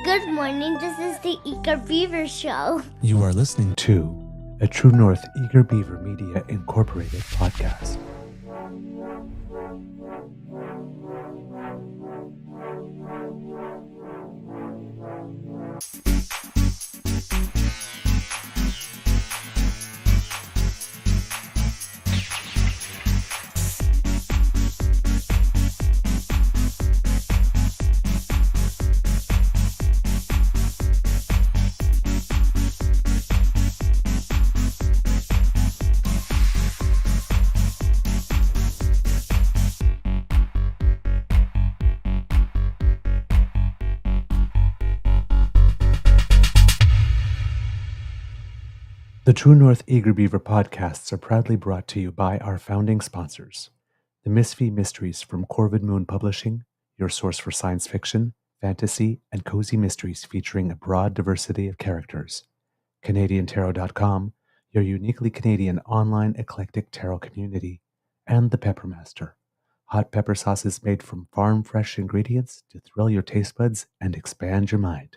Good morning, this is the Eager Beaver Show. You are listening to a True North Eager Beaver Media Incorporated podcast. The True North Eager Beaver podcasts are proudly brought to you by our founding sponsors, the Misfit Mysteries from Corvid Moon Publishing, your source for science fiction, fantasy, and cozy mysteries featuring a broad diversity of characters, CanadianTarot.com, your uniquely Canadian online eclectic tarot community, and the Peppermaster, hot pepper sauces made from farm-fresh ingredients to thrill your taste buds and expand your mind.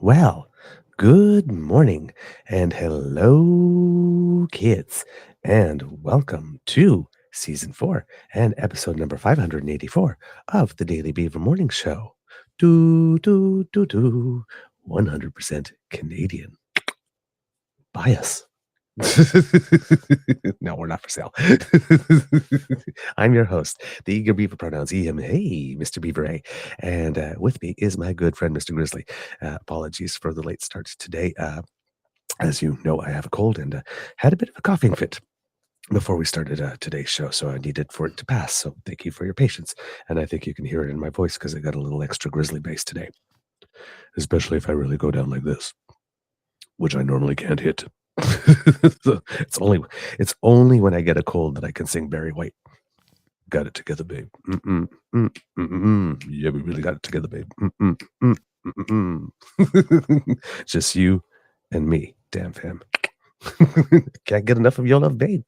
Well, good morning and hello, kids, and welcome to Season 4 and episode number 584 of the Daily Beaver Morning Show. 100% Canadian. Buy us. No, we're not for sale. I'm your host, the Eager Beaver, pronouns him, hey, Mr. Beaver A. And with me is my good friend, Mr. Grizzly. Apologies for the late start today. As you know, I have a cold and had a bit of a coughing fit before we started today's show, so I needed for it to pass. So thank you for your patience. And I think you can hear it in my voice because I got a little extra grizzly bass today, especially if I really go down like this, which I normally can't hit. So it's only when I get a cold that I can sing Barry White. Got it together, babe. Yeah, we really got it together, babe. Just you and me, damn fam. Can't get enough of your love, babe.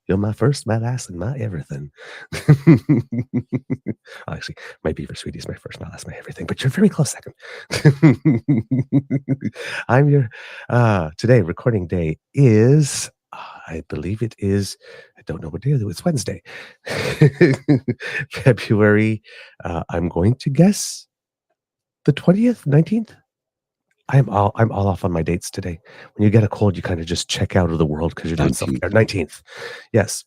You're my first, my last, and my everything. Actually, my beaver sweetie is my first, my last, my everything, but you're very close second. I'm your today recording day is I believe it is, I don't know what day it is, it's Wednesday. February, I'm going to guess the 20th, 19th. I'm all off on my dates today. When you get a cold, you kind of just check out of the world because you're doing self-care. 19th. Yes.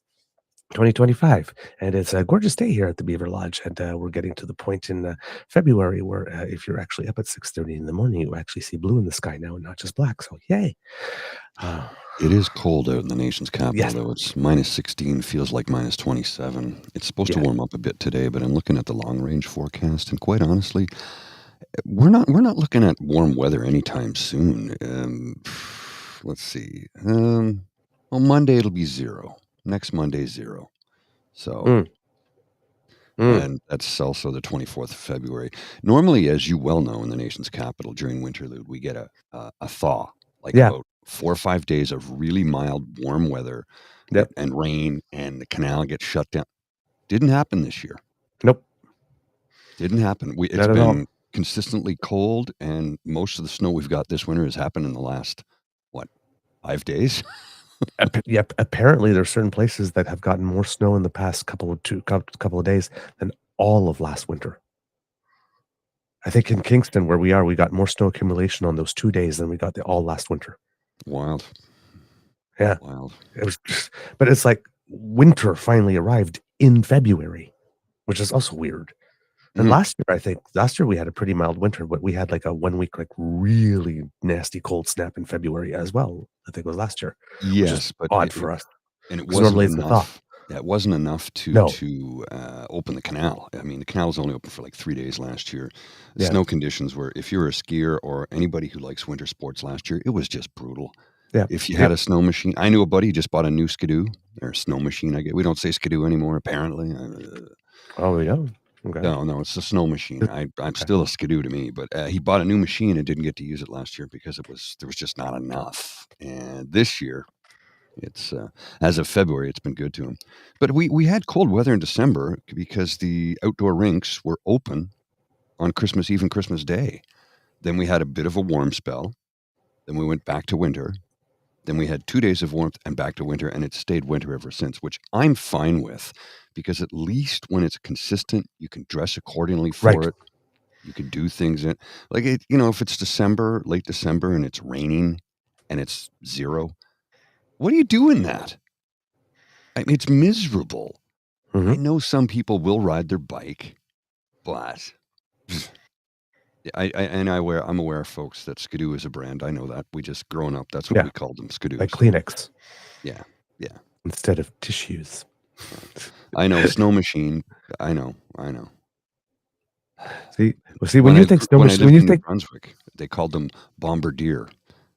2025. And it's a gorgeous day here at the Beaver Lodge. And we're getting to the point in February where if you're actually up at 6:30 in the morning, you actually see blue in the sky now and not just black. So yay. It is cold out in the nation's capital, Yes. though. It's minus 16, feels like minus 27. It's supposed to warm up a bit today, but I'm looking at the long-range forecast, and quite honestly, we're not looking at warm weather anytime soon. Let's see. On Monday it'll be 0. Next Monday 0. So, and that's also the 24th of February. Normally, as you well know, in the nation's capital during winterlude, we get a thaw, about 4 or 5 days of really mild, warm weather and rain, and the canal gets shut down. Didn't happen this year. Nope. Didn't happen. It's been consistently cold, and most of the snow we've got this winter has happened in the last, 5 days? Yep. Apparently, there are certain places that have gotten more snow in the past couple of days than all of last winter. I think in Kingston, where we are, we got more snow accumulation on those 2 days than we got all last winter. Wild. Yeah. Wild. It was, but it's like winter finally arrived in February, which is also weird. And last year we had a pretty mild winter, but we had like a 1 week, like really nasty cold snap in February as well. I think it was last year. Yes, but odd for us. And it wasn't enough. It wasn't enough to open the canal. I mean, the canal was only open for like 3 days last year. The snow conditions were, if you're a skier or anybody who likes winter sports last year, it was just brutal. Yeah. If you had a snow machine, I knew a buddy just bought a new skidoo or snow machine. We don't say skidoo anymore, apparently. Oh, yeah. Okay. No, it's the snow machine. I'm still a skidoo to me, but he bought a new machine and didn't get to use it last year because there was just not enough. And this year, it's as of February, it's been good to him. But we had cold weather in December because the outdoor rinks were open on Christmas Eve and Christmas Day. Then we had a bit of a warm spell. Then we went back to winter. Then we had 2 days of warmth and back to winter, and it's stayed winter ever since, which I'm fine with because at least when it's consistent, you can dress accordingly for Right. it. You can do things in like it, if it's December, late December, and it's raining and it's 0, what do you do in that? I mean, it's miserable. Mhm. I know some people will ride their bike, but I'm aware, folks, that Skidoo is a brand. I know that. We just growing up, that's what we called them, Skidoos. Like Kleenex. Yeah. Instead of tissues. I know, snow machine. I know. See, when you think snow when I machine, lived when you in New think Brunswick, they called them Bombardier,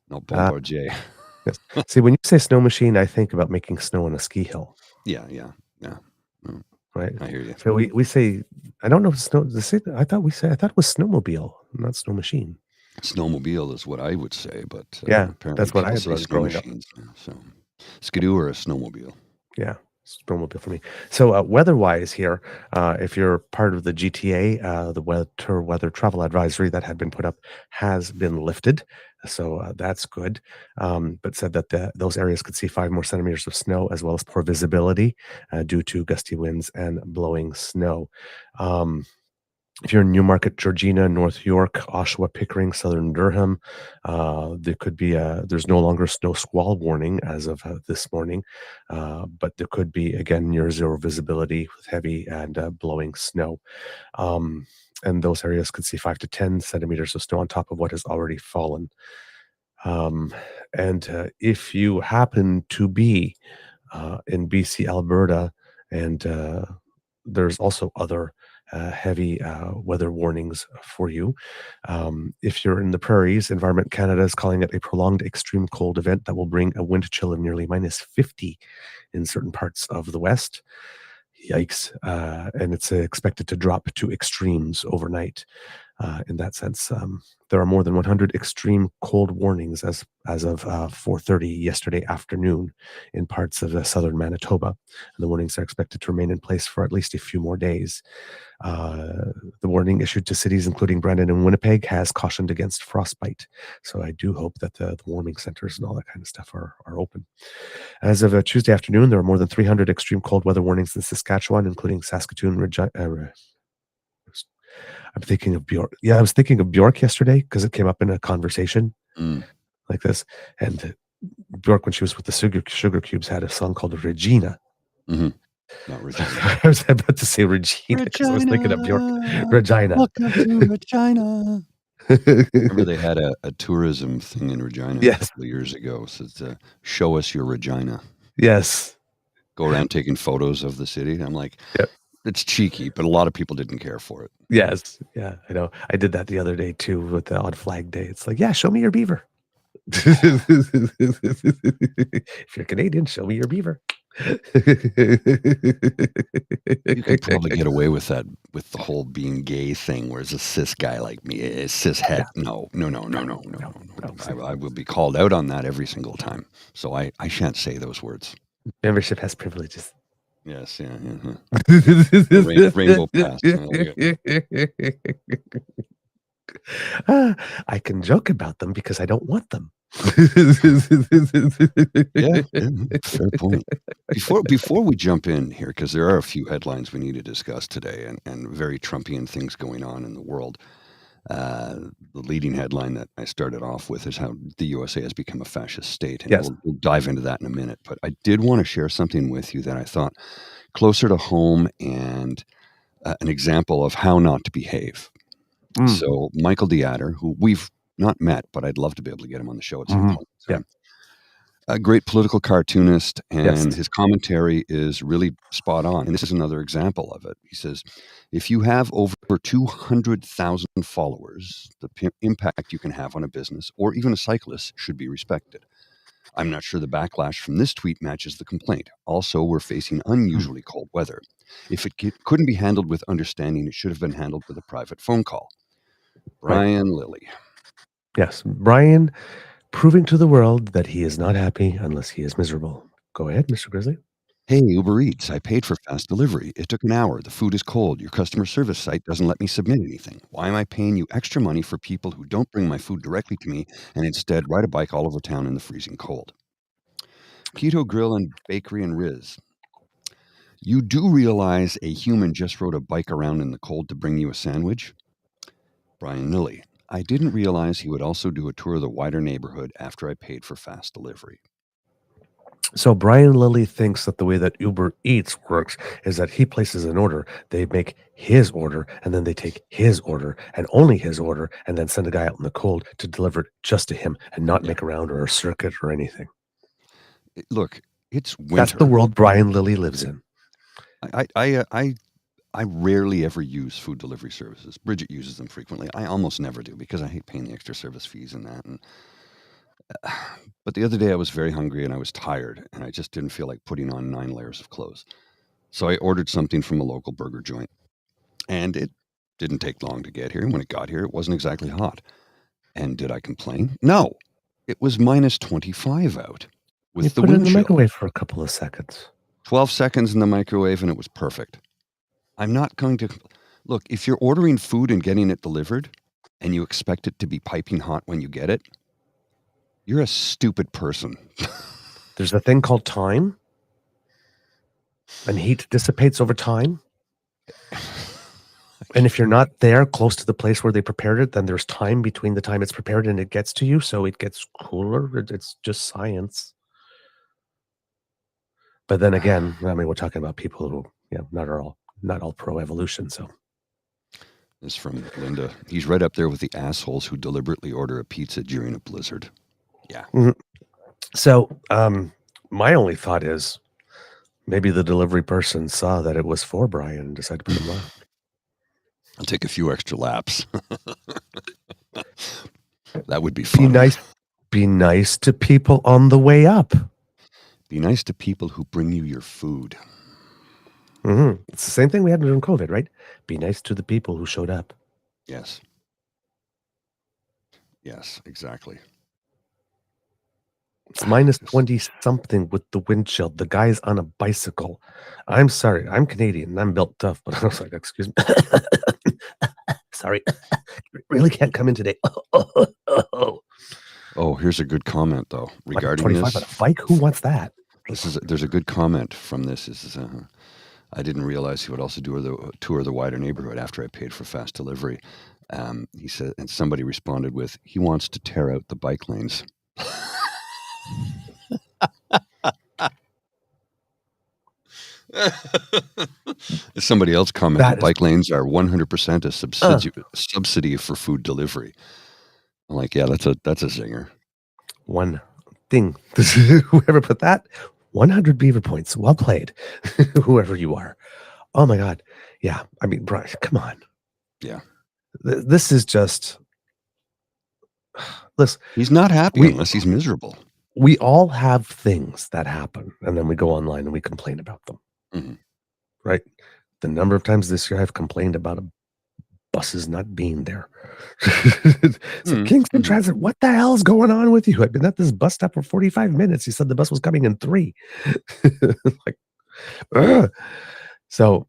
not Bombardier. yes. See, when you say snow machine, I think about making snow on a ski hill. Yeah. Right. I hear you. So we say, I don't know if snow. I thought it was snowmobile, not snow machine. Snowmobile is what I would say, but Yeah, apparently that's what I people had say snow growing up. machines now. So, Skidoo or a snowmobile? Yeah, snowmobile for me. So weather-wise here, if you're part of the GTA, the weather travel advisory that had been put up has been lifted. So that's good. But said that those areas could see 5 more centimeters of snow as well as poor visibility due to gusty winds and blowing snow. If you're in Newmarket, Georgina, North York, Oshawa, Pickering, Southern Durham, there could be there's no longer snow squall warning as of this morning, but there could be, again, near zero visibility with heavy and blowing snow. And those areas could see 5 to 10 centimeters of snow on top of what has already fallen. And if you happen to be in BC, Alberta, and there's also other heavy weather warnings for you. If you're in the prairies, Environment Canada is calling it a prolonged extreme cold event that will bring a wind chill of nearly minus 50 in certain parts of the West. Yikes. And it's expected to drop to extremes overnight. In that sense, there are more than 100 extreme cold warnings as of 4:30 yesterday afternoon in parts of southern Manitoba. And the warnings are expected to remain in place for at least a few more days. The warning issued to cities including Brandon and Winnipeg has cautioned against frostbite. So I do hope that the warming centers and all that kind of stuff are open. As of Tuesday afternoon, there are more than 300 extreme cold weather warnings in Saskatchewan, including Saskatoon, Regina. I'm thinking of Bjork. Yeah, I was thinking of Bjork yesterday because it came up in a conversation like this. And Bjork, when she was with the Sugar Cubes, had a song called Regina. Mm-hmm. Not Regina. I was about to say Regina because I was thinking of Bjork. Regina. Welcome to Regina. Remember they had a tourism thing in Regina a couple of years ago. So it's show us your Regina. Yes. Go around taking photos of the city. I'm like, it's cheeky, but a lot of people didn't care for it. Yes. Yeah, I know. I did that the other day too on Flag Day. It's like, yeah, show me your beaver. If you're Canadian, show me your beaver. You could probably get away with that with the whole being gay thing, whereas a cis guy like me, a cis het, no. I will be called out on that every single time. So I shan't say those words. Membership has privileges. Yes, yeah. Rainbow pass. I can joke about them because I don't want them. Yeah, fair point. Before we jump in here, because there are a few headlines we need to discuss today, and very Trumpian things going on in the world. The leading headline that I started off with is how the USA has become a fascist state, and we'll dive into that in a minute. But I did want to share something with you that I thought closer to home and an example of how not to behave. So Michael DeAtter, who we've not met, but I'd love to be able to get him on the show at some point. So, a great political cartoonist, and his commentary is really spot on. And this is another example of it. He says, if you have over 200,000 followers, the impact you can have on a business or even a cyclist should be respected. I'm not sure the backlash from this tweet matches the complaint. Also, we're facing unusually cold weather. If it couldn't be handled with understanding, it should have been handled with a private phone call. Brian Lilly. Yes, Brian proving to the world that he is not happy unless he is miserable. Go ahead, Mr. Grizzly. Hey, Uber Eats, I paid for fast delivery. It took an hour. The food is cold. Your customer service site doesn't let me submit anything. Why am I paying you extra money for people who don't bring my food directly to me and instead ride a bike all over town in the freezing cold? Keto Grill and Bakery and Riz. You do realize a human just rode a bike around in the cold to bring you a sandwich? Brian Lilly. I didn't realize he would also do a tour of the wider neighborhood after I paid for fast delivery. So Brian Lilly thinks that the way that Uber Eats works is that he places an order, they make his order, and then they take his order and only his order, and then send a guy out in the cold to deliver it just to him and not make a round or a circuit or anything. Look, it's winter. That's the world Brian Lilly lives in. I rarely ever use food delivery services. Bridget uses them frequently. I almost never do because I hate paying the extra service fees and that. But the other day I was very hungry and I was tired and I just didn't feel like putting on 9 layers of clothes. So I ordered something from a local burger joint. And it didn't take long to get here. And when it got here, it wasn't exactly hot. And did I complain? No. It was minus 25 out with the put it in wind the chill. microwave for a couple of seconds. 12 seconds in the microwave and it was perfect. I'm not going to... Look, if you're ordering food and getting it delivered and you expect it to be piping hot when you get it, you're a stupid person. There's a thing called time. And heat dissipates over time. And if you're not there close to the place where they prepared it, then there's time between the time it's prepared and it gets to you. So it gets cooler. It's just science. But then again, I mean, we're talking about people who, not all pro evolution. So this is from Linda. He's right up there with the assholes who deliberately order a pizza during a blizzard. Yeah. Mm-hmm. So my only thought is maybe the delivery person saw that it was for Brian and decided to put him on. I'll take a few extra laps. That would be fun. Be nice to people on the way up. Be nice to people who bring you your food. Mm-hmm. It's the same thing we had during COVID, right? Be nice to the people who showed up. Yes. Yes, exactly. It's minus 20 something with the wind chill. The guy's on a bicycle. I'm sorry. I'm Canadian and I'm built tough, but I was like, excuse me. Sorry. Really can't come in today. Oh, here's a good comment though regarding this. On a bike? Who wants that? There's a good comment from this. I didn't realize he would also do the tour of the wider neighborhood after I paid for fast delivery. He said, and somebody responded with, he wants to tear out the bike lanes. Somebody else commented, bike lanes are 100% a subsidy for food delivery. I'm like, yeah, that's a zinger. One thing. Whoever put that, 100 beaver points. Well played. Whoever you are. Oh my God. Yeah. I mean, Brian, come on. Yeah. This is just... Listen. He's not happy unless he's miserable. We all have things that happen, and then we go online and we complain about them. Mm-hmm. Right? The number of times this year I've complained about buses not being there. So Kingston Transit, what the hell is going on with you? I've been at this bus stop for 45 minutes. He said the bus was coming in 3. Like, ugh. So,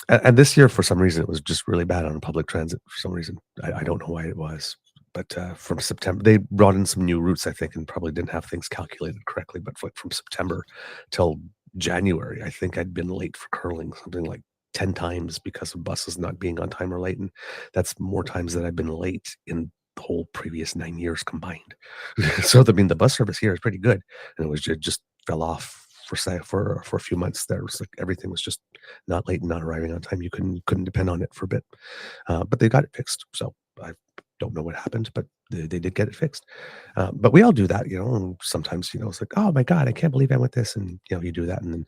and this year, for some reason, it was just really bad on public transit. For some reason, I don't know why it was. But from September, they brought in some new routes, I think, and probably didn't have things calculated correctly. But from September till January, I think I'd been late for curling, something like 10 times because of buses not being on time or late. And that's more times that I've been late in the whole previous 9 years combined. So, I mean, the bus service here is pretty good. And it just fell off for a few months there. It was like everything was just not late and not arriving on time. You couldn't depend on it for a bit. But they got it fixed. So I don't know what happened, but they did get it fixed. But we all do that, and sometimes, it's like, oh my God, I can't believe I went this. And, you do that. And then,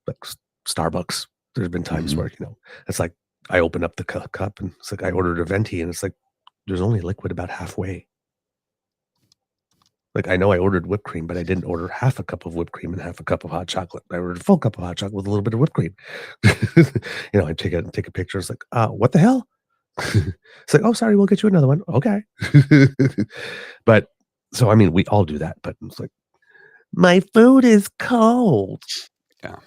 like Starbucks, there's been times where, it's like I open up the cup and it's like I ordered a venti and it's like, there's only liquid about halfway. Like, I know I ordered whipped cream, but I didn't order half a cup of whipped cream and half a cup of hot chocolate. I ordered a full cup of hot chocolate with a little bit of whipped cream. I take a picture. It's like, what the hell? It's like, oh, sorry, we'll get you another one. Okay. But so, I mean, we all do that, but it's like, my food is cold. Yeah.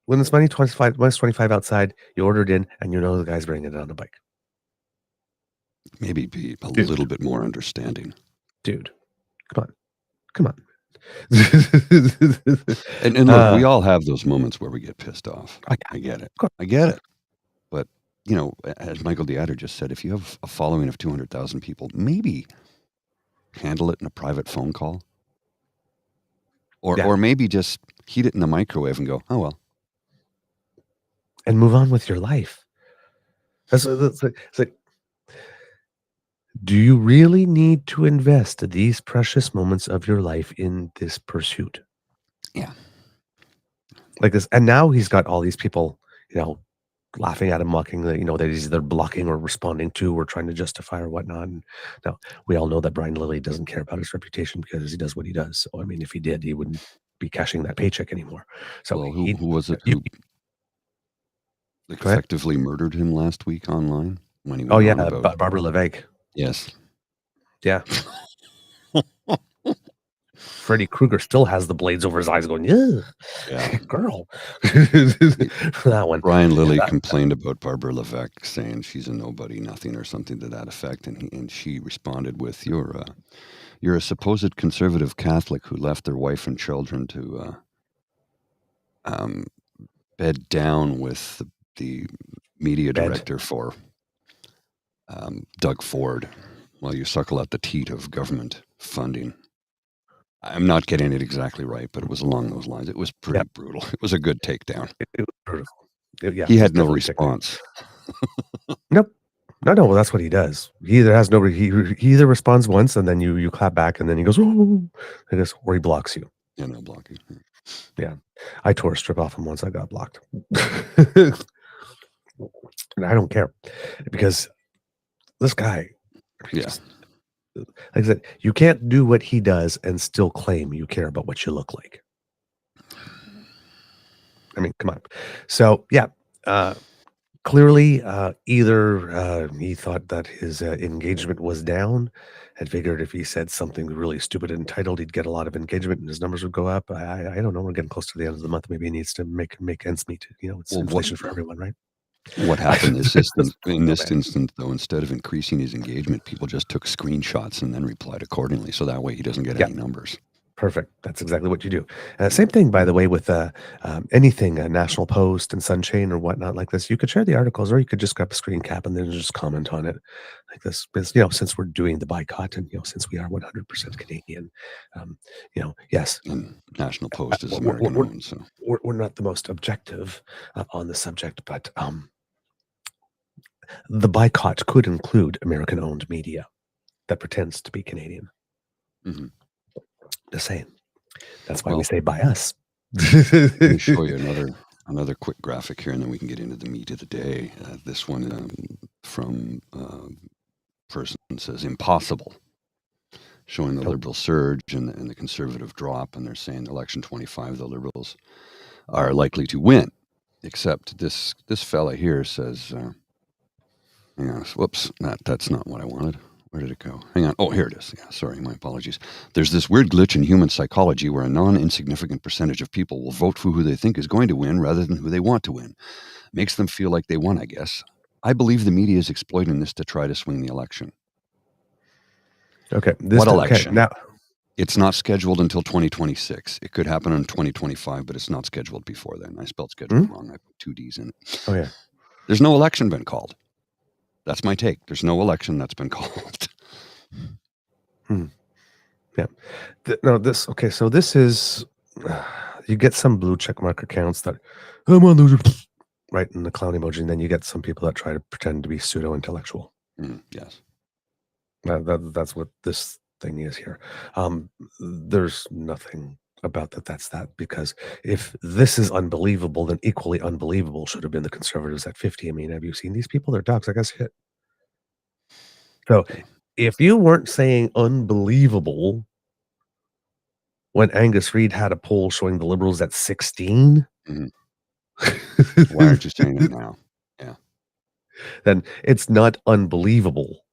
When it's -25 outside, you order it in and you know the guy's bringing it on a bike. Maybe be a Dude. little bit more understanding. Dude, come on. And look, we all have those moments where we get pissed off. I get it. course. I get it. But, as Michael DeAdder just said, if you have a following of 200,000 people, maybe handle it in a private phone call. Yeah. Or maybe just heat it in the microwave and go, oh, well. And move on with your life. It's like, do you really need to invest these precious moments of your life in this pursuit? Yeah. Like this. And now he's got all these people, laughing at him, mocking that he's either blocking or responding to or trying to justify or whatnot. And now we all know that Brian Lilly doesn't care about his reputation because he does what he does. So, I mean, if he did, he wouldn't be cashing that paycheck anymore. So well, who was it who effectively murdered him last week online? When he went on about Barbara LeVesque. Yes. Yeah. Freddy Krueger still has the blades over his eyes going, yeah, girl. That one. Brian Lilly complained about Barbara LeVesque, saying she's a nobody, nothing, or something to that effect. And she responded with, you're a supposed conservative Catholic who left their wife and children to bed down with the media director for Doug Ford while you suckle at the teat of government funding. I'm not getting it exactly right, but it was along those lines. It was pretty brutal. It was a good takedown. It was brutal. He had no response. Nope. No. Well, that's what he does. He either has nobody. He either responds once and then you clap back and then he goes, oh, I guess, or he blocks you. Yeah, no blocking. Yeah. I tore a strip off him once. I got blocked. And I don't care because this guy. Yeah. Like I said, you can't do what he does and still claim you care about what you look like. I mean, come on. So, clearly, either he thought that his engagement was down and figured if he said something really stupid and entitled, he'd get a lot of engagement and his numbers would go up. I don't know. We're getting close to the end of the month. Maybe he needs to make ends meet. It's inflation for everyone, right? What happened is in this instance, though, instead of increasing his engagement, people just took screenshots and then replied accordingly. So that way he doesn't get any numbers. Perfect. That's exactly what you do. Same thing, by the way, with anything, National Post and Sunshine or whatnot like this. You could share the articles or you could just grab a screen cap and then just comment on it like this. Because, since we're doing the boycott and, since we are 100% Canadian, yes. And National Post is American owned. So we're not the most objective on the subject, but the boycott could include American-owned media that pretends to be Canadian. Mm-hmm. Just saying. That's why we say by us. Let me show you another quick graphic here, and then we can get into the meat of the day. This one from person says impossible, showing the Liberal surge and the Conservative drop, and they're saying election 25, the Liberals are likely to win. Except this fella here says, hang on, whoops, that's not what I wanted. Where did it go? Hang on. Oh, here it is. Yeah, sorry, my apologies. There's this weird glitch in human psychology where a non-insignificant percentage of people will vote for who they think is going to win rather than who they want to win. Makes them feel like they won, I guess. I believe the media is exploiting this to try to swing the election. Okay. What election? Now, it's not scheduled until 2026. It could happen in 2025, but it's not scheduled before then. I spelled scheduled wrong. I put 2 Ds in it. Oh, yeah. There's no election been called. That's my take. There's no election that's been called. Yeah. So this is, you get some blue check mark accounts that, I'm on those, right, in the clown emoji, and then you get some people that try to pretend to be pseudo-intellectual. Yes. That's what this thing is here. There's nothing about that's that, because if this is unbelievable, then equally unbelievable should have been the Conservatives at 50. I mean, have you seen these people? They're dogs. I guess hit. So if you weren't saying unbelievable when Angus Reid had a poll showing the Liberals at 16. Why aren't you saying it now? Yeah. Then it's not unbelievable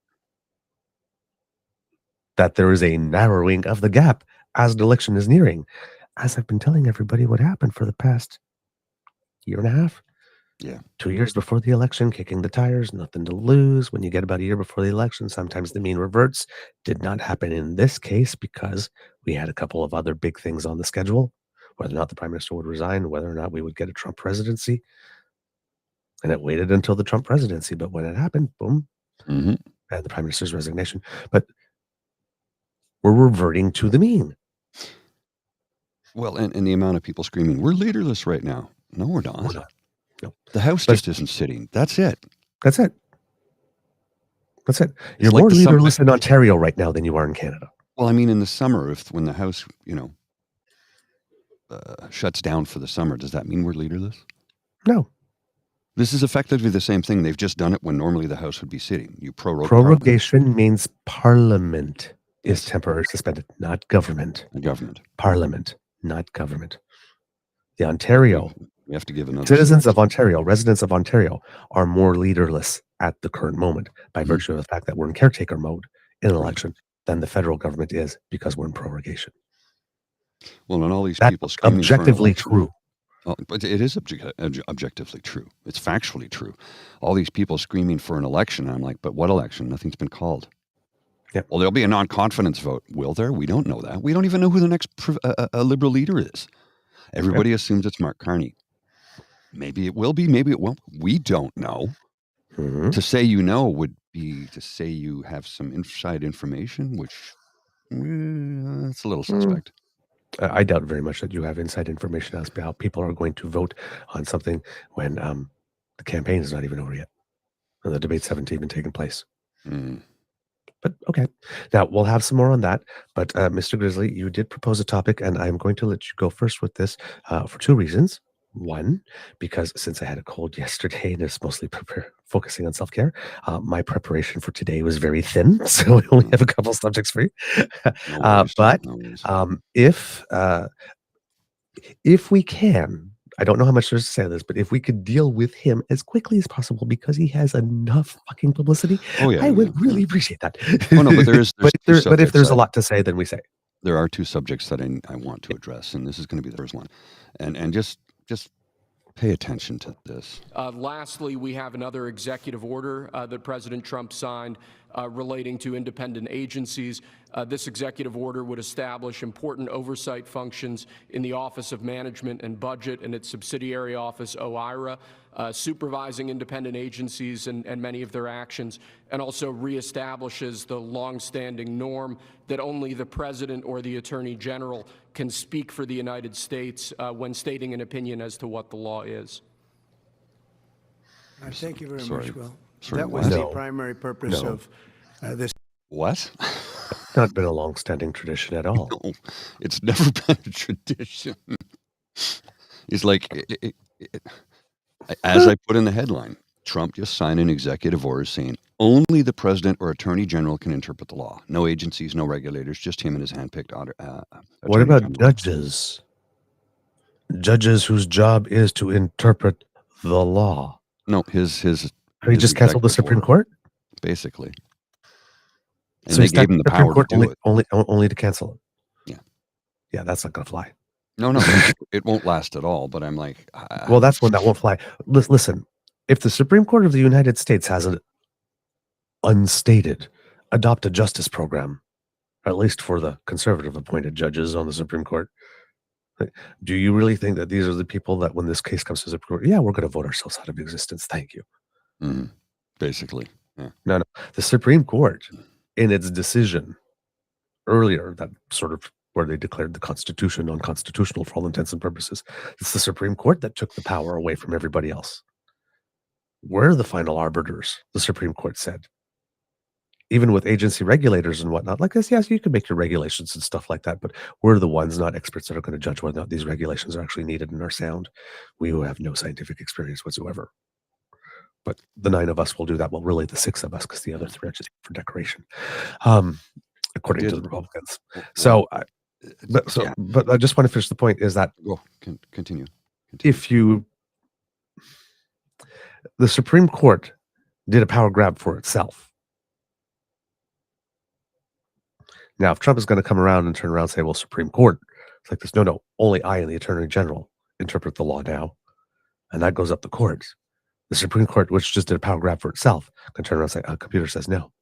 that there is a narrowing of the gap as an election is nearing. As I've been telling everybody what happened for the past year and a half. Yeah. 2 years before the election, kicking the tires, nothing to lose. When you get about a year before the election, sometimes the mean reverts. Did not happen in this case because we had a couple of other big things on the schedule, whether or not the prime minister would resign, whether or not we would get a Trump presidency. And it waited until the Trump presidency. But when it happened, boom, and the prime minister's resignation. But we're reverting to the mean. Well, and the amount of people screaming, we're leaderless right now. No, we're not. We're not. No. The House just isn't sitting. That's it. That's it. That's it. You're like more the leaderless in Ontario right now than you are in Canada. Well, I mean, in the summer, when the House, shuts down for the summer, does that mean we're leaderless? No. This is effectively the same thing. They've just done it when normally the House would be sitting. You prorogue Prorogation means Parliament is temporarily suspended, not government. Government. Parliament, not government. The Ontario. We have to give another. Citizens of Ontario, residents of Ontario are more leaderless at the current moment by virtue of the fact that we're in caretaker mode in an election than the federal government is because we're in prorogation. Well, and all these That's people screaming objectively true. But it is objectively true. It's factually true. All these people screaming for an election. I'm like, but what election? Nothing's been called. Yeah. Well, there'll be a non-confidence vote. Will there? We don't know that. We don't even know who the next Liberal leader is. Everybody assumes it's Mark Carney. Maybe it will be. Maybe it won't. We don't know. To say would be to say you have some inside information, which it's a little suspect. I doubt very much that you have inside information as to how people are going to vote on something when the campaign is not even over yet. And the debates haven't even taken place. But okay. Now, we'll have some more on that. But Mr. Grizzly, you did propose a topic, and I'm going to let you go first with this for two reasons. One, because since I had a cold yesterday and it's mostly focusing on self-care, my preparation for today was very thin. So I only have a couple subjects for you. But if we can, I don't know how much there's to say on this, but if we could deal with him as quickly as possible because he has enough fucking publicity, I would really appreciate that. Oh, no, but there's but if there's a lot to say, then we say. There are two subjects that I want to address, and this is going to be the first one. And just pay attention to this. Lastly, we have another executive order that President Trump signed relating to independent agencies. This executive order would establish important oversight functions in the Office of Management and Budget and its subsidiary office, OIRA, supervising independent agencies and many of their actions, and also reestablishes the longstanding norm that only the President or the Attorney General can speak for the United States when stating an opinion as to what the law is. Thank you very much, Will. Sorry, that was the primary purpose of this. What? Not been a long-standing tradition at all. No, it's never been a tradition. It's like, as I put in the headline, Trump just signed an executive order saying only the president or attorney general can interpret the law. No agencies, no regulators, just him and his handpicked what about judges? Judges whose job is to interpret the law. No, his he just canceled the Supreme Court? Basically. And so they gave him the power to do it. Only to cancel it. Yeah. Yeah, that's not going to fly. No, it won't last at all. But I'm like, well, that's when that won't fly. Listen, if the Supreme Court of the United States has an unstated adopt a justice program, at least for the conservative appointed judges on the Supreme Court, do you really think that these are the people that when this case comes to the Supreme Court, yeah, we're going to vote ourselves out of existence? Thank you. Basically. Yeah. No. The Supreme Court, in its decision earlier, that sort of where they declared the Constitution unconstitutional for all intents and purposes, it's the Supreme Court that took the power away from everybody else. We're the final arbiters, the Supreme Court said. Even with agency regulators and whatnot, like this, yes, you can make your regulations and stuff like that, but we're the ones, not experts, that are going to judge whether or not these regulations are actually needed and are sound. We who have no scientific experience whatsoever. But the 9 of us will do that. Well, really the 6 of us, because the other 3 are just for decoration, according to the Republicans. So But I just want to finish the point is that continue. if the Supreme Court did a power grab for itself. Now, if Trump is going to come around and turn around and say, well, Supreme Court, it's like this. No, only I and the Attorney General interpret the law now. And that goes up the courts. The Supreme Court, which just did a power grab for itself, can turn around and say, a computer says no.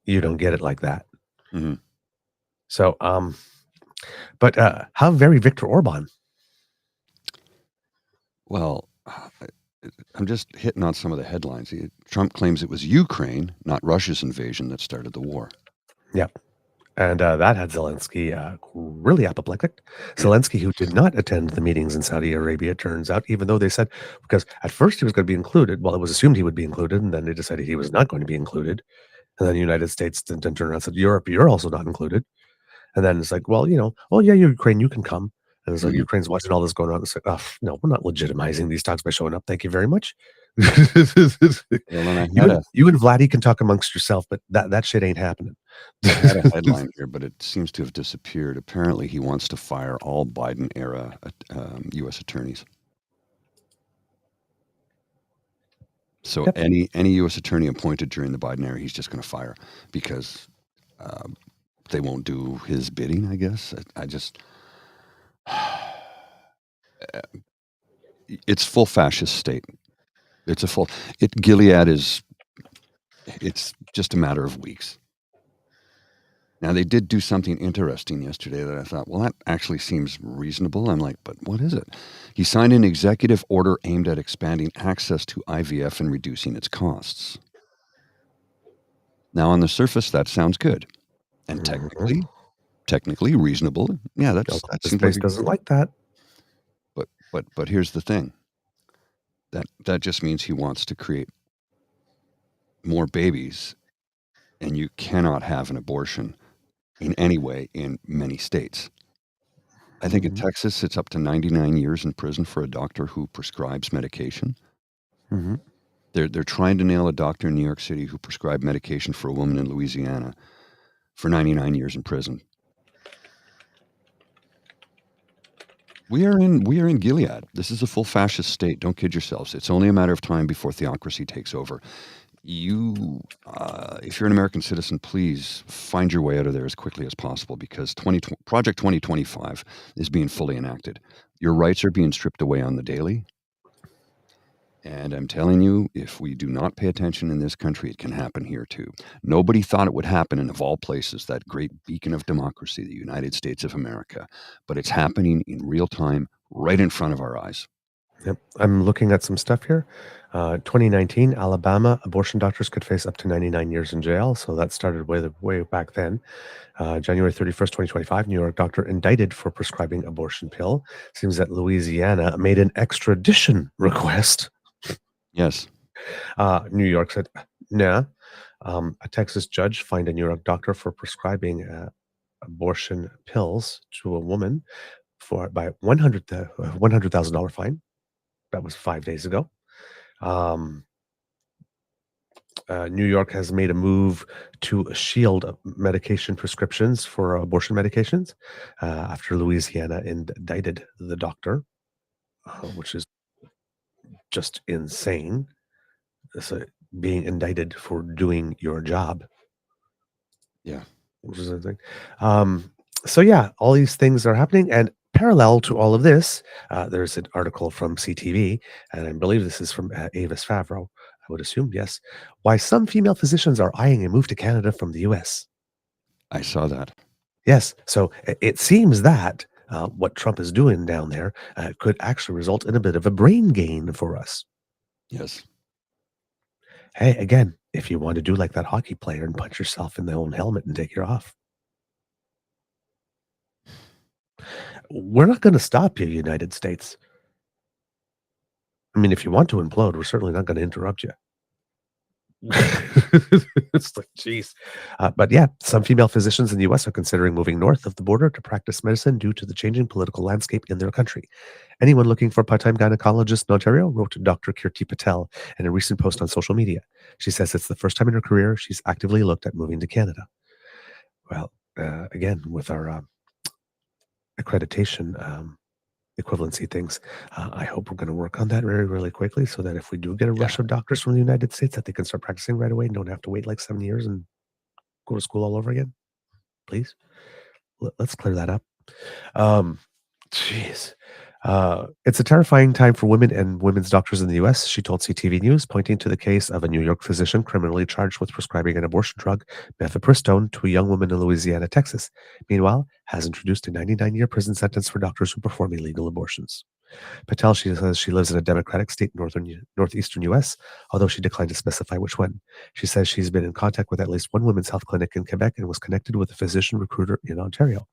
You don't get it like that. Mm-hmm. So, but how very Viktor Orban? Well, I'm just hitting on some of the headlines. Trump claims it was Ukraine, not Russia's invasion, that started the war. Yep. And that had Zelensky really apoplectic. Zelensky, who did not attend the meetings in Saudi Arabia, it turns out, even though they said, because at first he was going to be included. Well, it was assumed he would be included, and then they decided he was not going to be included. And then the United States then turned around and said, Europe, you're also not included. And then it's like, well, oh, yeah, Ukraine, you can come. And it's like, Ukraine's watching all this going on. It's like, oh, no, we're not legitimizing these talks by showing up. Thank you very much. You and Vladdy can talk amongst yourself, but that shit ain't happening. I had a headline here, but it seems to have disappeared. Apparently, he wants to fire all Biden-era U.S. attorneys. So any U.S. attorney appointed during the Biden era, he's just going to fire because they won't do his bidding, I guess. It's full fascist state. Gilead it's just a matter of weeks. Now, they did do something interesting yesterday that I thought, well, that actually seems reasonable. I'm like, but what is it? He signed an executive order aimed at expanding access to IVF and reducing its costs. Now, on the surface, that sounds good. And technically reasonable. Yeah, that space doesn't like that. But here's the thing. That just means he wants to create more babies, and you cannot have an abortion in any way in many states. I think in Texas, it's up to 99 years in prison for a doctor who prescribes medication. Mm-hmm. They're trying to nail a doctor in New York City who prescribed medication for a woman in Louisiana for 99 years in prison. We are in Gilead. This is a full fascist state. Don't kid yourselves. It's only a matter of time before theocracy takes over. If you're an American citizen, please find your way out of there as quickly as possible because Project 2025 is being fully enacted. Your rights are being stripped away on the daily. And I'm telling you, if we do not pay attention in this country, it can happen here too. Nobody thought it would happen in, of all places, that great beacon of democracy, the United States of America. But it's happening in real time, right in front of our eyes. Yep. I'm looking at some stuff here. 2019, Alabama, abortion doctors could face up to 99 years in jail. So that started way back then. January 31st, 2025, New York doctor indicted for prescribing abortion pill. Seems that Louisiana made an extradition request. Yes. New York said, nah. A Texas judge fined a New York doctor for prescribing abortion pills to a woman by $100,000 fine. That was 5 days ago. New York has made a move to shield medication prescriptions for abortion medications after Louisiana indicted the doctor, which is just insane. So being indicted for doing your job. Yeah. Which is a thing. So yeah, all these things are happening. And parallel to all of this, there's an article from CTV, and I believe this is from Avis Favreau, I would assume, yes. Why some female physicians are eyeing a move to Canada from the U.S. I saw that. Yes. So it seems that what Trump is doing down there could actually result in a bit of a brain gain for us. Yes. Hey, again, if you want to do like that hockey player and punch yourself in the own helmet and take your off. We're not going to stop you, United States. I mean, if you want to implode, we're certainly not going to interrupt you. It's like, geez. But yeah, some female physicians in the U.S. are considering moving north of the border to practice medicine due to the changing political landscape in their country. Anyone looking for a part-time gynecologist in Ontario, wrote Dr. Kirti Patel in a recent post on social media. She says it's the first time in her career she's actively looked at moving to Canada. Well, again, with our accreditation equivalency things, I hope we're going to work on that very, really quickly so that if we do get a rush of doctors from the United States, that they can start practicing right away and don't have to wait like 7 years and go to school all over again. Please, let's clear that up. Jeez. It's a terrifying time for women and women's doctors in the U.S., she told CTV News, pointing to the case of a New York physician criminally charged with prescribing an abortion drug, mifepristone, to a young woman in Louisiana, Texas. Meanwhile, has introduced a 99-year prison sentence for doctors who perform illegal abortions. Patel, she says she lives in a Democratic state in northeastern U.S., although she declined to specify which one. She says she's been in contact with at least one women's health clinic in Quebec and was connected with a physician recruiter in Ontario.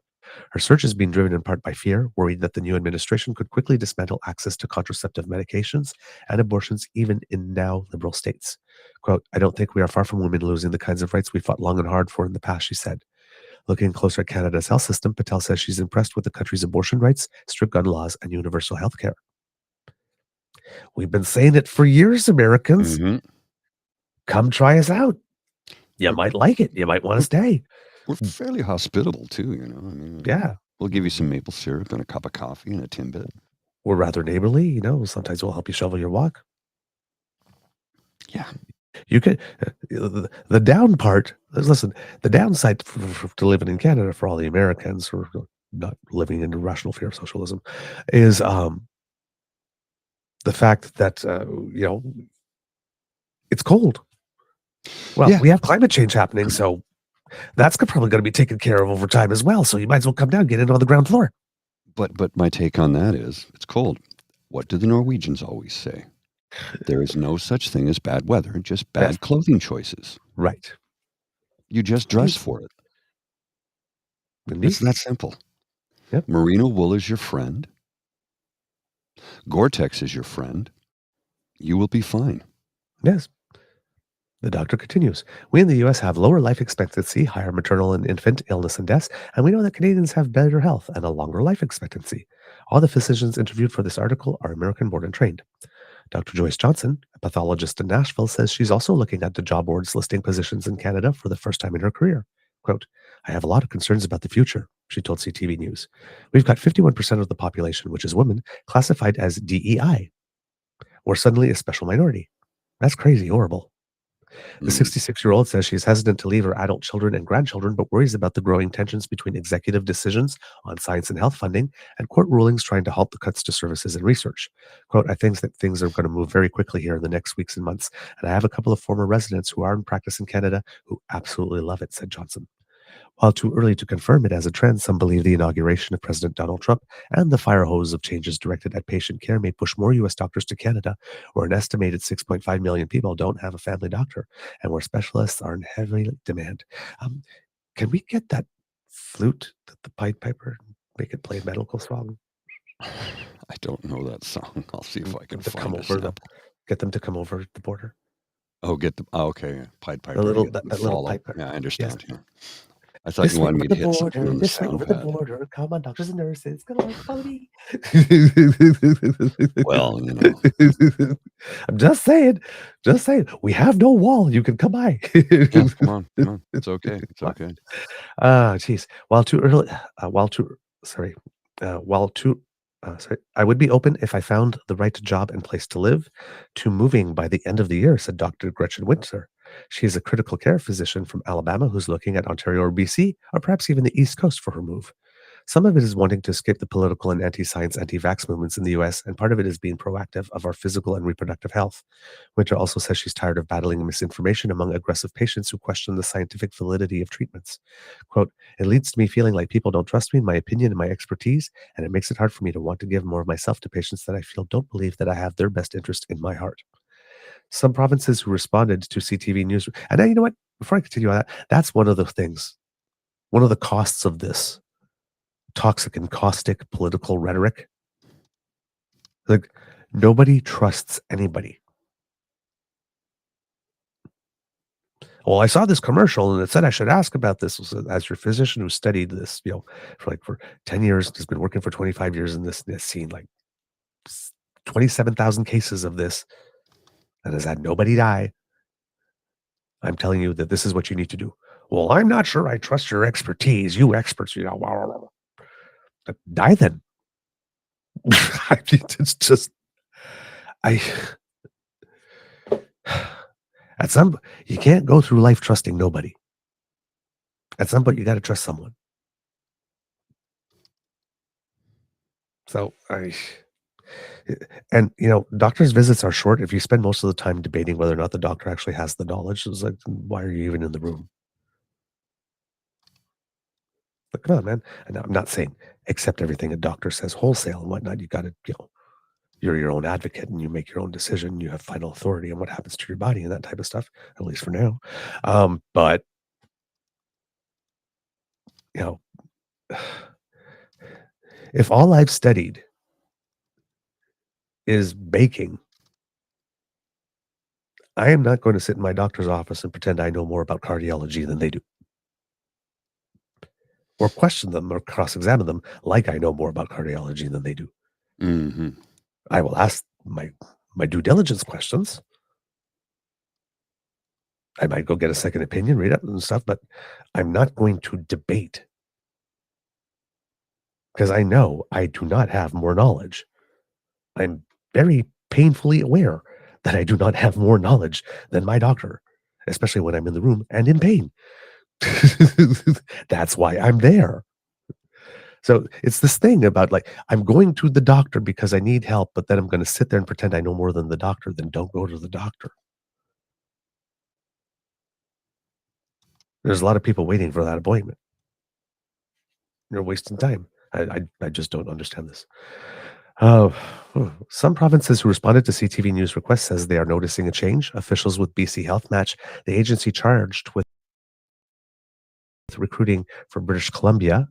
Her search is being driven in part by fear, worried that the new administration could quickly dismantle access to contraceptive medications and abortions even in now liberal states. Quote, I don't think we are far from women losing the kinds of rights we fought long and hard for in the past, she said. Looking closer at Canada's health system, Patel says she's impressed with the country's abortion rights, strict gun laws, and universal health care. We've been saying it for years, Americans. Come try us out. You might like it. You might want to stay. We're fairly hospitable, too, you know. I mean, yeah. We'll give you some maple syrup and a cup of coffee and a Timbit. We're rather neighborly, you know. Sometimes we'll help you shovel your walk. Yeah. You could, the down part, listen, the downside to living in Canada for all the Americans who are not living in irrational fear of socialism is the fact that, you know, it's cold. Well, we have climate change happening, so that's probably going to be taken care of over time as well. So you might as well come down, get in on the ground floor. But my take on that is, it's cold. What do the Norwegians always say? There is no such thing as bad weather, just bad clothing choices. Right. You just dress for it. It's that simple. Yep. Merino wool is your friend. Gore-Tex is your friend. You will be fine. Yes. The doctor continues. We in the U.S. have lower life expectancy, higher maternal and infant illness and deaths, and we know that Canadians have better health and a longer life expectancy. All the physicians interviewed for this article are American-born and trained. Dr. Joyce Johnson, a pathologist in Nashville, says she's also looking at the job boards listing positions in Canada for the first time in her career. Quote, I have a lot of concerns about the future, she told CTV News. We've got 51% of the population, which is women, classified as DEI. We're suddenly a special minority. That's crazy, horrible. The 66-year-old says she's hesitant to leave her adult children and grandchildren, but worries about the growing tensions between executive decisions on science and health funding and court rulings trying to halt the cuts to services and research. Quote, I think that things are going to move very quickly here in the next weeks and months, and I have a couple of former residents who are in practice in Canada who absolutely love it, said Johnson. While too early to confirm it as a trend, some believe the inauguration of President Donald Trump and the fire hose of changes directed at patient care may push more U.S. doctors to Canada, where an estimated 6.5 million people don't have a family doctor, and where specialists are in heavy demand. Can we get that flute, the Pied Piper, make it play medical song? I don't know that song. I'll see if I can find it. Get them to come over the border. Oh, okay. Pied Piper. That little piper. Yeah, I understand. Yes. Yeah. I thought you wanted me to hit something on the sound over pad. the border. Come on, doctors and nurses. Come on, follow me. Well, you know. I'm just saying. We have no wall. You can come by. Yeah, come on. It's okay. It's okay. Geez. I would be open if I found the right job and place to live to moving by the end of the year, said Dr. Gretchen Winter. She is a critical care physician from Alabama who's looking at Ontario or BC, or perhaps even the East Coast for her move. Some of it is wanting to escape the political and anti-science, anti-vax movements in the U.S., and part of it is being proactive of our physical and reproductive health. Winter also says she's tired of battling misinformation among aggressive patients who question the scientific validity of treatments. Quote, it leads to me feeling like people don't trust me in my opinion and my expertise, and it makes it hard for me to want to give more of myself to patients that I feel don't believe that I have their best interest in my heart. Some provinces who responded to CTV News, and now you know what? Before I continue on that, that's one of the things, one of the costs of this toxic and caustic political rhetoric. Like, nobody trusts anybody. Well, I saw this commercial and it said I should ask about this. As your physician who studied this, you know, for 10 years, has been working for 25 years in this scene, like 27,000 cases of this, and has had nobody die. I'm telling you that this is what you need to do. Well, I'm not sure I trust your expertise. You experts, you know, die then. I mean, it's just, I, you can't go through life trusting nobody. At some point, you got to trust someone. So and doctor's visits are short. If you spend most of the time debating whether or not the doctor actually has the knowledge, it's like, why are you even in the room? But come on, man. And I'm not saying accept everything a doctor says wholesale and whatnot. You got to, you're your own advocate and you make your own decision. You have final authority on what happens to your body and that type of stuff, at least for now. But if all I've studied is baking, I am not going to sit in my doctor's office and pretend I know more about cardiology than they do. Or question them or cross-examine them like I know more about cardiology than they do. Mm-hmm. I will ask my due diligence questions. I might go get a second opinion, read up and stuff, but I'm not going to debate because I know I do not have more knowledge. I'm very painfully aware that I do not have more knowledge than my doctor, especially when I'm in the room and in pain. That's why I'm there. So it's this thing about like, I'm going to the doctor because I need help, but then I'm going to sit there and pretend I know more than the doctor. Then don't go to the doctor. There's a lot of people waiting for that appointment. You're wasting time. I just don't understand this. Some provinces who responded to CTV News requests says they are noticing a change. Officials with BC Health Match, the agency charged with recruiting for British Columbia,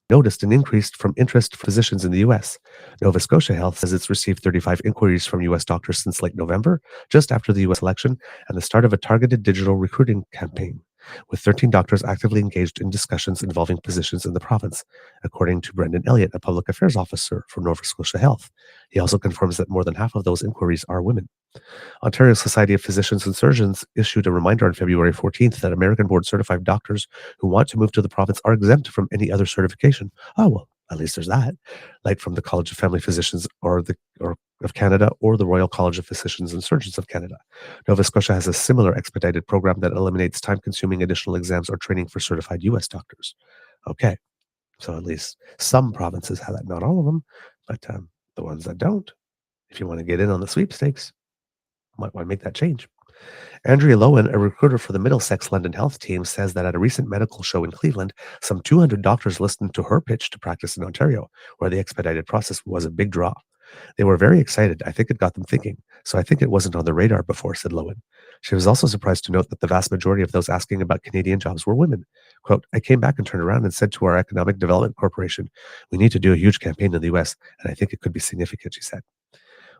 noticed an increase from interest for physicians in the U.S. Nova Scotia Health says it's received 35 inquiries from U.S. doctors since late November, just after the U.S. election, and the start of a targeted digital recruiting campaign, with 13 doctors actively engaged in discussions involving positions in the province, according to Brendan Elliott, a public affairs officer for Nova Scotia Health. He also confirms that more than half of those inquiries are women. Ontario Society of Physicians and Surgeons issued a reminder on February 14th that American board-certified doctors who want to move to the province are exempt from any other certification. Oh, well, at least there's that, like from the College of Family Physicians or of Canada or the Royal College of Physicians and Surgeons of Canada. Nova Scotia has a similar expedited program that eliminates time-consuming additional exams or training for certified U.S. doctors. Okay, so at least some provinces have that, not all of them, but the ones that don't, if you want to get in on the sweepstakes, might want to make that change. Andrea Lowen, a recruiter for the Middlesex London Health team, says that at a recent medical show in Cleveland, some 200 doctors listened to her pitch to practice in Ontario, where the expedited process was a big draw. They were very excited. I think it got them thinking. So I think it wasn't on the radar before, said Lowen. She was also surprised to note that the vast majority of those asking about Canadian jobs were women. Quote, I came back and turned around and said to our Economic Development Corporation, we need to do a huge campaign in the U.S., and I think it could be significant, she said.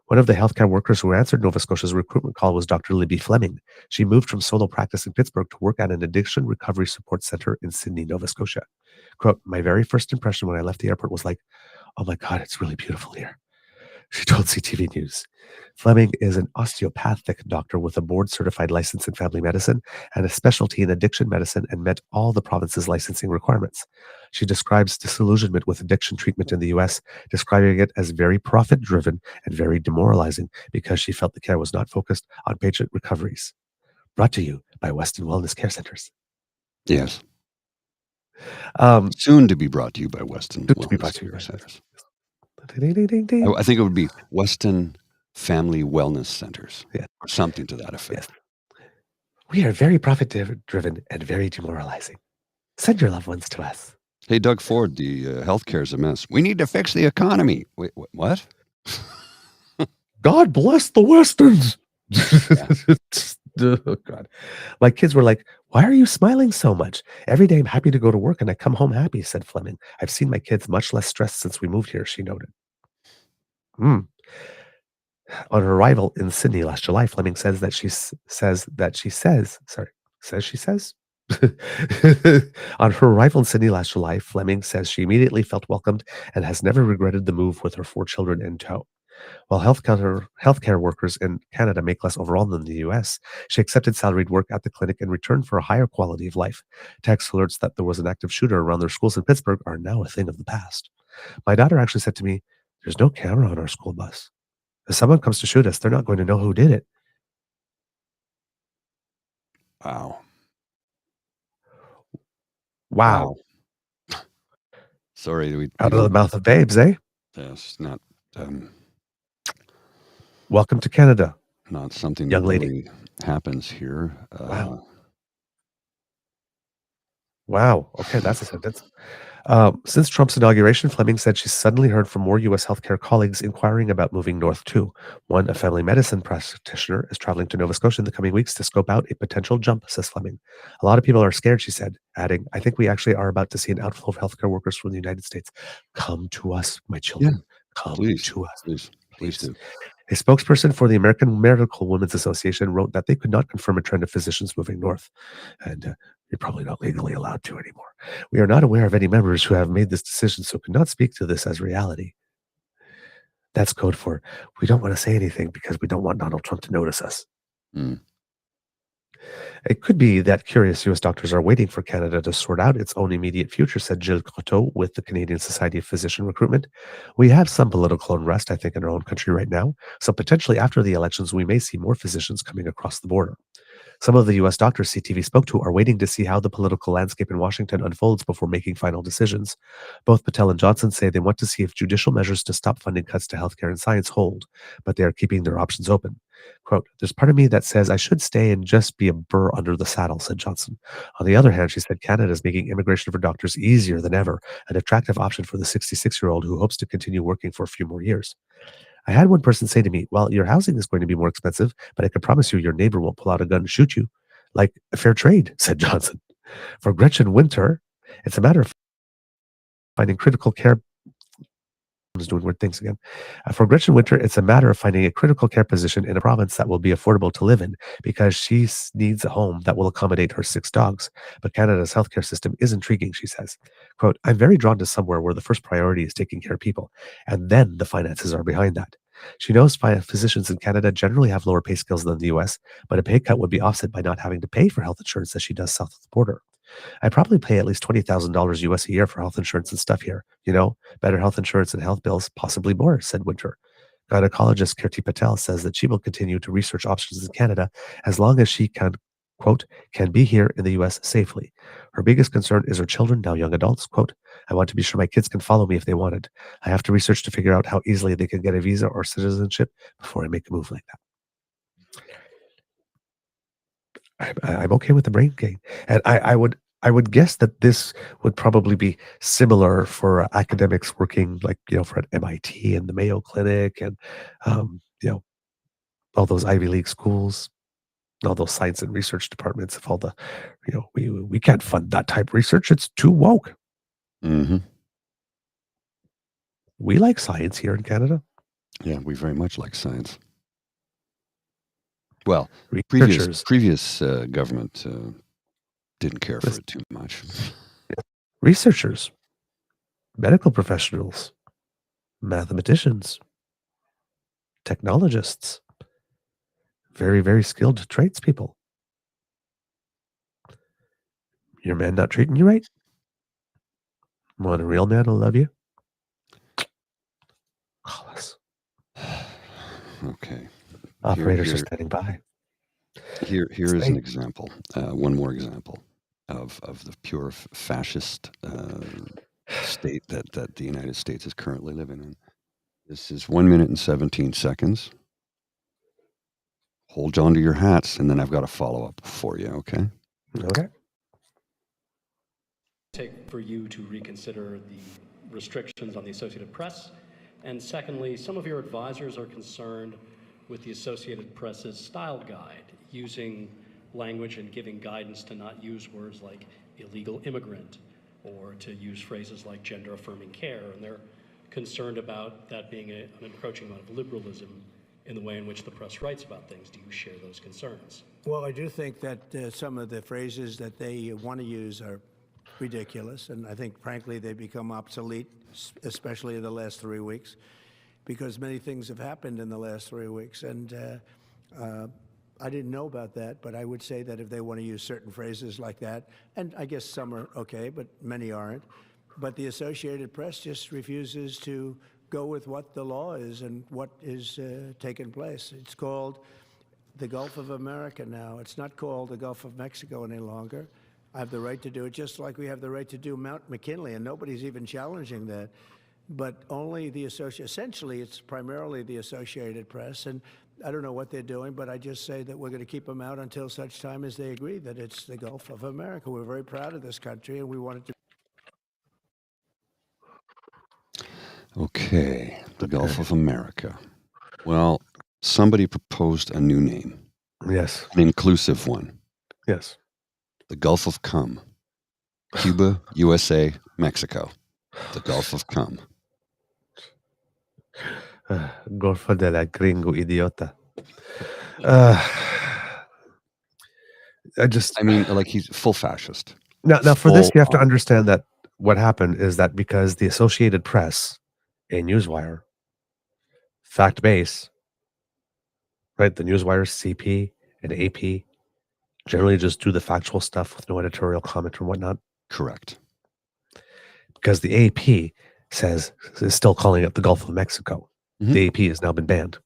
One of the healthcare workers who answered Nova Scotia's recruitment call was Dr. Libby Fleming. She moved from solo practice in Pittsburgh to work at an addiction recovery support center in Sydney, Nova Scotia. Quote, my very first impression when I left the airport was like, oh my God, it's really beautiful here, she told CTV News. Fleming is an osteopathic doctor with a board-certified license in family medicine and a specialty in addiction medicine and met all the province's licensing requirements. She describes disillusionment with addiction treatment in the U.S., describing it as very profit-driven and very demoralizing because she felt the care was not focused on patient recoveries. Brought to you by Weston Wellness Care Centers. Yes. Soon to be brought to you by Weston Wellness Care Centers. Ding, ding, ding, ding. I think it would be Weston Family Wellness Centers, or something to that effect. Yes. We are very profit-driven and very demoralizing. Send your loved ones to us. Hey, Doug Ford, the healthcare is a mess. We need to fix the economy. Wait, what? God bless the Westerns. Oh, God. My kids were like, why are you smiling so much? Every day I'm happy to go to work and I come home happy, said Fleming. I've seen my kids much less stressed since we moved here, she noted. On her arrival in Sydney last July, Fleming says she says. On her arrival in Sydney last July, Fleming says she immediately felt welcomed and has never regretted the move with her 4 children in tow. While healthcare workers in Canada make less overall than the US, she accepted salaried work at the clinic in return for a higher quality of life. Text alerts that there was an active shooter around their schools in Pittsburgh are now a thing of the past. My daughter actually said to me, "There's no camera on our school bus. If someone comes to shoot us, they're not going to know who did it." Wow. Wow. Sorry, we Out of the don't. mouth of babes, eh? That's not Welcome to Canada, not something that young lady. really happens here. Wow. Wow. Okay, that's a sentence. Since Trump's inauguration, Fleming said she suddenly heard from more U.S. healthcare colleagues inquiring about moving north too. One, a family medicine practitioner, is traveling to Nova Scotia in the coming weeks to scope out a potential jump, says Fleming. A lot of people are scared, she said, adding, "I think we actually are about to see an outflow of healthcare workers from the United States. Come to us, my children. Come Please, to us. please do." A spokesperson for the American Medical Women's Association wrote that they could not confirm a trend of physicians moving north, and you're probably not legally allowed to anymore. We are not aware of any members who have made this decision, so cannot speak to this as reality. That's code for we don't want to say anything because we don't want Donald Trump to notice us. Mm. It could be that curious U.S. doctors are waiting for Canada to sort out its own immediate future, said Gilles Croteau with the Canadian Society of Physician Recruitment. We have some political unrest, I think, in our own country right now. So potentially after the elections, we may see more physicians coming across the border. Some of the U.S. doctors CTV spoke to are waiting to see how the political landscape in Washington unfolds before making final decisions. Both Patel and Johnson say they want to see if judicial measures to stop funding cuts to healthcare and science hold, but they are keeping their options open. Quote, "There's part of me that says I should stay and just be a burr under the saddle," said Johnson. On the other hand, she said Canada is making immigration for doctors easier than ever, an attractive option for the 66-year-old who hopes to continue working for a few more years. I had one person say to me, "Well, your housing is going to be more expensive, but I can promise you your neighbor won't pull out a gun and shoot you." Like a fair trade, said Johnson. For Gretchen Winter, it's a matter of finding critical care. I was doing weird things again. For Gretchen Winter, it's a matter of finding a critical care position in a province that will be affordable to live in because she needs a home that will accommodate her 6 dogs. But Canada's healthcare system is intriguing, she says. Quote, "I'm very drawn to somewhere where the first priority is taking care of people, and then the finances are behind that." She knows physicians in Canada generally have lower pay scales than the US, but a pay cut would be offset by not having to pay for health insurance as she does south of the border. I probably pay at least $20,000 US a year for health insurance and stuff here. You know, better health insurance and health bills, possibly more, said Winter. Gynecologist Kirti Patel says that she will continue to research options in Canada as long as she can, quote, "can be here in the US safely." Her biggest concern is her children, now young adults. Quote, "I want to be sure my kids can follow me if they wanted. I have to research to figure out how easily they can get a visa or citizenship before I make a move like that." I'm okay with the brain gain, and I would guess that this would probably be similar for academics working, like, for at MIT and the Mayo Clinic and all those Ivy League schools, all those science and research departments. If all the we can't fund that type of research, it's too woke. Mm-hmm. We like science here in Canada. Yeah, we very much like science. Well, Researchers, previous government didn't care for it too much. Researchers, medical professionals, mathematicians, technologists, very, very skilled tradespeople. Your man not treating you right? Want a real man to love you? Call us. Okay. Operators are standing by. Here is an example. One more example of the pure fascist state that the United States is currently living in. This is 1 minute and 17 seconds. Hold on to your hats, and then I've got a follow-up for you, okay? Okay. Take for you to reconsider the restrictions on the Associated Press. And secondly, some of your advisors are concerned with the Associated Press's style guide, using language and giving guidance to not use words like illegal immigrant or to use phrases like gender-affirming care. And they're concerned about that being an encroaching amount of liberalism in the way in which the press writes about things. Do you share those concerns? Well, I do think that some of the phrases that they want to use are ridiculous, and I think, frankly, they've become obsolete, especially in the last 3 weeks. because many things have happened in the last 3 weeks. And I didn't know about that, but I would say that if they want to use certain phrases like that, and I guess some are okay, but many aren't, but the Associated Press just refuses to go with what the law is and what is taking place. It's called the Gulf of America now. It's not called the Gulf of Mexico any longer. I have the right to do it, just like we have the right to do Mount McKinley, and nobody's even challenging that. But only the essentially, it's primarily the Associated Press, and I don't know what they're doing, but I just say that we're going to keep them out until such time as they agree that it's the Gulf of America. We're very proud of this country, and we want it to. Okay, the Gulf of America. Well, somebody proposed a new name, Yes. an inclusive one. Yes. The Gulf of Cum. Cuba, USA, Mexico. The Gulf of Cum. Golfo de la Gringo Idiota. I mean, like, he's full fascist. Now for this, you have to Full on. understand that what happened is that because the Associated Press and Newswire, fact base, right? The Newswire, CP, and AP generally just do the factual stuff with no editorial comment or whatnot. Correct. Because the AP is still calling it the Gulf of Mexico. Mhm. The AP has now been banned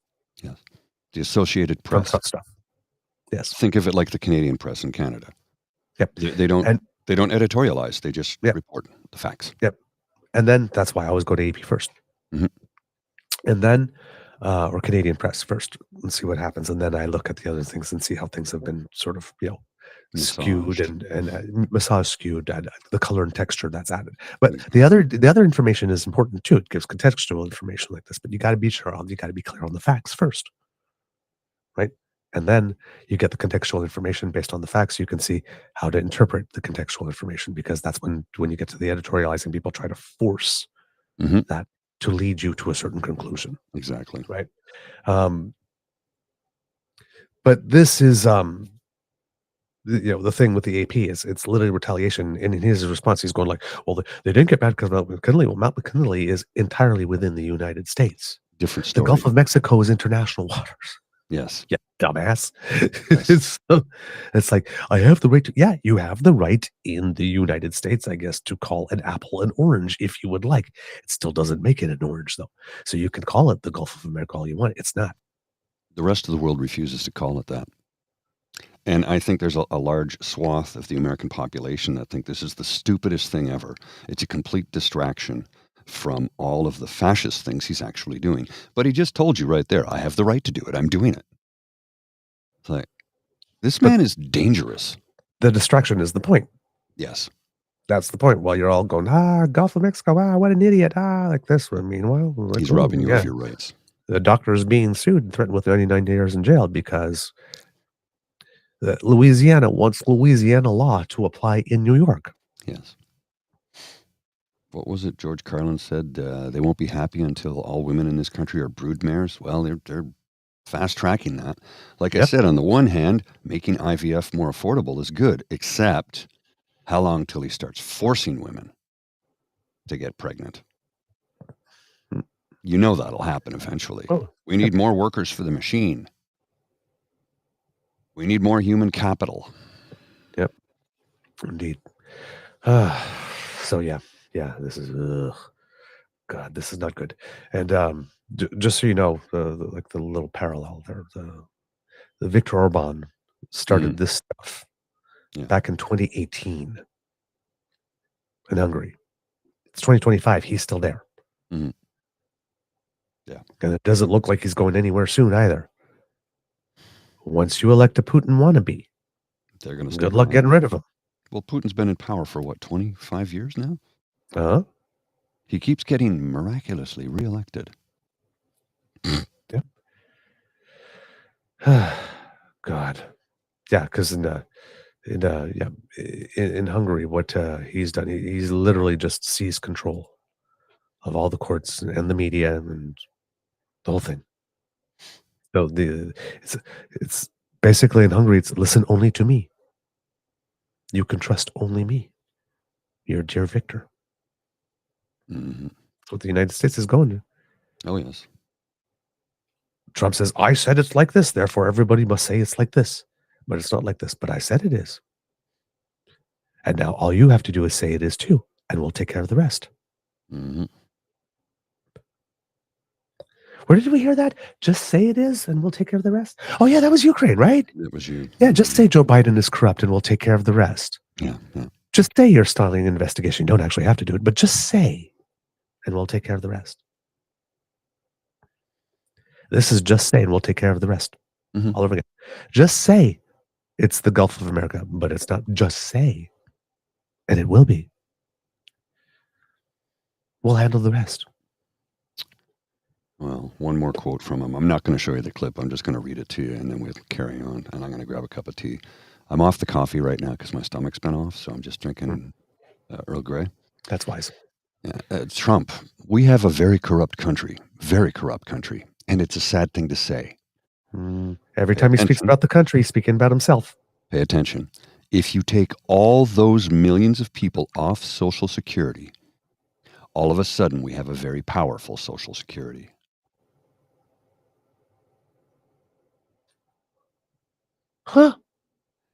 Yes. The Associated from Press. such stuff. Yes. Think of it like the Canadian press in Canada. Yep. They don't editorialize. They just Yep. report the facts. Yep. And then that's why I always go to AP first. Mhm. And then, or Canadian Press first and see what happens. And then I look at the other things and see how things have been sort of, skewed Massaged. and massage skewed, the color and texture that's added. But the other information is important too. It gives contextual information like this, but you got to be clear on the facts first, right? And then you get the contextual information based on the facts. You can see how to interpret the contextual information, because that's when you get to the editorializing, people try to force Mhm. that to lead you to a certain conclusion. Exactly. Right. But this is, the thing with the AP is it's literally retaliation. And in his response, he's going like, well, they didn't get bad because of Mount McKinley. Well, Mount McKinley is entirely within the United States. Different The story. Gulf of Mexico is international waters. Yes. Yeah, dumbass. Yes. It's like, I have the right to, yeah, you have the right in the United States, I guess, to call an apple an orange if you would like. It still doesn't make it an orange, though. So you can call it the Gulf of America all you want. It's not. The rest of the world refuses to call it that. And I think there's a large swath of the American population that think this is the stupidest thing ever. It's a complete distraction from all of the fascist things he's actually doing. But he just told you right there, I have the right to do it. I'm doing it. It's like, this man is dangerous. The distraction is the point. Yes. That's the point. While you're all going, Gulf of Mexico, what an idiot, like this. I mean, well, like, He's robbing you of your rights. The doctor is being sued and threatened with 99 years in jail because Louisiana wants Louisiana law to apply in New York. Yes. What was it George Carlin said? They won't be happy until all women in this country are broodmares. Well, they're fast-tracking that. Like I said, on the one hand, making IVF more affordable is good, except how long till he starts forcing women to get pregnant? You know that'll happen eventually. We need more workers for the machine. We need more human capital. Yep. Indeed. So yeah, this is, God, this is not good. And just so you know, like the little parallel there, the Viktor Orban started this stuff back in 2018 in Hungary. It's 2025. He's still there. Mm-hmm. Yeah. And it doesn't look like he's going anywhere soon either. Once you elect a Putin wannabe, they're going to good luck getting rid of him. Well, Putin's been in power for what, 25 years now? Uh-huh. He keeps getting miraculously reelected. Yeah. God. Yeah, because in Hungary, what he's done, he's literally just seized control of all the courts and the media and the whole thing. So it's basically in Hungary, it's listen only to me. You can trust only me. Your dear Victor. Mm-hmm. That's what the United States is going to. Oh, yes. Trump says, I said it's like this, therefore everybody must say it's like this. But it's not like this. But I said it is. And now all you have to do is say it is too, and we'll take care of the rest. Mm-hmm. Where did we hear that? Just say it is, and we'll take care of the rest. Oh, yeah, that was Ukraine, right? That was you. Yeah, just say Joe Biden is corrupt, and we'll take care of the rest. Yeah. Just say you're starting an investigation. You don't actually have to do it, but just say, and we'll take care of the rest. This is just say, and we'll take care of the rest. Mhm. All over again. Just say it's the Gulf of America, but it's not. Just say, and it will be. We'll handle the rest. Well, one more quote from him. I'm not going to show you the clip. I'm just going to read it to you, and then we'll carry on. And I'm going to grab a cup of tea. I'm off the coffee right now because my stomach's been off, so I'm just drinking Earl Grey. That's wise. Yeah. Trump, we have a very corrupt country, and it's a sad thing to say. Every time he speaks about the country, he's speaking about himself. Pay attention. If you take all those millions of people off Social Security, all of a sudden we have a very powerful Social Security. Huh?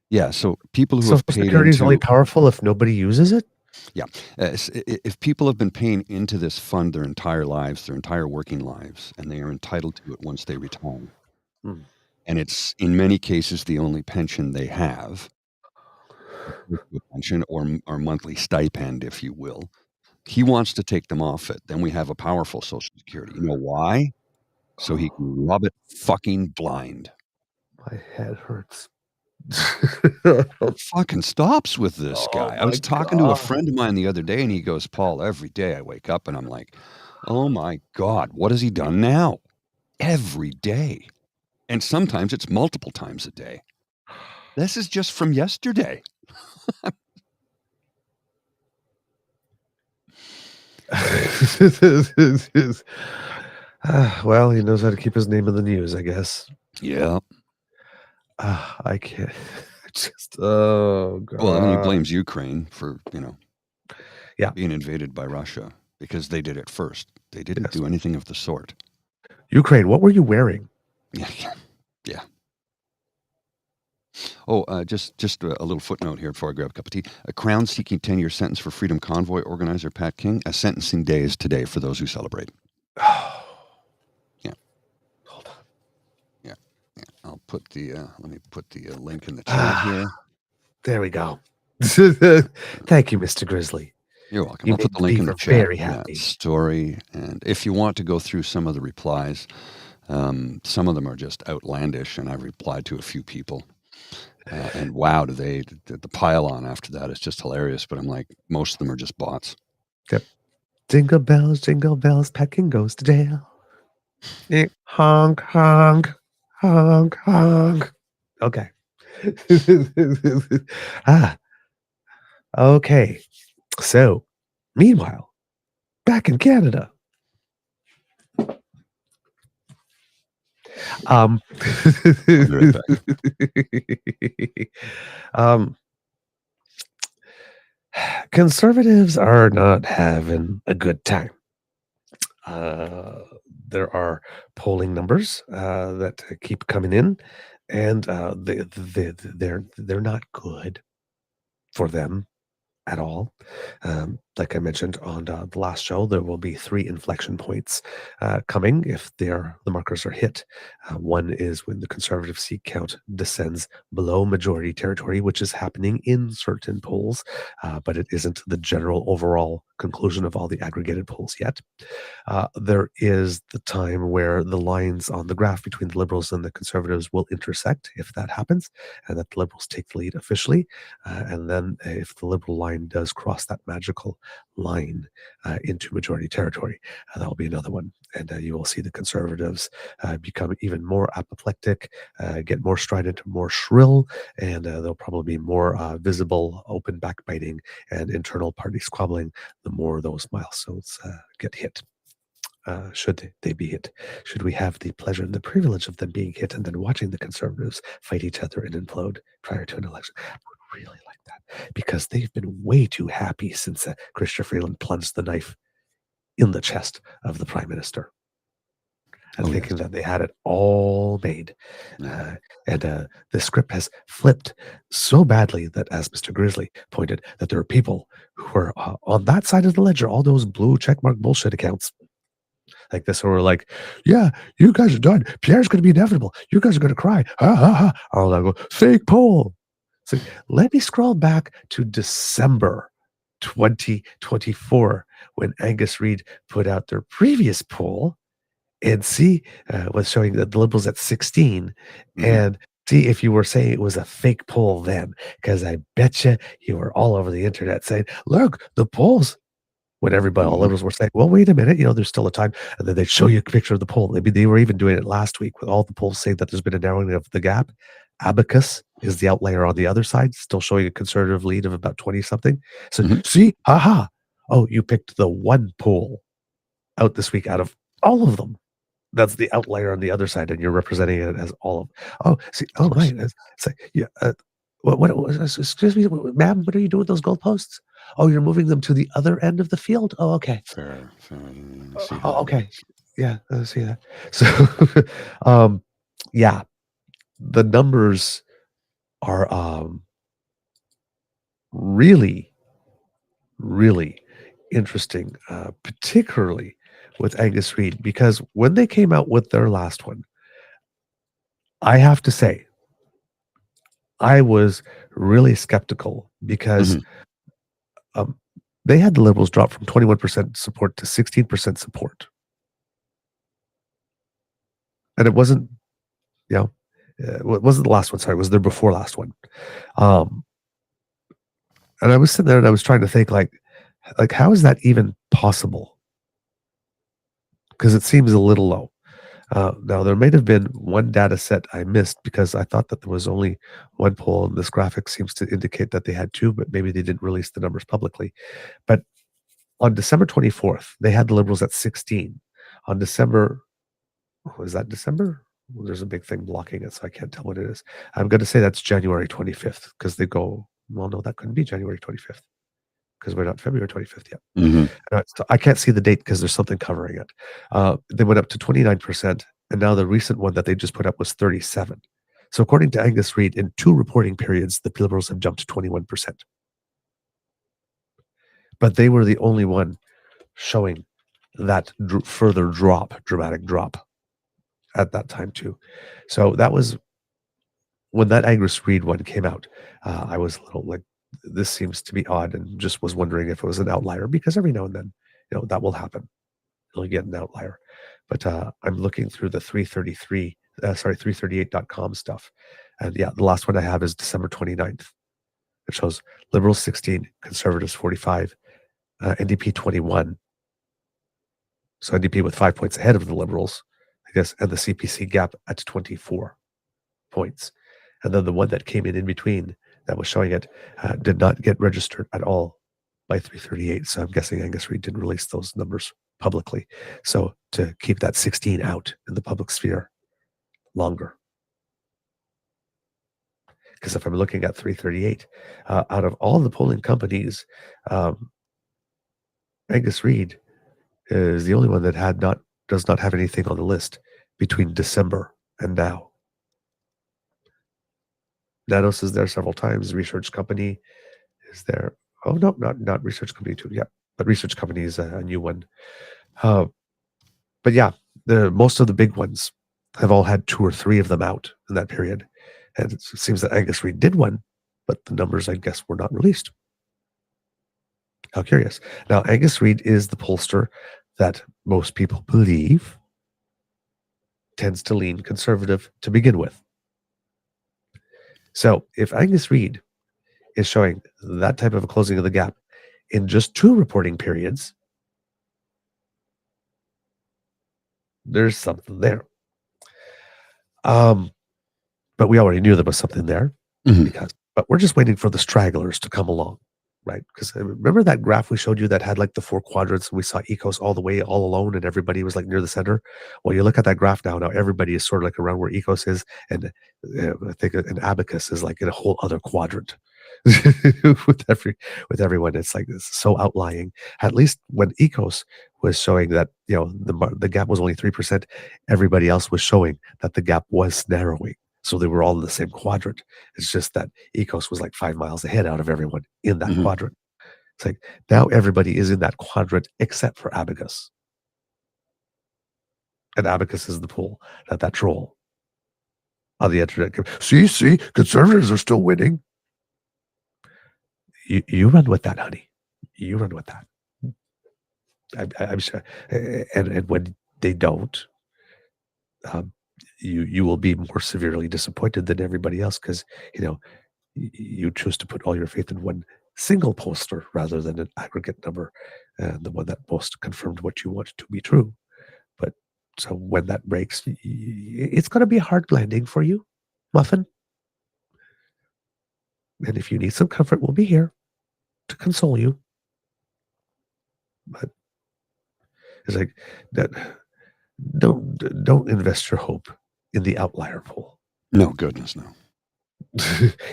Yeah, so people who Social have paid Security is into... only powerful if nobody uses it? Yeah. If people have been paying into this fund their entire lives, their entire working lives, and they are entitled to it once they retire, and it's in many cases the only pension they have, pension or monthly stipend, if you will, he wants to take them off it. Then we have a powerful Social Security. You know why? So he can rub it fucking blind. My head hurts. Fucking stops with this guy. I was talking to a friend of mine the other day, and he goes, Paul, every day I wake up and I'm like, oh my God, what has he done now? Every day. And sometimes it's multiple times a day. This is just from yesterday. Well, he knows how to keep his name in the news, I guess. Yeah. I can't. Just, oh, God. Well, I mean, he blames Ukraine for, Yeah, being invaded by Russia because they did it first. They didn't do anything of the sort. Ukraine, what were you wearing? Yeah. Oh, just a little footnote here before I grab a cup of tea. A Crown-seeking 10-year sentence for Freedom Convoy organizer Pat King. A sentencing day is today for those who celebrate. Yeah. Hold on. Yeah. I'll put the let me put the link in the chat here. There we go. Thank you, Mr. Grizzly. You're welcome. You I'll put the made link in the Beaver chat. very for happy. that story, and if you want to go through some of the replies, some of them are just outlandish, and I've replied to a few people. And wow, the pile on after that is just hilarious. But I'm like, most of them are just bots. Yep. Jingle bells, Pat King goes to jail. Honk, honk, honk, honk. Okay. Okay. So, meanwhile, back in Canada. Conservatives are not having a good time. There are polling numbers that keep coming in, and they're not good for them at all. Like I mentioned on the last show, there will be 3 inflection points coming if the markers are hit. One is when the conservative seat count descends below majority territory, which is happening in certain polls, but it isn't the general overall conclusion of all the aggregated polls yet. There is the time where the lines on the graph between the Liberals and the Conservatives will intersect, if that happens, and that the Liberals take the lead officially. And then if the Liberal line does cross that magical line into majority territory, that will be another one. And you will see the Conservatives become even more apoplectic, get more strident, more shrill, and there'll probably be more visible open backbiting and internal party squabbling the more those milestones get hit. Should they be hit? Should we have the pleasure and the privilege of them being hit and then watching the Conservatives fight each other and implode prior to an election? I would really like that, because they've been way too happy since Chrystia Freeland plunged the knife in the chest of the Prime Minister. and Oh, thinking yes. that they had it all made. Yeah. And the script has flipped so badly that, as Mr. Grizzly pointed, that there are people who are on that side of the ledger, all those blue checkmark bullshit accounts like this, who are like, yeah, you guys are done. Pierre's going to be inevitable. You guys are going to cry. Ha, ha, ha. I'll go, fake poll. So let me scroll back to December 2024 when Angus Reid put out their previous poll and see was showing that the Liberals at 16 and see if you were saying it was a fake poll then, because I bet you were all over the internet saying, look, the polls, when everybody, all Liberals were saying, well, wait a minute, there's still a time. And then they'd show you a picture of the poll. Maybe they were even doing it last week with all the polls saying that there's been a narrowing of the gap. Abacus is the outlier on the other side, still showing a conservative lead of about 20 something. So see, haha. Oh, you picked the one poll out this week out of all of them. That's the outlier on the other side, and you're representing it as all of. Oh, see, oh my, it's like, yeah. What? Excuse me, ma'am. What are you doing with those goalposts? Oh, you're moving them to the other end of the field. Oh, okay. Fair. See Oh, that. okay. Yeah, I see that. So, yeah, the numbers are really, really interesting, particularly with Angus Reid, because when they came out with their last one, I have to say, I was really skeptical because they had the Liberals drop from 21% support to 16% support. And it wasn't, it wasn't the last one. Sorry, it was their before last one. And I was sitting there and I was trying to think like how is that even possible? Because it seems a little low. Now, there may have been one data set I missed because I thought that there was only one poll, and this graphic seems to indicate that they had two, but maybe they didn't release the numbers publicly. But on December 24th, they had the Liberals at 16. On December, was that December? Well, there's a big thing blocking it, so I can't tell what it is. I'm going to say that's January 25th because they go, well, no, that couldn't be January 25th because we're not February 25th yet. So I can't see the date because there's something covering it. They went up to 29%, and now the recent one that they just put up was 37. So according to Angus Reid, in 2 reporting periods, the Liberals have jumped to 21%. But they were the only one showing that further dramatic drop at that time too. So that was when that Angus Reid one came out. I was a little like, this seems to be odd, and just was wondering if it was an outlier, because every now and then, that will happen. You'll get an outlier. But I'm looking through the 338.com stuff. And yeah, the last one I have is December 29th. It shows Liberals 16, Conservatives 45, NDP 21. So NDP with 5 points ahead of the Liberals, I guess, and the CPC gap at 24 points. And then the one that came in between that was showing it did not get registered at all by 338. So I'm guessing Angus Reid didn't release those numbers publicly. So to keep that 16 out in the public sphere longer. Because if I'm looking at 338, out of all the polling companies, Angus Reid is the only one that does not have anything on the list between December and now. Nanos is there several times. Research Company is there. Oh, no, not Research Company 2. Yeah, but Research Company is a new one. But yeah, most of the big ones have all had 2 or 3 of them out in that period. And it seems that Angus Reid did one, but the numbers, I guess, were not released. How curious. Now, Angus Reid is the pollster that most people believe tends to lean conservative to begin with. So if Angus Reid is showing that type of a closing of the gap in just 2 reporting periods, there's something there. But we already knew there was something there, but we're just waiting for the stragglers to come along, right? Because remember that graph we showed you that had like the 4 quadrants, and we saw Ecos all the way, all alone, and everybody was like near the center? Well, you look at that graph now everybody is sort of like around where Ecos is, and I think an Abacus is like in a whole other quadrant. with everyone. It's like this so outlying. At least when Ecos was showing that the gap was only 3%, everybody else was showing that the gap was narrowing. So they were all in the same quadrant. It's just that Ecos was like 5 miles ahead out of everyone in that quadrant. It's like now everybody is in that quadrant except for Abacus. And Abacus is the pool that troll on the internet. See, conservatives are still winning. You run with that, honey. You run with that. I'm sure. And when they don't, you will be more severely disappointed than everybody else because you choose to put all your faith in one single poster rather than an aggregate number, and the one that most confirmed what you want to be true. But so when that breaks, it's going to be a hard landing for you, Muffin. And if you need some comfort, we'll be here to console you. But it's like that. Don't invest your hope in the outlier pool. No, goodness, no.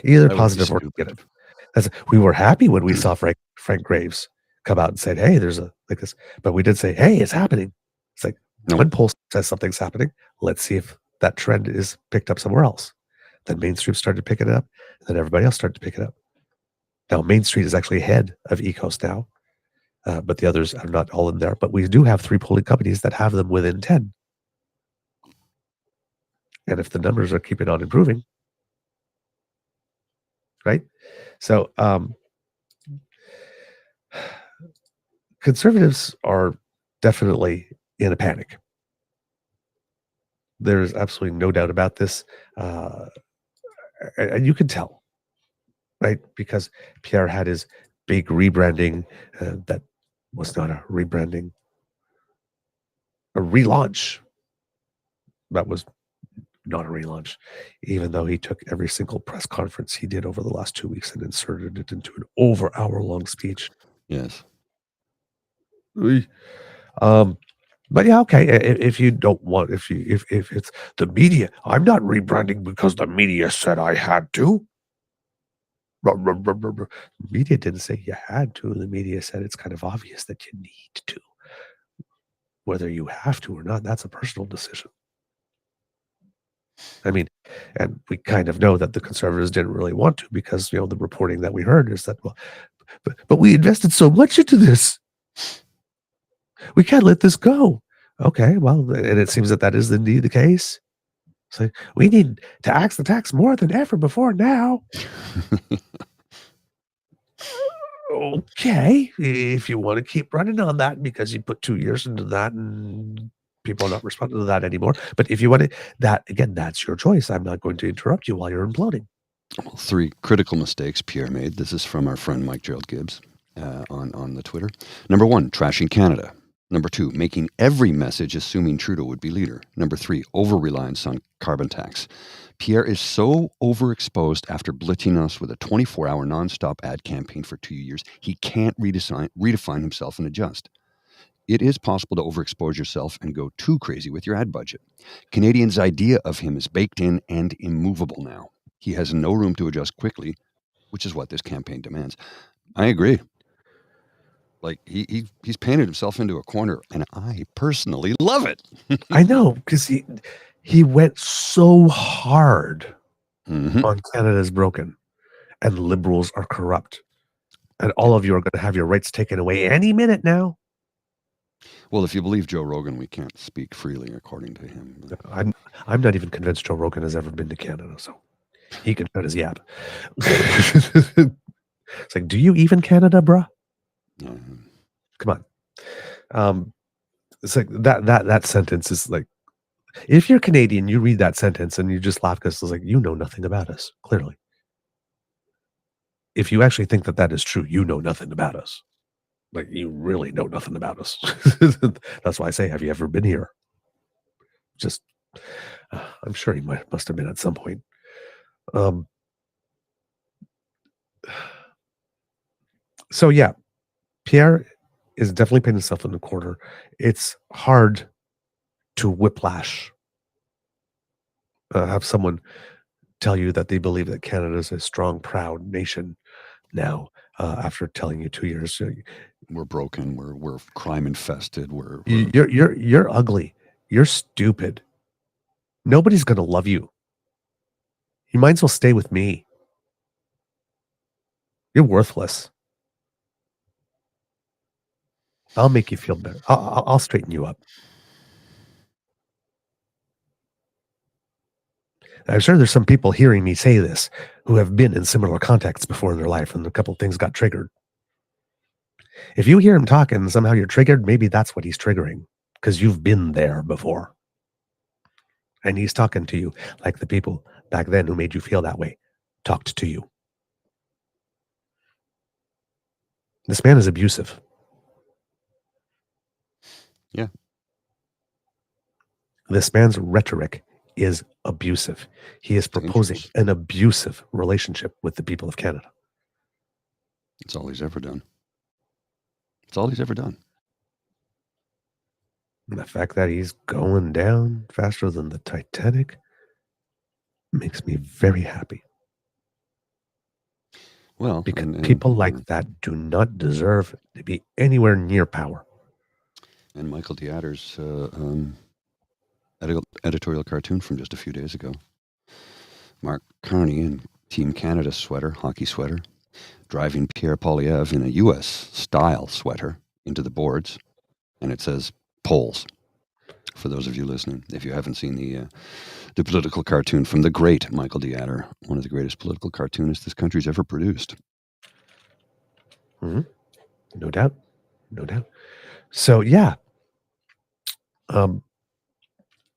Either positive or negative. We were happy when we saw Frank Graves come out and said, "Hey, there's a like this," but we did say, "Hey, it's happening." It's like one poll says something's happening. Let's see if that trend is picked up somewhere else. Then Main Street started picking it up, and then everybody else started to pick it up. Now Main Street is actually ahead of Ecos now, but the others are not all in there. But we do have 3 polling companies that have them within 10. And if the numbers are keeping on improving, right? So conservatives are definitely in a panic. There's absolutely no doubt about this. And you can tell, right? Because Pierre had his big rebranding that was not a rebranding, a relaunch. That was not a relaunch, even though he took every single press conference he did over the last 2 weeks and inserted it into an over hour-long speech. Yes. But yeah, okay. If you don't want, if it's the media, I'm not rebranding because the media said I had to. The media didn't say you had to. The media said it's kind of obvious that you need to. Whether you have to or not, that's a personal decision. I mean, and we kind of know that the conservatives didn't really want to because, the reporting that we heard is that, well, but we invested so much into this. We can't let this go. Okay, well, and it seems that is indeed the case. So we need to axe the tax more than ever before now. Okay, if you want to keep running on that because you put 2 years into that and people are not responding to that anymore. But if you want that, again, that's your choice. I'm not going to interrupt you while you're imploding. Well, 3 critical mistakes Pierre made. This is from our friend Mike Gerald Gibbs on the Twitter. Number 1, trashing Canada. Number 2, making every message assuming Trudeau would be leader. Number 3, over-reliance on carbon tax. Pierre is so overexposed after blitzing us with a 24-hour nonstop ad campaign for 2 years, he can't redefine himself and adjust. It is possible to overexpose yourself and go too crazy with your ad budget. Canadians' idea of him is baked in and immovable now. He has no room to adjust quickly, which is what this campaign demands. I agree. Like he's painted himself into a corner, and I personally love it. I know, because he went so hard on Canada's broken, and liberals are corrupt, and all of you are going to have your rights taken away any minute now. Well, if you believe Joe Rogan, we can't speak freely, according to him. I'm not even convinced Joe Rogan has ever been to Canada, so he can shut his yap. It's like, do you even Canada, bruh? Come on. It's like that sentence is like, if you're Canadian, you read that sentence and you just laugh because it's like, you know nothing about us, clearly. If you actually think that is true, you know nothing about us. Like, you really know nothing about us. That's why I say, have you ever been here? Just, I'm sure he must have been at some point. So yeah, Pierre is definitely painting himself in the corner. It's hard to whiplash, have someone tell you that they believe that Canada is a strong, proud nation now, after telling you 2 years. We're broken. We're crime infested. You're ugly. You're stupid. Nobody's going to love you. You might as well stay with me. You're worthless. I'll make you feel better. I'll straighten you up. I'm sure there's some people hearing me say this who have been in similar contexts before in their life, and a couple of things got triggered. If you hear him talking and somehow you're triggered, maybe that's what he's triggering, because you've been there before. And he's talking to you like the people back then who made you feel that way talked to you. This man is abusive. Yeah. This man's rhetoric is abusive. He is proposing an abusive relationship with the people of Canada. That's all he's ever done. That's all he's ever done. And the fact that he's going down faster than the Titanic makes me very happy. Well, because people like that do not deserve to be anywhere near power. And Michael D'Adder's editorial cartoon from just a few days ago. Mark Carney in Team Canada sweater, hockey sweater, driving Pierre Poilievre in a U.S.-style sweater into the boards, and it says polls. For those of you listening, if you haven't seen the political cartoon from the great Michael D'Adder, one of the greatest political cartoonists this country's ever produced. Mm-hmm. No doubt. No doubt. So, yeah.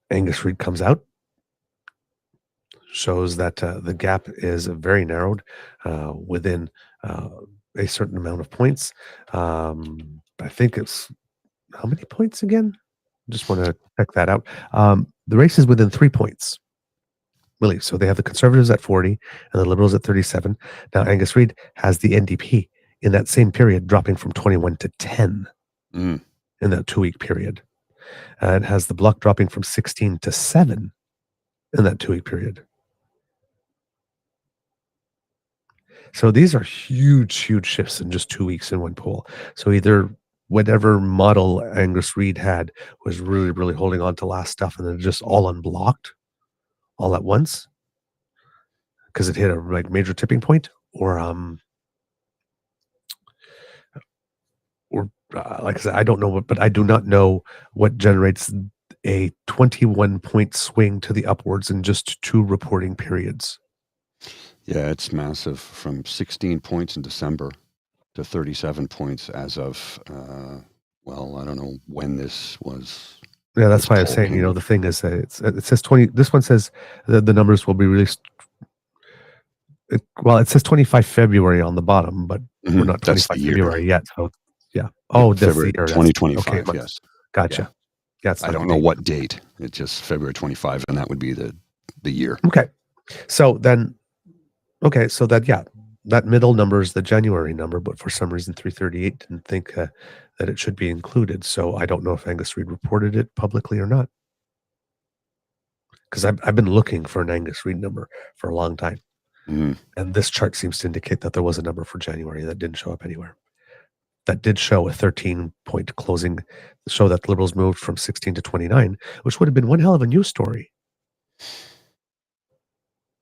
Angus Reid comes out, shows that the gap is very narrowed within a certain amount of points. I think it's how many points again? Just want to check that out. The race is within 3 points. Really. So they have the Conservatives at 40 and the Liberals at 37. Now, Angus Reid has the NDP in that same period dropping from 21 to 10 in that 2-week period. It has the Bloc dropping from 16 to 7 in that 2-week period. So these are huge, huge shifts in just 2 weeks in one poll. So either whatever model Angus Reid had was really, really holding on to last stuff and then just all unblocked all at once because it hit a major tipping point, or like I said, I don't know but I do not know what generates a 21-point swing to the upwards in just 2 reporting periods. Yeah, it's massive, from 16 points in December to 37 points as of, I don't know when this was. Yeah, that's why I was saying, the thing is that it says 20. This one says the numbers will be released. It says 25 February on the bottom, but we're not 25 February yet. So, yeah. Oh, that's February the year. 2025, okay, yes. Gotcha. Yeah, I don't know what date. It's just February 25, and that would be the year. Okay. So then, that middle number is the January number, but for some reason 338 didn't think that it should be included. So I don't know if Angus Reid reported it publicly or not. Because I've been looking for an Angus Reid number for a long time. And this chart seems to indicate that there was a number for January that didn't show up anywhere. That did show a 13-point closing, show that the Liberals moved from 16 to 29, which would have been one hell of a news story.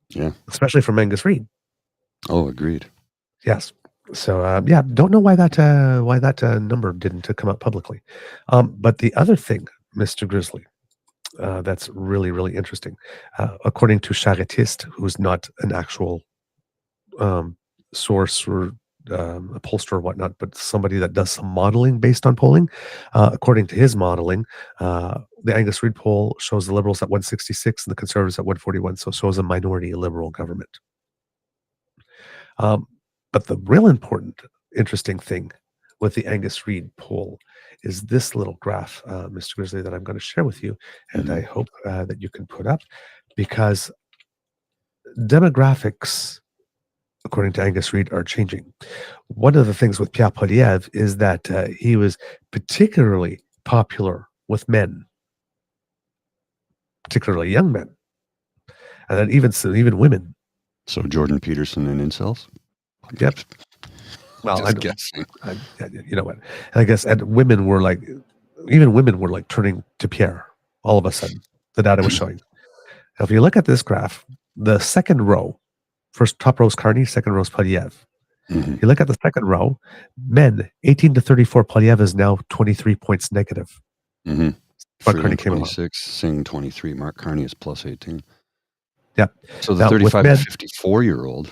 Yeah. Especially from Angus Reid. Oh, agreed. Yes. So, don't know why that number didn't come out publicly. But the other thing, Mr. Grizzly, that's really, really interesting. According to Chartiste, who's not an actual source or a pollster or whatnot, but somebody that does some modeling based on polling. According to his modeling, the Angus Reid poll shows the Liberals at 166 and the Conservatives at 141, so shows a minority Liberal government. But the real important, interesting thing with the Angus Reid poll is this little graph, Mr. Grizzly, that I'm going to share with you, and I hope that you can put up, because demographics, according to Angus Reid, are changing. One of the things with Pierre Poilievre is that he was particularly popular with men, particularly young men. And then even women. So Jordan Peterson and incels? Yep. Well, Just guessing. You know what? I guess and women were like, even women were like turning to Pierre all of a sudden. The data was showing. Now, if you look at this graph, the second row, first top row is Carney, second row is Polyev. Mm-hmm. You look at the second row, men 18 to 34, Polyev is now 23 points negative. Mm-hmm. Mark Carney came along. 26, Singh 23. Mark Carney is plus 18. Yeah. So the Now, 35 men, to 54-year-old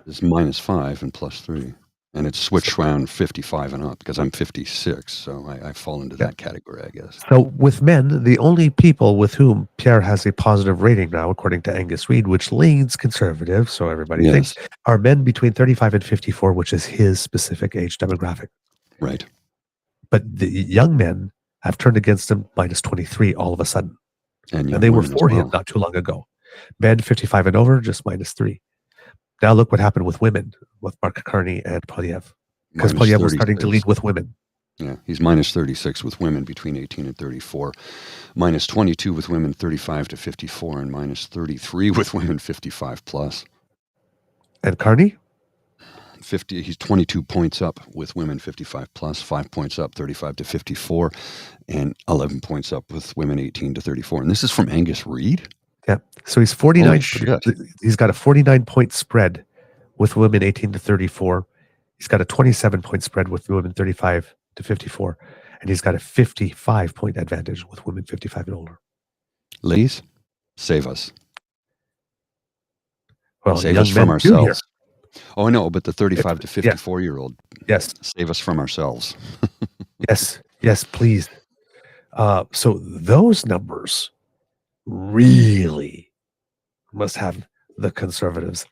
is minus 5 and plus 3. And it's switched around 55 and up because I'm 56. So I fall into that category, I guess. So with men, the only people with whom Pierre has a positive rating now, according to Angus Reid, which leans conservative, so everybody thinks, are men between 35 and 54, which is his specific age demographic. Right. But the young men have turned against him minus 23 all of a sudden. And they were for him not too long ago. Men 55 and over, just minus 3. Now look what happened with women, with Mark Carney and Polyev. Because Polyev was starting to lead with women. Yeah, he's minus 36 with women between 18 and 34, minus 22 with women 35 to 54, and minus 33 with women 55 plus. And Carney? 50. He's 22 points up with women 55 plus, 5 points up 35 to 54, and 11 points up with women 18 to 34. And this is from Angus Reid? Yeah. So he's 49. He's got a 49-point spread with women 18 to 34. He's got a 27-point spread with women 35 to 54. And he's got a 55-point advantage with women 55 and older. Ladies, save us. Well, save us from ourselves. Oh, no, but the 35 to 54-year-old. Yes. Save us from ourselves. Yes, please. So those numbers really must have the conservatives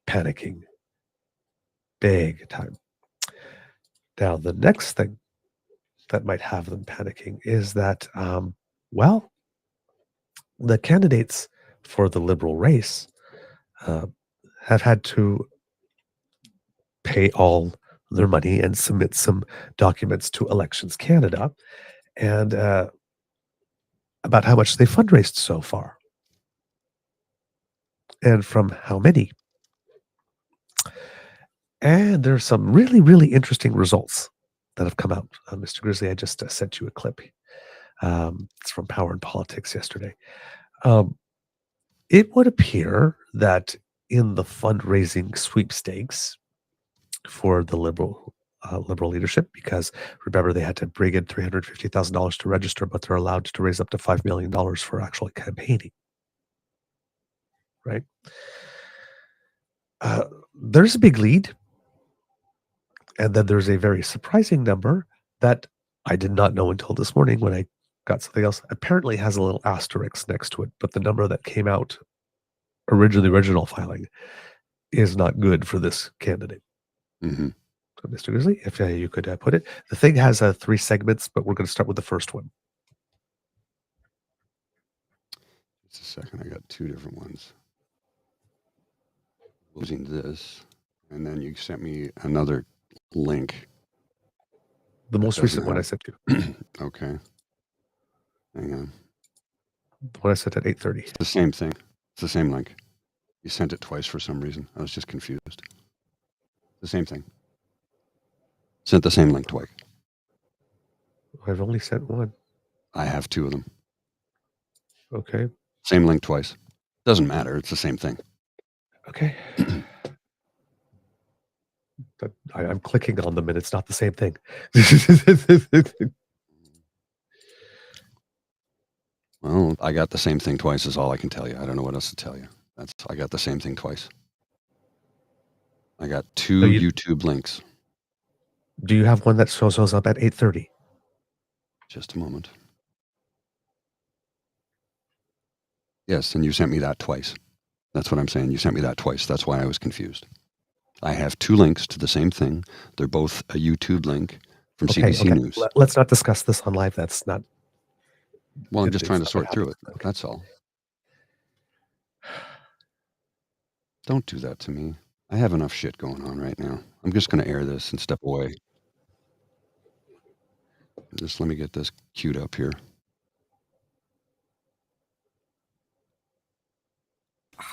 panicking big time. Now, the next thing that might have them panicking is that, the candidates for the Liberal race have had to pay all their money and submit some documents to Elections Canada and about how much they fundraised so far and from how many. And there's some really, really interesting results that have come out. Mr. Grizzly, I just sent you a clip. It's from Power and Politics yesterday. It would appear that in the fundraising sweepstakes for the Liberal leadership, because remember they had to bring in $350,000 to register, but they're allowed to raise up to $5 million for actual campaigning. Right? There's a big lead. And then there's a very surprising number that I did not know until this morning when I got something else. Apparently has a little asterisk next to it, but the number that came out original filing is not good for this candidate. Mm-hmm. So, Mr. Grizzly, if you could put it. The thing has 3 segments, but we're going to start with the first one. Just a second. I got 2 different ones. Losing this, and then you sent me another link. The most recent one I sent you. Okay. Hang on. The one I sent at 8:30. It's the same thing. It's the same link. You sent it twice for some reason. I was just confused. The same thing. Sent the same link twice. I've only sent one. I have 2 of them. Okay. Same link twice. Doesn't matter. It's the same thing. Okay. I'm clicking on them and it's not the same thing. Well, I got the same thing twice is all I can tell you. I don't know what else to tell you. I got the same thing twice. I got 2 YouTube links. Do you have one that shows up at 8:30? Just a moment. Yes, and you sent me that twice. That's what I'm saying. You sent me that twice. That's why I was confused. I have 2 links to the same thing. They're both a YouTube link from CBC News. Let's not discuss this on live. That's not. Well, I'm just trying to sort through it. Okay. That's all. Don't do that to me. I have enough shit going on right now. I'm just going to air this and step away. Just let me get this queued up here.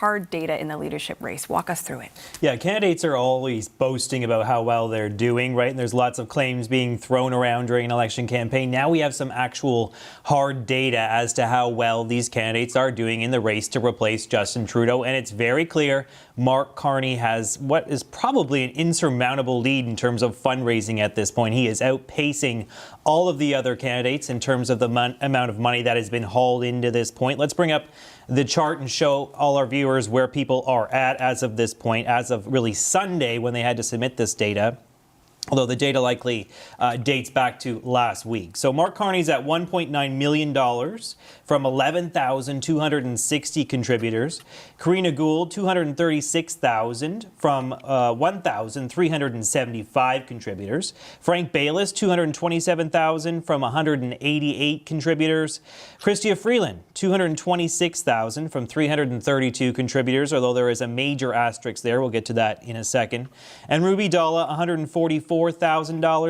hard data in the leadership race. Walk us through it. Yeah, candidates are always boasting about how well they're doing, right? And there's lots of claims being thrown around during an election campaign. Now we have some actual hard data as to how well these candidates are doing in the race to replace Justin Trudeau. And it's very clear Mark Carney has what is probably an insurmountable lead in terms of fundraising at this point. He is outpacing all of the other candidates in terms of the amount of money that has been hauled into this point. Let's bring up the chart and show all our viewers where people are at as of this point, as of really Sunday when they had to submit this data. Although the data likely dates back to last week. So Mark Carney's at $1.9 million from 11,260 contributors. Karina Gould, $236,000 from 1,375 contributors. Frank Baylis, $227,000 from 188 contributors. Chrystia Freeland, $226,000 from 332 contributors, although there is a major asterisk there. We'll get to that in a second. And Ruby Dalla, $144,000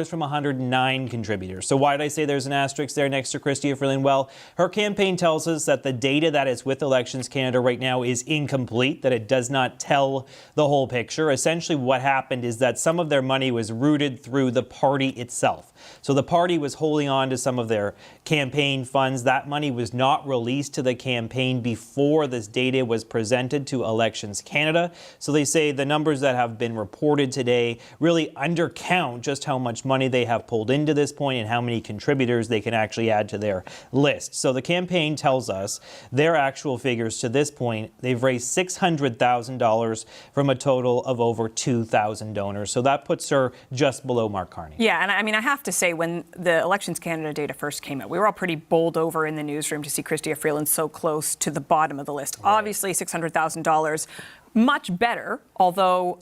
from 109 contributors. So why did I say there's an asterisk there next to Chrystia Freeland? Well, her campaign tells us that the data that is with Elections Canada right now is incomplete, that it does not tell the whole picture. Essentially what happened is that some of their money was routed through the party itself. So the party was holding on to some of their campaign funds. That money was not released to the campaign before this data was presented to Elections Canada. So they say the numbers that have been reported today really undercount just how much money they have pulled into this point and how many contributors they can actually add to their list. So the campaign tells us their actual figures to this point, they've raised $600,000 from a total of over 2,000 donors. So that puts her just below Mark Carney. Yeah, and I mean, I have to say, when the Elections Canada data first came out, we were all pretty bowled over in the newsroom to see Chrystia Freeland so close to the bottom of the list. Right. Obviously, $600,000, much better, although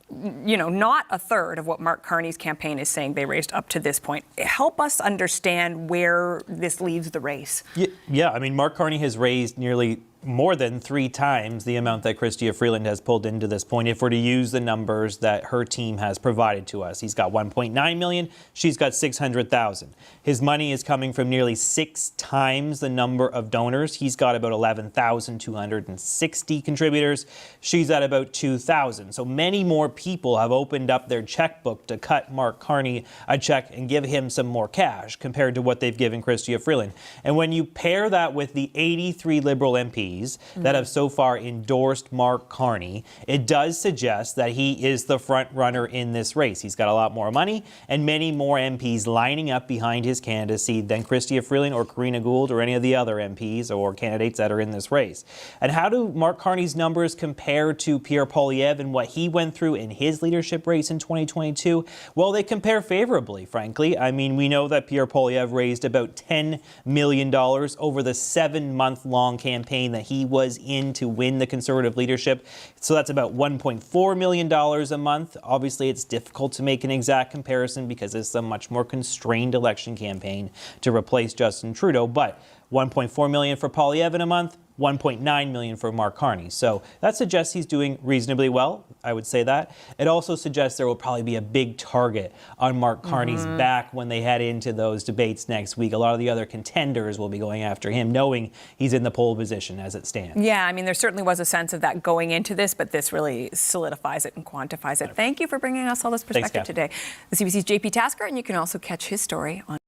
not a third of what Mark Carney's campaign is saying they raised up to this point. Help us understand where this leaves the race. Yeah, I mean, Mark Carney has raised nearly more than 3 times the amount that Chrystia Freeland has pulled into this point, if we're to use the numbers that her team has provided to us. He's got 1.9 million, she's got 600,000. His money is coming from nearly 6 times the number of donors. He's got about 11,260 contributors. She's at about 2,000. So many more people have opened up their checkbook to cut Mark Carney a check and give him some more cash compared to what they've given Chrystia Freeland. And when you pair that with the 83 Liberal MPs that have so far endorsed Mark Carney, it does suggest that he is the front runner in this race. He's got a lot more money and many more MPs lining up behind his candidacy than Chrystia Freeland or Karina Gould or any of the other MPs or candidates that are in this race. And how do Mark Carney's numbers compare to Pierre Poilievre and what he went through in his leadership race in 2022? Well, they compare favorably, frankly. I mean, we know that Pierre Poilievre raised about $10 million over the 7-month-long campaign that he was in to win the Conservative leadership. So that's about $1.4 million a month. Obviously, it's difficult to make an exact comparison because it's a much more constrained election campaign to replace Justin Trudeau. But $1.4 million for Poilievre in a month, $1.9 million for Mark Carney. So that suggests he's doing reasonably well. I would say that. It also suggests there will probably be a big target on Mark Carney's back when they head into those debates next week. A lot of the other contenders will be going after him, knowing he's in the pole position as it stands. Yeah, I mean, there certainly was a sense of that going into this, but this really solidifies it and quantifies it. Thank you for bringing us all this perspective today. The CBC's JP Tasker, and you can also catch his story on.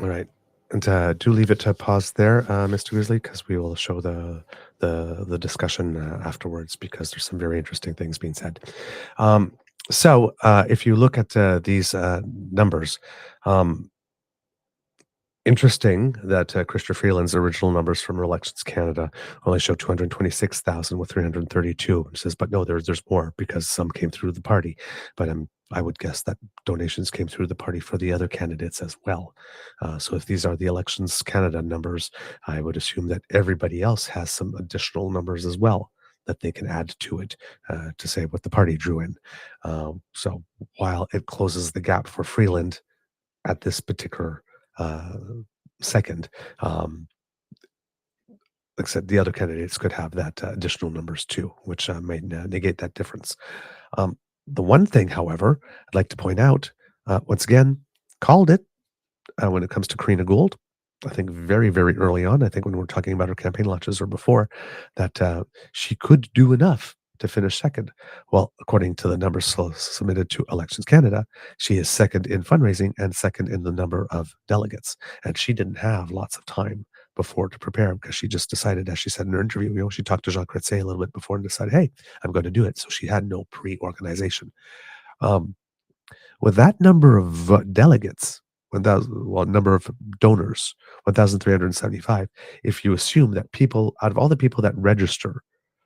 All right. And do leave it to pause there, Mr. Grizzly, because we will show the discussion afterwards, because there's some very interesting things being said. So if you look at these numbers, interesting that Chrystia Freeland's original numbers from Elections Canada only show 226,000 with 332. It says, but no, there's more because some came through the party. But I would guess that donations came through the party for the other candidates as well. So if these are the Elections Canada numbers, I would assume that everybody else has some additional numbers as well that they can add to it to say what the party drew in. So while it closes the gap for Freeland at this particular second, like I said, the other candidates could have that additional numbers too, which might negate that difference. The one thing, however, I'd like to point out, once again, called it when it comes to Karina Gould. I think very, very early on, I think when we're talking about her campaign launches or before, that she could do enough to finish second. Well, according to the numbers submitted to Elections Canada, she is second in fundraising and second in the number of delegates. And she didn't have lots of time before to prepare because she just decided, as she said in her interview, she talked to Jean Chrétien a little bit before and decided, hey, I'm going to do it. So she had no pre-organization. With that number of delegates, 1,000, well, number of donors, 1,375, if you assume that people, out of all the people that register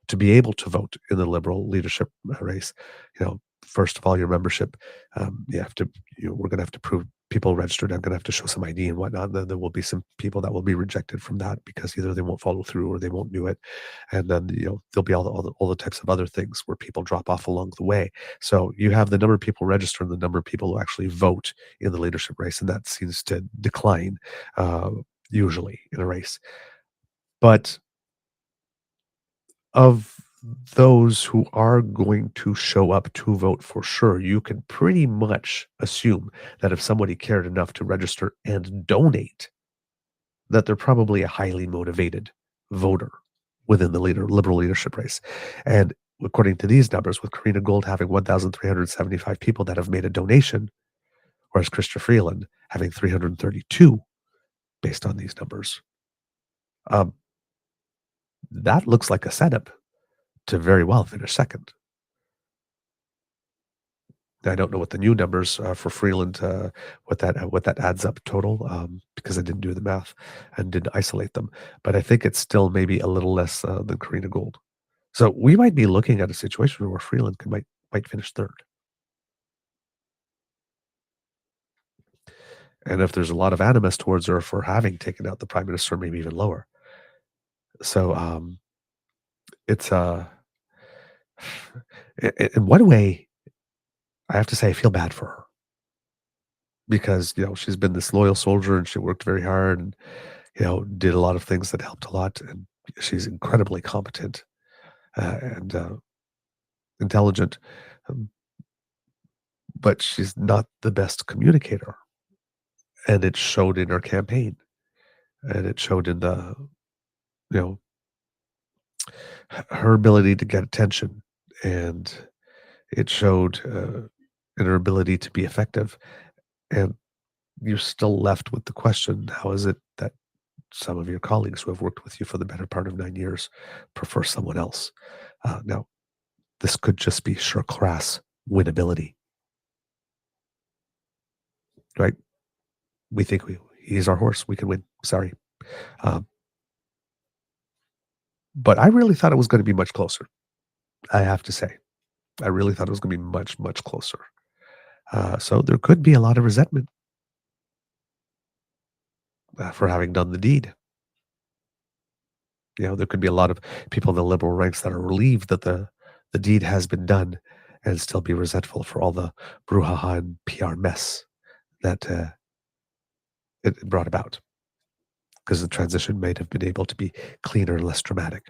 to be able to vote in the Liberal leadership race, first of all, your membership, you have to, we're going to have to prove people registered. I'm going to have to show some ID and whatnot. Then there will be some people that will be rejected from that because either they won't follow through or they won't do it. And then, there'll be all the types of other things where people drop off along the way. So you have the number of people registered and the number of people who actually vote in the leadership race. And that seems to decline usually in a race. But of those who are going to show up to vote for sure, you can pretty much assume that if somebody cared enough to register and donate, that they're probably a highly motivated voter within the Liberal leadership race. And according to these numbers, with Karina Gold having 1,375 people that have made a donation, whereas Chrystia Freeland having 332 based on these numbers, that looks like a setup to very well finish second. I don't know what the new numbers for Freeland, what that adds up total, because I didn't do the math and didn't isolate them. But I think it's still maybe a little less than Karina Gold. So we might be looking at a situation where Freeland might finish third. And if there's a lot of animus towards her for having taken out the prime minister, maybe even lower. So it's in one way, I have to say I feel bad for her because she's been this loyal soldier and she worked very hard and did a lot of things that helped a lot, and she's incredibly competent and intelligent, but she's not the best communicator, and it showed in her campaign, and it showed in the her ability to get attention, and it showed in her ability to be effective. And you're still left with the question, how is it that some of your colleagues who have worked with you for the better part of 9 years prefer someone else? Now, this could just be sheer crass winnability, right? We think he's our horse. We can win. Sorry. But I really thought it was going to be much closer. I have to say, I really thought it was going to be much, much closer. So there could be a lot of resentment for having done the deed. There could be a lot of people in the Liberal ranks that are relieved that the deed has been done and still be resentful for all the brouhaha and PR mess that it brought about, because the transition might have been able to be cleaner and less dramatic.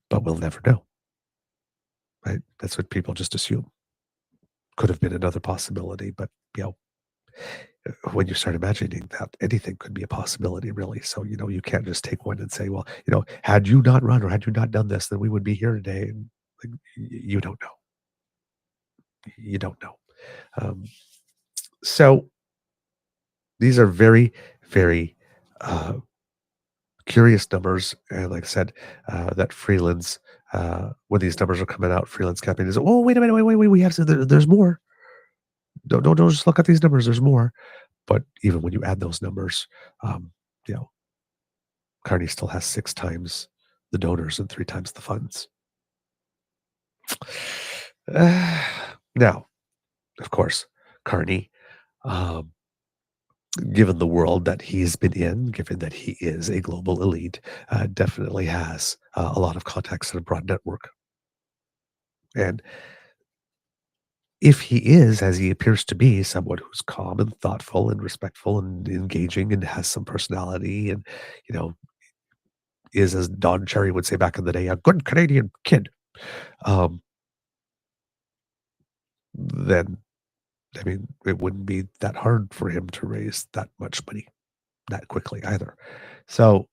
But we'll never know, right? That's what people just assume. Could have been another possibility, but when you start imagining that, anything could be a possibility, really. So you can't just take one and say, well, had you not run or had you not done this, then we would be here today. And you don't know. You don't know. So these are very, very curious numbers. And like I said, that Freeland's, when these numbers are coming out, Freeland's campaign is, oh, wait a minute, wait, we have to, there's more. Don't just look at these numbers, there's more. But even when you add those numbers, Carney still has 6 times the donors and 3 times the funds. Now, of course, Carney, given the world that he's been in, given that he is a global elite, definitely has a lot of contacts and a broad network. And if he is, as he appears to be, someone who's calm and thoughtful and respectful and engaging and has some personality and, is, as Don Cherry would say back in the day, a good Canadian kid, then, I mean, it wouldn't be that hard for him to raise that much money. that quickly either. So,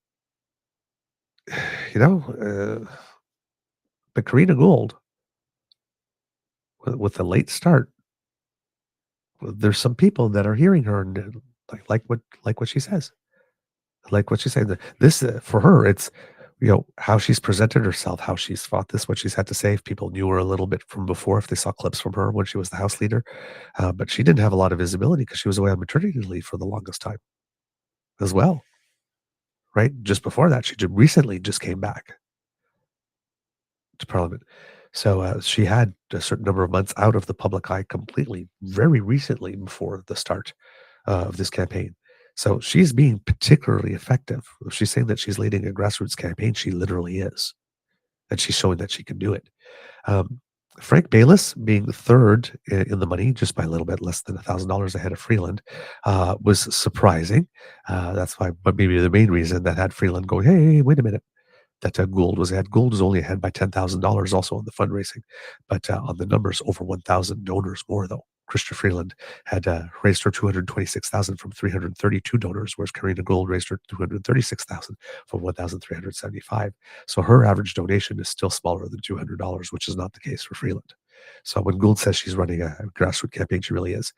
but Karina Gould, with the late start, there's some people that are hearing her and like what she says, like what she's saying. This for her, it's how she's presented herself, how she's fought this, what she's had to say. If people knew her a little bit from before, if they saw clips from her when she was the House leader, but she didn't have a lot of visibility because she was away on maternity leave for the longest time as well. Right, just before that, she recently just came back to Parliament. So she had a certain number of months out of the public eye completely, very recently before the start of this campaign. So she's being particularly effective. If she's saying that she's leading a grassroots campaign, she literally is. And she's showing that she can do it. Frank Baylis, being third in the money, just by a little bit less than $1,000 ahead of Freeland, was surprising. That's why, but maybe the main reason that had Freeland going, hey, wait a minute, that Gould was ahead. Gould was only ahead by $10,000 also on the fundraising, but on the numbers, over 1,000 donors more though. Chrystia Freeland had raised her $226,000 from 332 donors, whereas Karina Gould raised her $236,000 from 1,375. So her average donation is still smaller than $200, which is not the case for Freeland. So when Gould says she's running a grassroots campaign, she really is.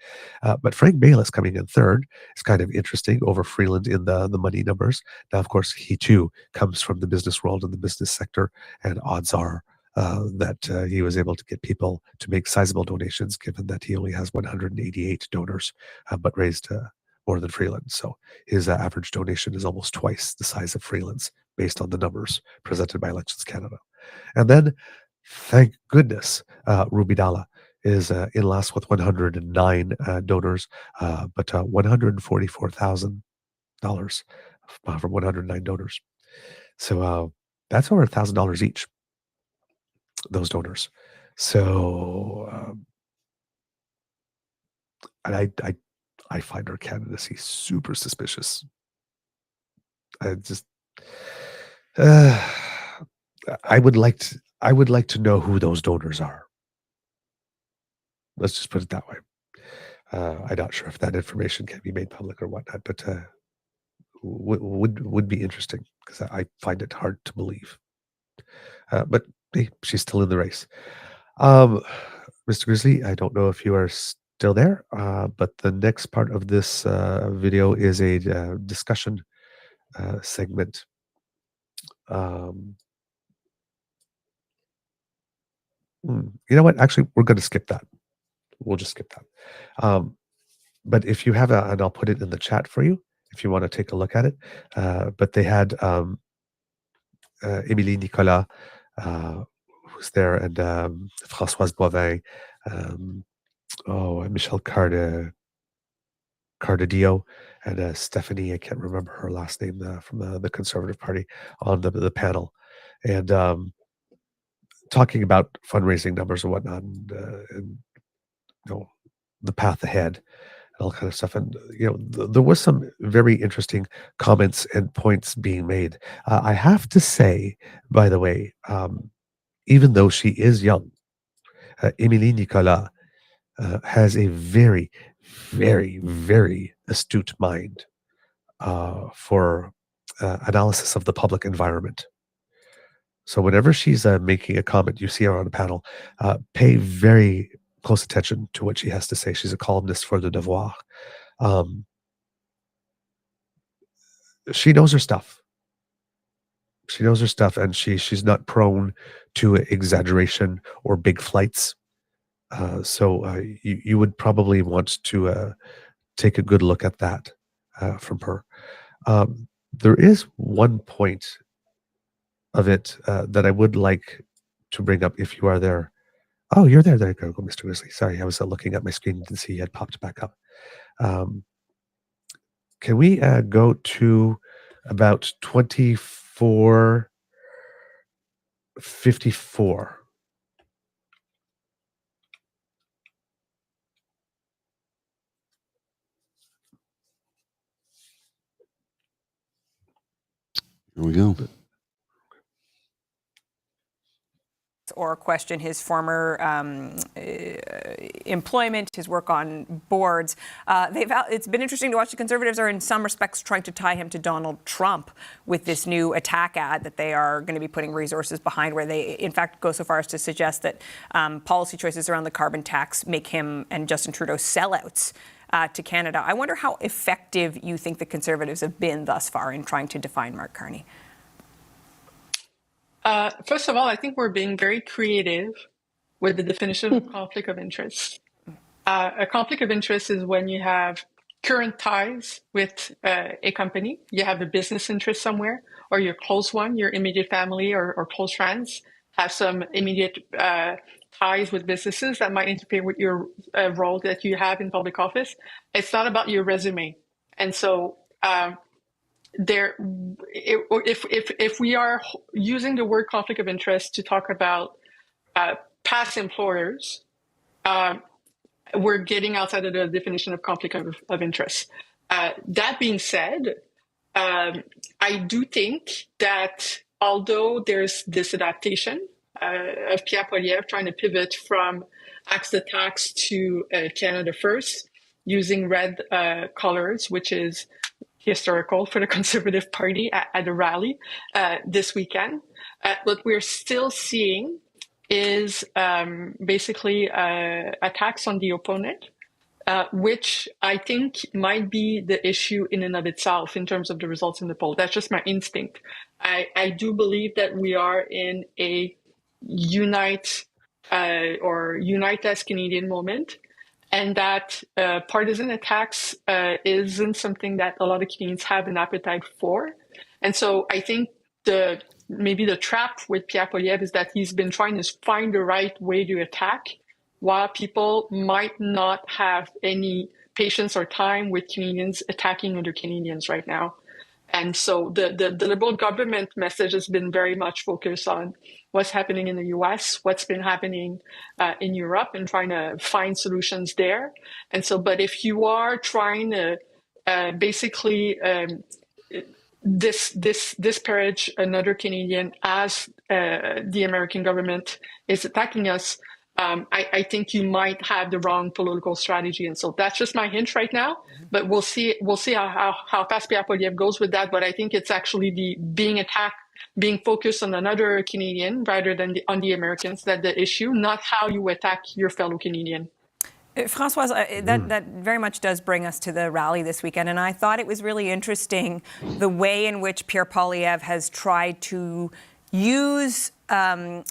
But Frank Baylis coming in third is kind of interesting over Freeland in the money numbers. Now, of course, he too comes from the business world and the business sector, and odds are that he was able to get people to make sizable donations, given that he only has 188 donors, but raised more than Freeland. So his average donation is almost twice the size of Freeland's based on the numbers presented by Elections Canada. And then, thank goodness, Ruby Dalla is in last with 109 donors, but $144,000 from 109 donors. So that's over $1,000 each, those donors. So and I find her candidacy super suspicious. I just I would like to know who those donors are. Let's just put it that way. I'm not sure if that information can be made public or whatnot, but would be interesting because I find it hard to believe. But hey, she's still in the race. Mr. Grizzly, I don't know if you are still there, but the next part of this video is a discussion segment. You know what? Actually, we're going to skip that. We'll just skip that. But if you have and I'll put it in the chat for you if you want to take a look at it. But they had Émilie Nicolas, who's there, and Françoise Boivin, Michelle Cardadillo, and Stephanie, I can't remember her last name, from the Conservative Party, on the panel, and talking about fundraising numbers and whatnot, and the path ahead, and all kind of stuff. And there was some very interesting comments and points being made. I have to say, by the way, even though she is young, Émilie Nicolas has a very, very, very astute mind for analysis of the public environment. So whenever she's making a comment, you see her on a panel, pay very close attention to what she has to say. She's a columnist for Le Devoir. She knows her stuff. She knows her stuff, and she's not prone to exaggeration or big flights. So you would probably want to take a good look at that from her. There is one point of it that I would like to bring up if you are there. Oh, you're there. There you go, Mr. Grizzly. Sorry, I was looking at my screen to see you had popped back up. Can we go to about 24:54? Here we go. or question his former employment, his work on boards. It's been interesting to watch. The Conservatives are in some respects trying to tie him to Donald Trump with this new attack ad that they are going to be putting resources behind, where they in fact go so far as to suggest that policy choices around the carbon tax make him and Justin Trudeau sellouts to Canada. I wonder how effective you think the Conservatives have been thus far in trying to define Mark Carney. First of all, I think we're being very creative with the definition of conflict of interest. A conflict of interest is when you have current ties with a company, you have a business interest somewhere, or your close one, your immediate family or close friends have some immediate ties with businesses that might interfere with your role that you have in public office. It's not about your resume. And so if we are using the word conflict of interest to talk about past employers, we're getting outside of the definition of conflict of interest. That being said, I do think that although there's this adaptation of Pierre Poilievre trying to pivot from Axe the Tax to Canada First, using red colors, which is historical for the Conservative Party at a rally this weekend. What we're still seeing is basically attacks on the opponent, which I think might be the issue in and of itself in terms of the results in the poll. That's just my instinct. I do believe that we are in a unite as Canadian moment, and that partisan attacks isn't something that a lot of Canadians have an appetite for. And so I think maybe the trap with Pierre Poilievre is that he's been trying to find the right way to attack, while people might not have any patience or time with Canadians attacking other Canadians right now. And so the Liberal government message has been very much focused on what's happening in the US, what's been happening in Europe, and trying to find solutions there. And so, but if you are trying to basically disparage another Canadian as the American government is attacking us, I think you might have the wrong political strategy. And so that's just my hint right now, but we'll see how fast Pierre Poilievre goes with that. But I think it's actually being focused on another Canadian rather than on the Americans, that the issue, not how you attack your fellow Canadian. Françoise, that very much does bring us to the rally this weekend, and I thought it was really interesting the way in which Pierre Poilievre has tried to use a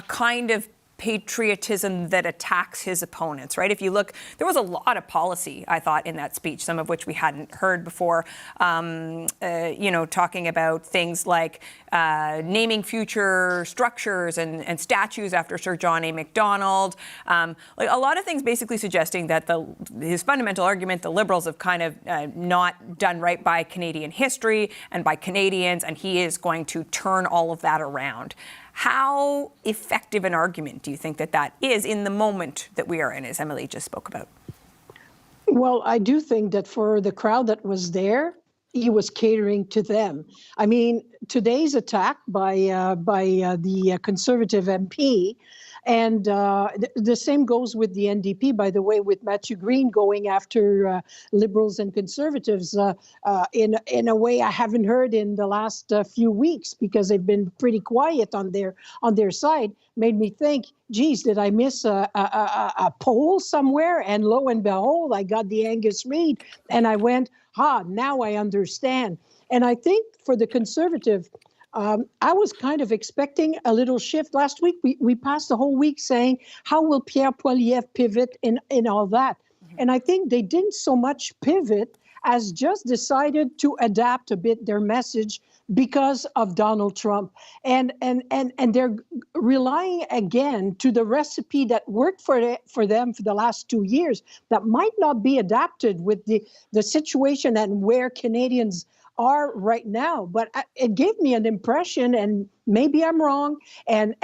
kind of patriotism that attacks his opponents, right? If you look, there was a lot of policy, I thought, in that speech, some of which we hadn't heard before, talking about things like naming future structures and statues after Sir John A. Macdonald, like a lot of things basically suggesting that his fundamental argument, the Liberals have kind of not done right by Canadian history and by Canadians, and he is going to turn all of that around. How effective an argument do you think that is in the moment that we are in, as Emily just spoke about? Well, I do think that for the crowd that was there, he was catering to them. I mean, today's attack by the Conservative MP, and the same goes with the NDP, by the way, with Matthew Green going after Liberals and Conservatives in a way I haven't heard in the last few weeks, because they've been pretty quiet on their side. Made me think, geez, did I miss a poll somewhere? And lo and behold, I got the Angus Reid, and I went, now I understand. And I think for the Conservative, I was kind of expecting a little shift. Last week, we passed the whole week saying, how will Pierre Poilievre pivot in all that? And I think they didn't so much pivot as just decided to adapt a bit their message because of Donald Trump. And they're relying again to the recipe that worked for them for the last 2 years that might not be adapted with the situation and where Canadians are right now. But it gave me an impression, and maybe I'm wrong, and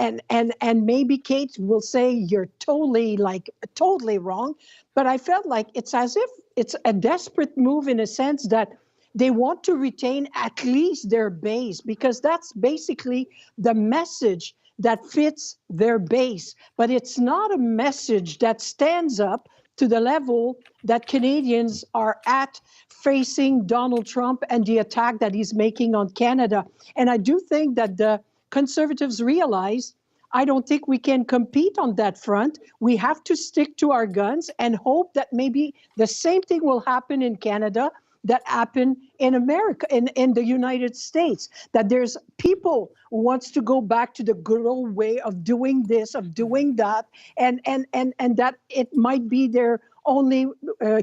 maybe Kate will say you're totally wrong, but I felt like it's as if it's a desperate move in a sense that they want to retain at least their base, because that's basically the message that fits their base, but it's not a message that stands up to the level that Canadians are at facing Donald Trump and the attack that he's making on Canada. And I do think that the Conservatives realize, I don't think we can compete on that front. We have to stick to our guns and hope that maybe the same thing will happen in Canada that happened in America, in the United States, that there's people who wants to go back to the good old way of doing this, of doing that, and that it might be their only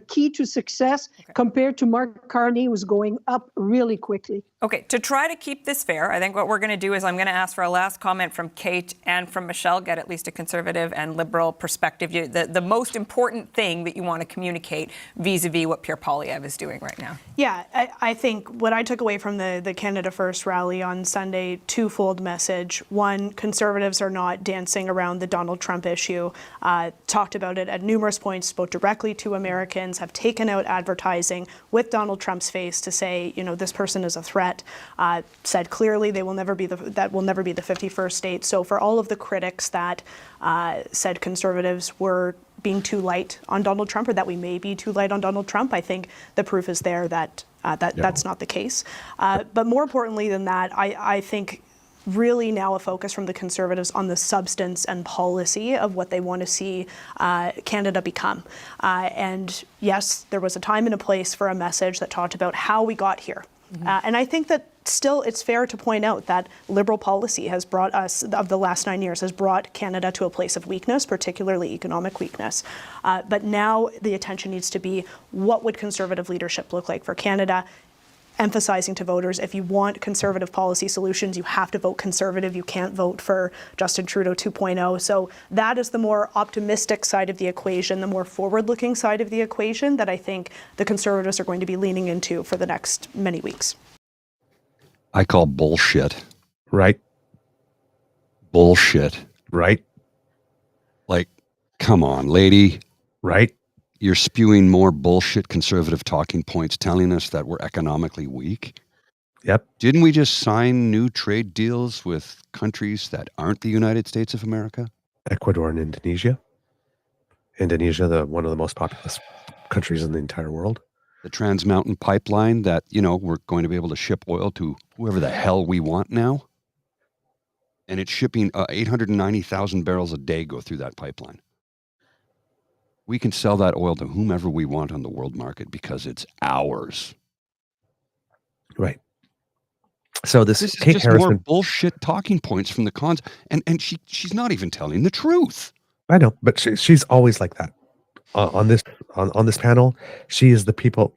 key to success compared to Mark Carney, who's going up really quickly. Okay, to try to keep this fair, I think what we're going to do is I'm going to ask for a last comment from Kate and from Michelle, get at least a conservative and liberal perspective. The most important thing that you want to communicate vis-a-vis what Pierre Poilievre is doing right now. Yeah, I think what I took away from the Canada First rally on Sunday, twofold message. One, Conservatives are not dancing around the Donald Trump issue. Talked about it at numerous points, spoke directly to Americans, have taken out advertising with Donald Trump's face to say, this person is a threat. Said clearly that will never be the 51st state. So for all of the critics that said Conservatives were being too light on Donald Trump, or that we may be too light on Donald Trump, I think the proof is there that that's not the case. But more importantly than that, I think really now a focus from the Conservatives on the substance and policy of what they want to see Canada become. And yes, there was a time and a place for a message that talked about how we got here. And I think that still it's fair to point out that Liberal policy has brought us, of the last 9 years, has brought Canada to a place of weakness, particularly economic weakness. But now the attention needs to be, what would Conservative leadership look like for Canada? Emphasizing to voters, if you want Conservative policy solutions, you have to vote Conservative. You can't vote for Justin Trudeau 2.0. So that is the more optimistic side of the equation, the more forward-looking side of the equation that I think the Conservatives are going to be leaning into for the next many weeks. I call bullshit. Right. Bullshit. Right. Like, come on, lady. Right. You're spewing more bullshit conservative talking points telling us that we're economically weak. Yep. Didn't we just sign new trade deals with countries that aren't the United States of America? Ecuador and Indonesia. Indonesia, one of the most populous countries in the entire world. The Trans Mountain Pipeline that, we're going to be able to ship oil to whoever the hell we want now. And it's shipping 890,000 barrels a day go through that pipeline. We can sell that oil to whomever we want on the world market because it's ours. Right. So this is Kate just Harrison. More bullshit talking points from the cons, and she's not even telling the truth. I know, but she's always like that. On this panel, she is the people.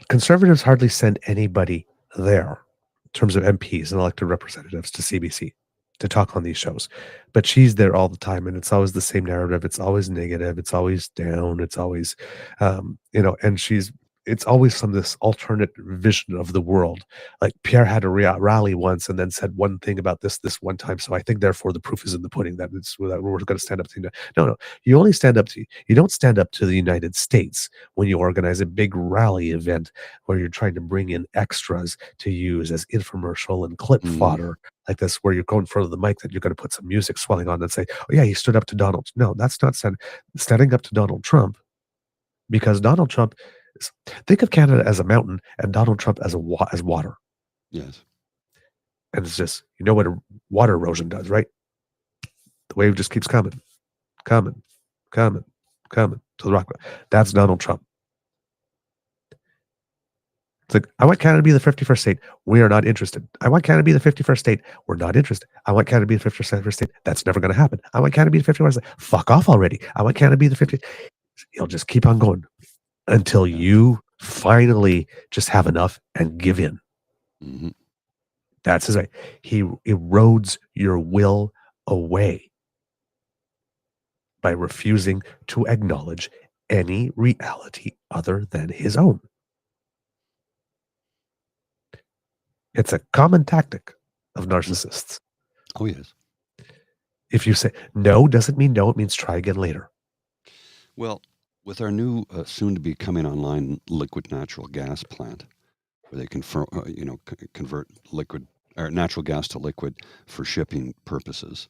Conservatives hardly send anybody there in terms of MPs and elected representatives to CBC to talk on these shows, but she's there all the time, and it's always the same narrative. It's always negative. It's always down. It's always, and it's always from this alternate vision of the world. Like Pierre had a rally once and then said one thing about this one time. So I think therefore the proof is in the pudding that we're going to stand up to. No. You only stand up to, you don't stand up to the United States when you organize a big rally event where you're trying to bring in extras to use as infomercial and clip fodder like this, where you're going in front of the mic that you're going to put some music swelling on and say, oh yeah, he stood up to Donald. No, that's not standing up to Donald Trump, because Donald Trump, think of Canada as a mountain and Donald Trump as water. Yes. And it's just, what water erosion does, right? The wave just keeps coming to the rock. That's Donald Trump. It's like, I want Canada to be the 51st state. We are not interested. I want Canada to be the 51st state. We're not interested. I want Canada to be the 51st state. That's never going to happen. I want Canada to be the 51st state. Fuck off already. I want Canada to be the 50th. You'll just keep on going until you finally just have enough and give in. Mm-hmm. That's his way. He erodes your will away by refusing to acknowledge any reality other than his own. It's a common tactic of narcissists. Oh, yes. If you say no doesn't mean no, it means try again later. Well, with our new, soon-to-be coming online liquid natural gas plant, where they can, convert liquid or natural gas to liquid for shipping purposes,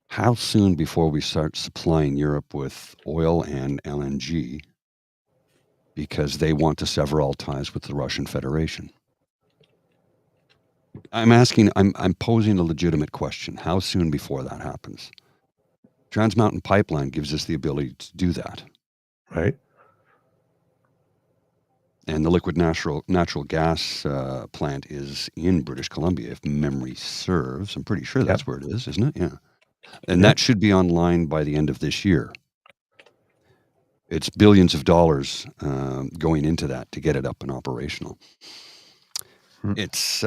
How soon before we start supplying Europe with oil and LNG because they want to sever all ties with the Russian Federation? I'm posing a legitimate question. How soon before that happens? Trans Mountain Pipeline gives us the ability to do that. Right. And the liquid natural gas plant is in British Columbia, if memory serves. I'm pretty sure that's where it is, isn't it? Yeah. And that should be online by the end of this year. It's billions of dollars going into that to get it up and operational. It's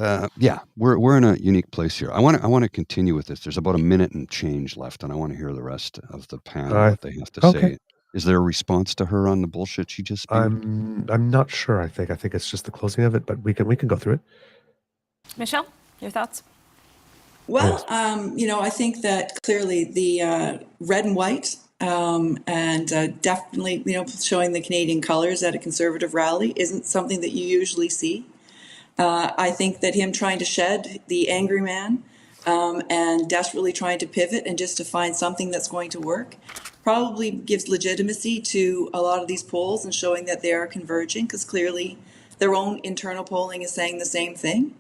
we're in a unique place here. I want to continue with this. There's about a minute and change left, and I want to hear the rest of the panel what they have to say. Is there a response to her on the bullshit she just spewed? I'm not sure. I think it's just the closing of it, but we can go through it. Michelle, your thoughts? Well, I think that clearly the red and white and definitely, showing the Canadian colors at a Conservative rally isn't something that you usually see. I think that him trying to shed the angry man and desperately trying to pivot and just to find something that's going to work probably gives legitimacy to a lot of these polls and showing that they are converging, because clearly their own internal polling is saying the same thing.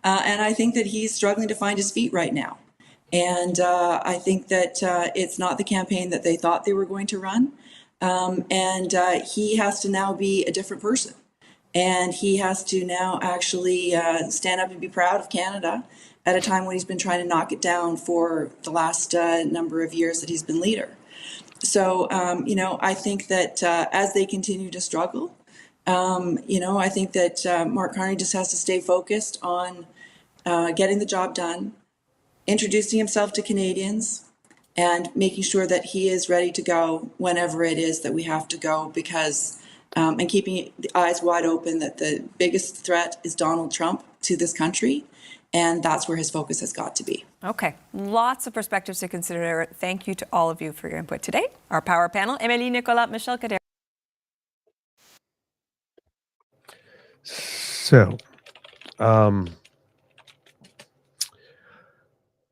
And I think that he's struggling to find his feet right now. And I think that it's not the campaign that they thought they were going to run. And he has to now be a different person. And he has to now actually stand up and be proud of Canada at a time when he's been trying to knock it down for the last number of years that he's been leader. So, I think that as they continue to struggle, I think that Mark Carney just has to stay focused on getting the job done, introducing himself to Canadians, and making sure that he is ready to go whenever it is that we have to go, because and keeping the eyes wide open that the biggest threat is Donald Trump to this country, and that's where his focus has got to be. Okay, lots of perspectives to consider. Thank you to all of you for your input today. Our power panel, Émilie Nicolas, Michelle Cadere. So, the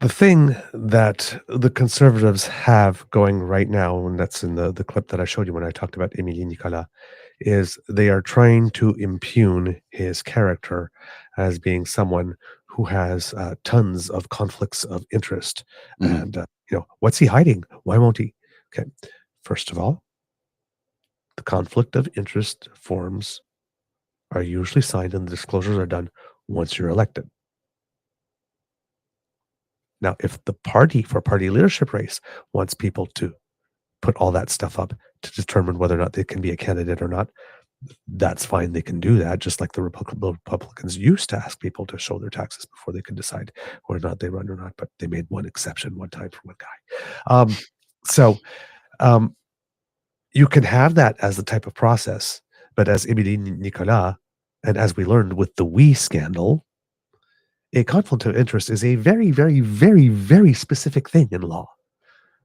thing that the Conservatives have going right now, and that's in the clip that I showed you when I talked about Émilie Nicolas, is they are trying to impugn his character as being someone who has tons of conflicts of interest. And, what's he hiding? Why won't he? Okay, first of all, the conflict of interest forms are usually signed and the disclosures are done once you're elected. Now, if the party leadership race wants people to put all that stuff up to determine whether or not they can be a candidate or not, that's fine. They can do that, just like the Republicans used to ask people to show their taxes before they could decide whether or not they run or not. But they made one exception one time for one guy. So you can have that as the type of process. But as Émilie Nicolas, and as we learned with the WE scandal, a conflict of interest is a very, very, very, very specific thing in law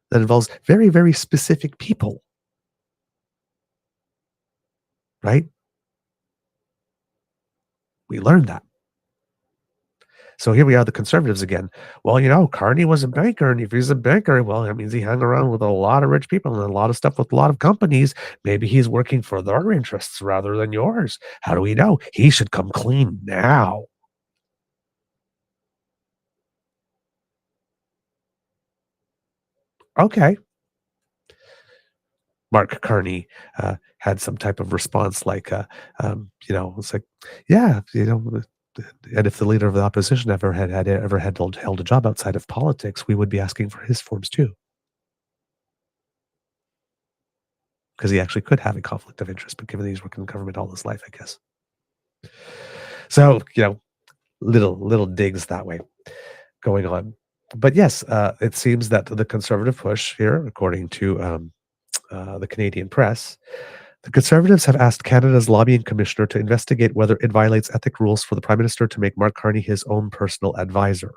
that involves very, very specific people. Right? We learned that. So here we are, the Conservatives again. Well, Carney was a banker, and if he's a banker, well, that means he hung around with a lot of rich people and a lot of stuff with a lot of companies. Maybe he's working for their interests rather than yours. How do we know? He should come clean now. Okay. Mark Carney had some type of response like, it's like, yeah, and if the leader of the opposition ever had held a job outside of politics, we would be asking for his forms too. Because he actually could have a conflict of interest, but given that he's working in government all his life, I guess. So, little digs that way going on. But yes, it seems that the Conservative push here, according to the Canadian press, the Conservatives have asked Canada's lobbying commissioner to investigate whether it violates ethic rules for the Prime Minister to make Mark Carney his own personal advisor.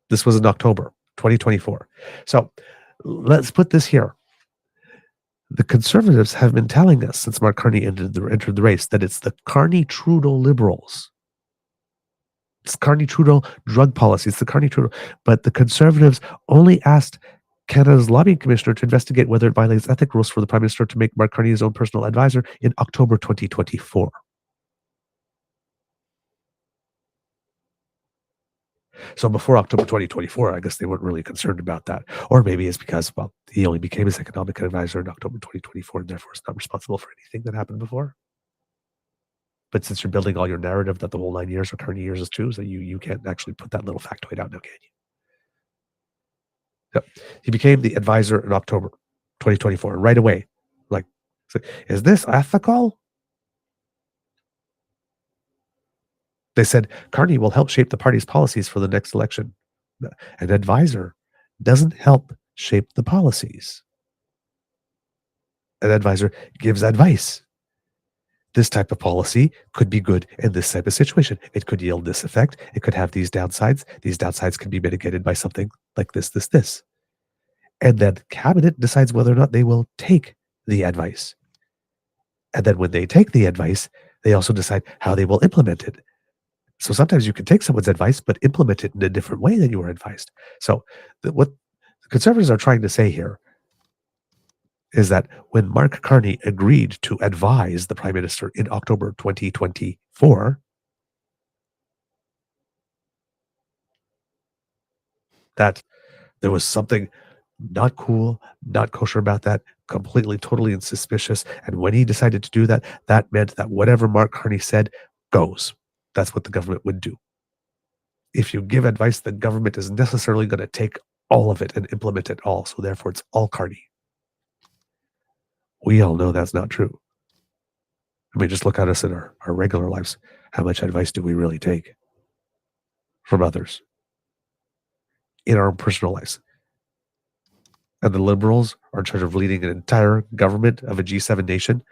This was in October 2024. So let's put this here. The Conservatives have been telling us since Mark Carney entered the race that it's the Carney-Trudeau Liberals It's Carney-Trudeau drug policy. It's the Carney-Trudeau. But the Conservatives only asked Canada's lobbying commissioner to investigate whether it violates ethic rules for the Prime Minister to make Mark Carney his own personal advisor in October 2024. So before October 2024, I guess they weren't really concerned about that. Or maybe it's because, well, he only became his economic advisor in October 2024 and therefore is not responsible for anything that happened before. But since you're building all your narrative that the whole 9 years are Carney years is true, so you can't actually put that little factoid out now, can you? So he became the advisor in October 2024, right away. Like, is this ethical? They said Carney will help shape the party's policies for the next election. An advisor doesn't help shape the policies. An advisor gives advice. This type of policy could be good in this type of situation. It could yield this effect. It could have these downsides. These downsides can be mitigated by something like this. And then cabinet decides whether or not they will take the advice. And then when they take the advice, they also decide how they will implement it. So sometimes you can take someone's advice, but implement it in a different way than you were advised. So what the Conservatives are trying to say here is that when Mark Carney agreed to advise the Prime Minister in October 2024, that there was something not cool, not kosher about that, completely, totally insuspicious. And when he decided to do that, that meant that whatever Mark Carney said goes. That's what the government would do. If you give advice, the government is necessarily going to take all of it and implement it all. So therefore, it's all Carney. We all know that's not true. I mean, just look at us in our regular lives. How much advice do we really take from others in our own personal lives? And the Liberals are in charge of leading an entire government of a G7 nation.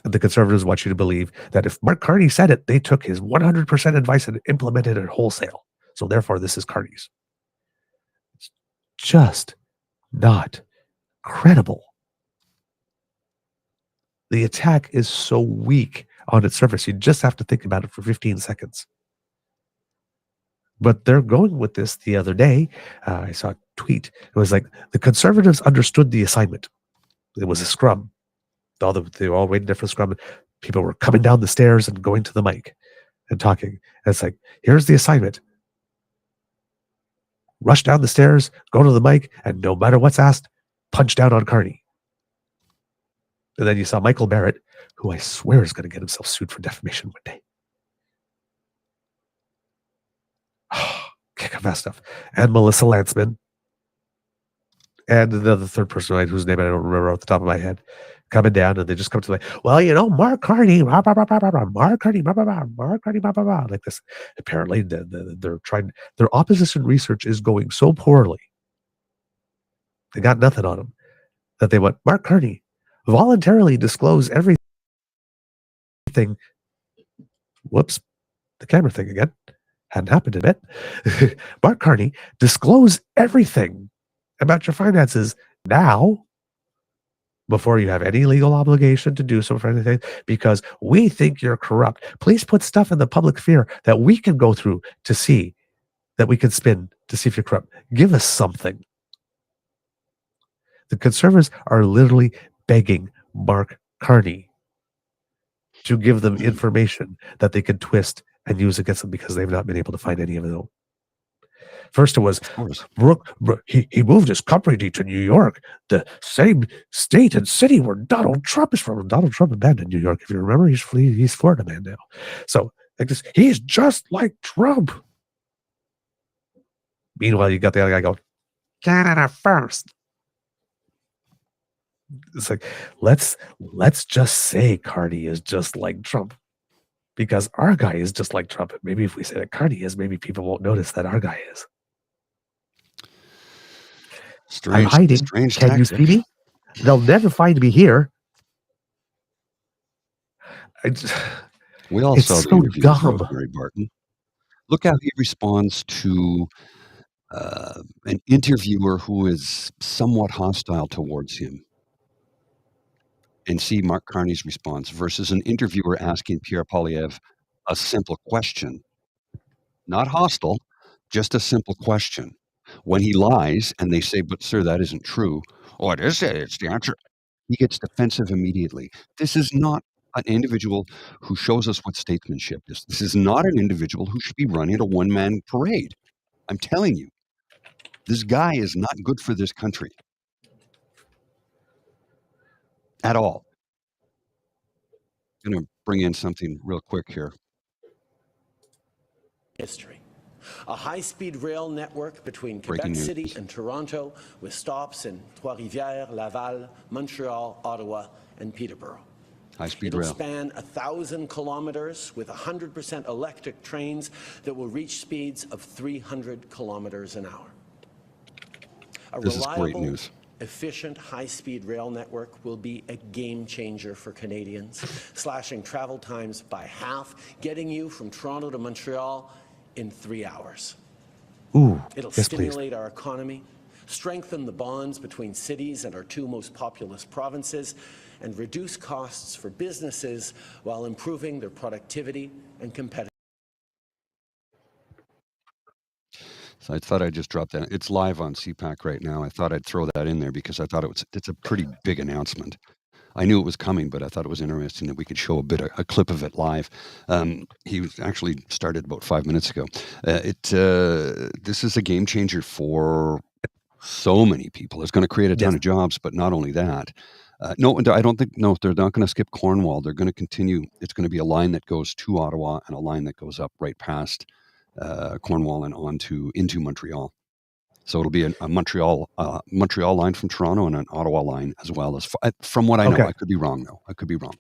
And the Conservatives want you to believe that if Mark Carney said it, they took his 100% advice and implemented it wholesale. So therefore, this is Carney's. It's just not credible. The attack is so weak on its surface. You just have to think about it for 15 seconds. But they're going with this the other day. I saw a tweet. It was like, the Conservatives understood the assignment. It was a scrum. They were all waiting there for the scrum. People were coming down the stairs and going to the mic and talking. And it's like, here's the assignment. Rush down the stairs, go to the mic, and no matter what's asked, punch down on Carney. And then you saw Michael Barrett, who I swear is going to get himself sued for defamation one day. Kick of that stuff. And Melissa Lantzman. And the third person whose name I don't remember off the top of my head, coming down, and they just come to well, Mark Carney, Mark Carney, like this. Apparently, they're trying. Their opposition research is going so poorly. They got nothing on them that they want Mark Carney voluntarily disclose everything. Whoops, the camera thing again. Hadn't happened in a bit. Mark Carney, disclose everything about your finances now before you have any legal obligation to do so for anything, because we think you're corrupt. Please put stuff in the public sphere that we can go through to see, that we can spin to see if you're corrupt. Give us something. The Conservatives are literally begging Mark Carney to give them information that they can twist and use against them because they've not been able to find any of it. First, it was he moved his company to New York, the same state and city where Donald Trump is from. Donald Trump abandoned New York, if you remember. He's Florida man now. So like this, he's just like Trump. Meanwhile, you got the other guy going, Canada first. It's like, let's just say Carney is just like Trump. Because our guy is just like Trump. Maybe if we say that Carney is, maybe people won't notice that our guy is. I'm hiding. Can tactic. You see me? They'll never find me here. We all saw the interview with Rosemary Barton. Look how he responds to an interviewer who is somewhat hostile towards him. And see Mark Carney's response versus an interviewer asking Pierre Poilievre a simple question. not hostile, just a simple question. When he lies and they say, "But sir, that isn't true." "Oh, it is. It's the answer." He gets defensive immediately. This is not an individual who shows us what statesmanship is. This is not an individual who should be running a one-man parade. I'm telling you, this guy is not good for this country at all. I'm gonna bring in something real quick here. History. A high-speed rail network between Breaking Quebec news. City and Toronto with stops in Trois-Rivières, Laval, Montreal, Ottawa, and Peterborough. High-speed It'll rail. span 1,000 kilometers with 100% electric trains that will reach speeds of 300 kilometers an hour. A This is great reliable, news. efficient, high-speed rail network will be a game changer for Canadians, slashing travel times by half, getting you from Toronto to Montreal in 3 hours. Ooh, It'll yes, please. stimulate our economy, strengthen the bonds between cities and our two most populous provinces, and reduce costs for businesses while improving their productivity and competitiveness. So I thought I'd just drop that. It's live on CPAC right now. I thought I'd throw that in there because I thought it's a pretty big announcement. I knew it was coming, but I thought it was interesting that we could show a clip of it live. He was actually started about 5 minutes ago. This is a game changer for so many people. It's going to create a ton of jobs, but not only that. No, I don't think. No, they're not going to skip Cornwall. They're going to continue. It's going to be a line that goes to Ottawa and a line that goes up right past Cornwall and into Montreal. So it'll be a Montreal line from Toronto and an Ottawa line as well. As from what I know, Okay. I could be wrong though. I could be wrong.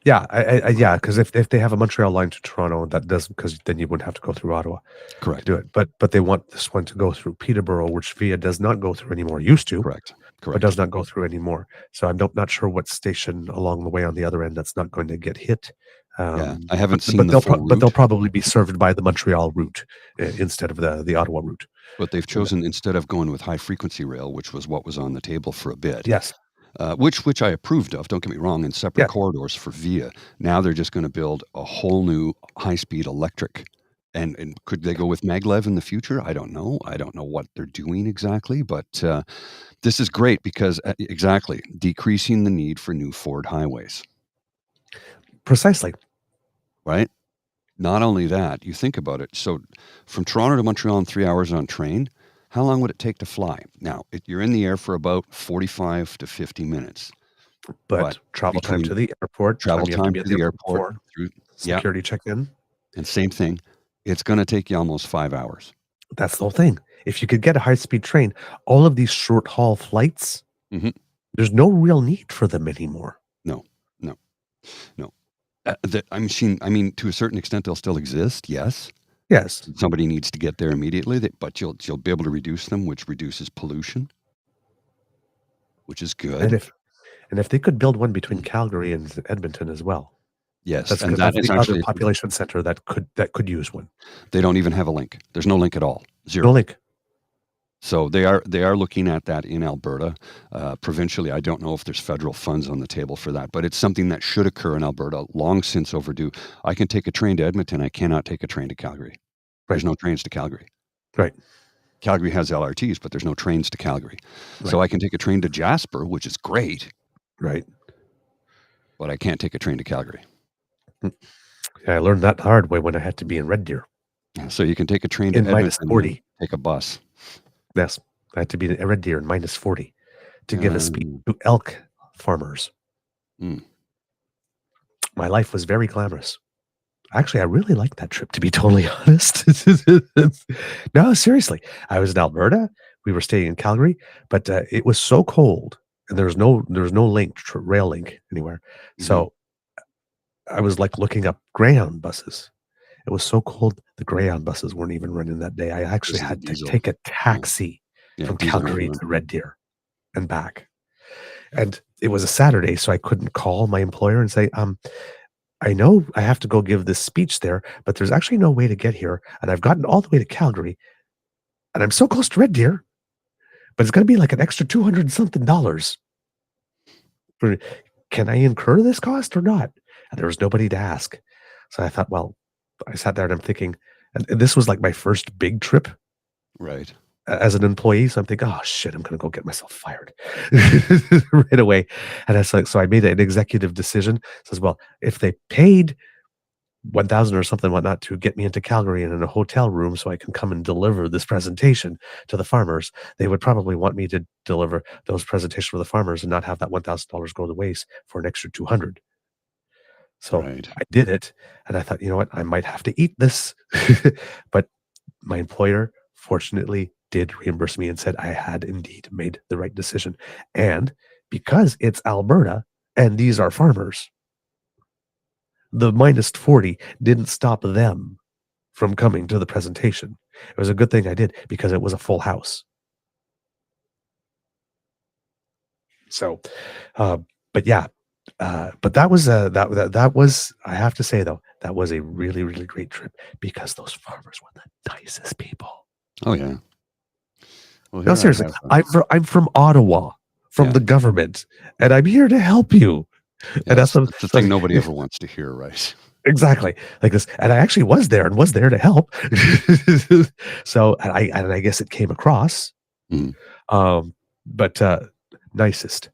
Yeah, yeah, because if they have a Montreal line to Toronto, that does, because then you wouldn't have to go through Ottawa Correct. to do it. But they want this one to go through Peterborough, which Via does not go through anymore. Used to, Correct. but does not go through anymore. So I'm not sure what station along the way on the other end that's not going to get hit. Yeah, I haven't seen but the full but they'll route. probably be served by the Montreal route instead of the Ottawa route. But they've chosen, instead of going with high frequency rail, which was what was on the table for a bit. Yes. Which I approved of, don't get me wrong, in separate corridors for Via. Now they're just going to build a whole new high-speed electric. And could they go with maglev in the future? I don't know. I don't know what they're doing exactly, but this is great because exactly decreasing the need for new Ford highways. Precisely. Right? Not only that, you think about it. So from Toronto to Montreal in 3 hours on train, how long would it take to fly? Now, you're in the air for about 45 to 50 minutes. But travel time to the airport, travel you have time be to at the airport, through security check-in. And same thing, it's going to take you almost 5 hours. That's the whole thing. If you could get a high-speed train, all of these short-haul flights, there's no real need for them anymore. No. I mean, to a certain extent, they'll still exist. Yes. Somebody needs to get there immediately, but you'll be able to reduce them, which reduces pollution, which is good. And if they could build one between Calgary and Edmonton as well. Yes, and that that's is the actually other population center that could use one. They don't even have a link. There's no link at all. Zero. No link. So they are looking at that in Alberta. Provincially, I don't know if there's federal funds on the table for that, but it's something that should occur in Alberta, long since overdue. I can take a train to Edmonton. I cannot take a train to Calgary. There's no trains to Calgary. Right. Calgary has LRTs, but there's no trains to Calgary. Right. So I can take a train to Jasper, which is great. Right. But I can't take a train to Calgary. Yeah, I learned that the hard way when I had to be in Red Deer. So you can take a train to minus Edmonton 40. Take a bus. Yes. I had to be in Red Deer in minus 40 to give a speech to elk farmers. My life was very glamorous. Actually, I really liked that trip, to be totally honest. No, seriously. I was in Alberta. We were staying in Calgary, but it was so cold, and there was no rail link anywhere. So I was like looking up Greyhound buses. It was so cold, the Greyhound buses weren't even running that day. I actually had to take a taxi from Calgary to Red Deer and back. And it was a Saturday, so I couldn't call my employer and say, I know I have to go give this speech there, but there's actually no way to get here. And I've gotten all the way to Calgary, and I'm so close to Red Deer, but it's going to be like an extra $200 and something. Can I incur this cost or not? And there was nobody to ask. So I thought, well, I sat there and I'm thinking, And this was like my first big trip Right. as an employee. So I'm thinking, oh shit, I'm going to go get myself fired right away. And it's like, so I made an executive decision. Says, well, if they paid 1,000 or something, whatnot, to get me into Calgary and in a hotel room so I can come and deliver this presentation to the farmers, they would probably want me to deliver those presentations for the farmers and not have that $1,000 go to waste for an extra 200. So Right. I did it, and I thought, you know what, I might have to eat this. But my employer, fortunately, did reimburse me and said I had indeed made the right decision. And because it's Alberta and these are farmers, the minus 40 didn't stop them from coming to the presentation. It was a good thing I did because it was a full house. So, but yeah, but that was that was, I have to say though, that was a really, really great trip because those farmers were the nicest people. Oh yeah. Well, No, seriously, I'm from Ottawa, from the government, and I'm here to help you. And that's the thing nobody ever wants to hear, right? Exactly, like this. And I actually was there to help. So, and I guess it came across. But nicest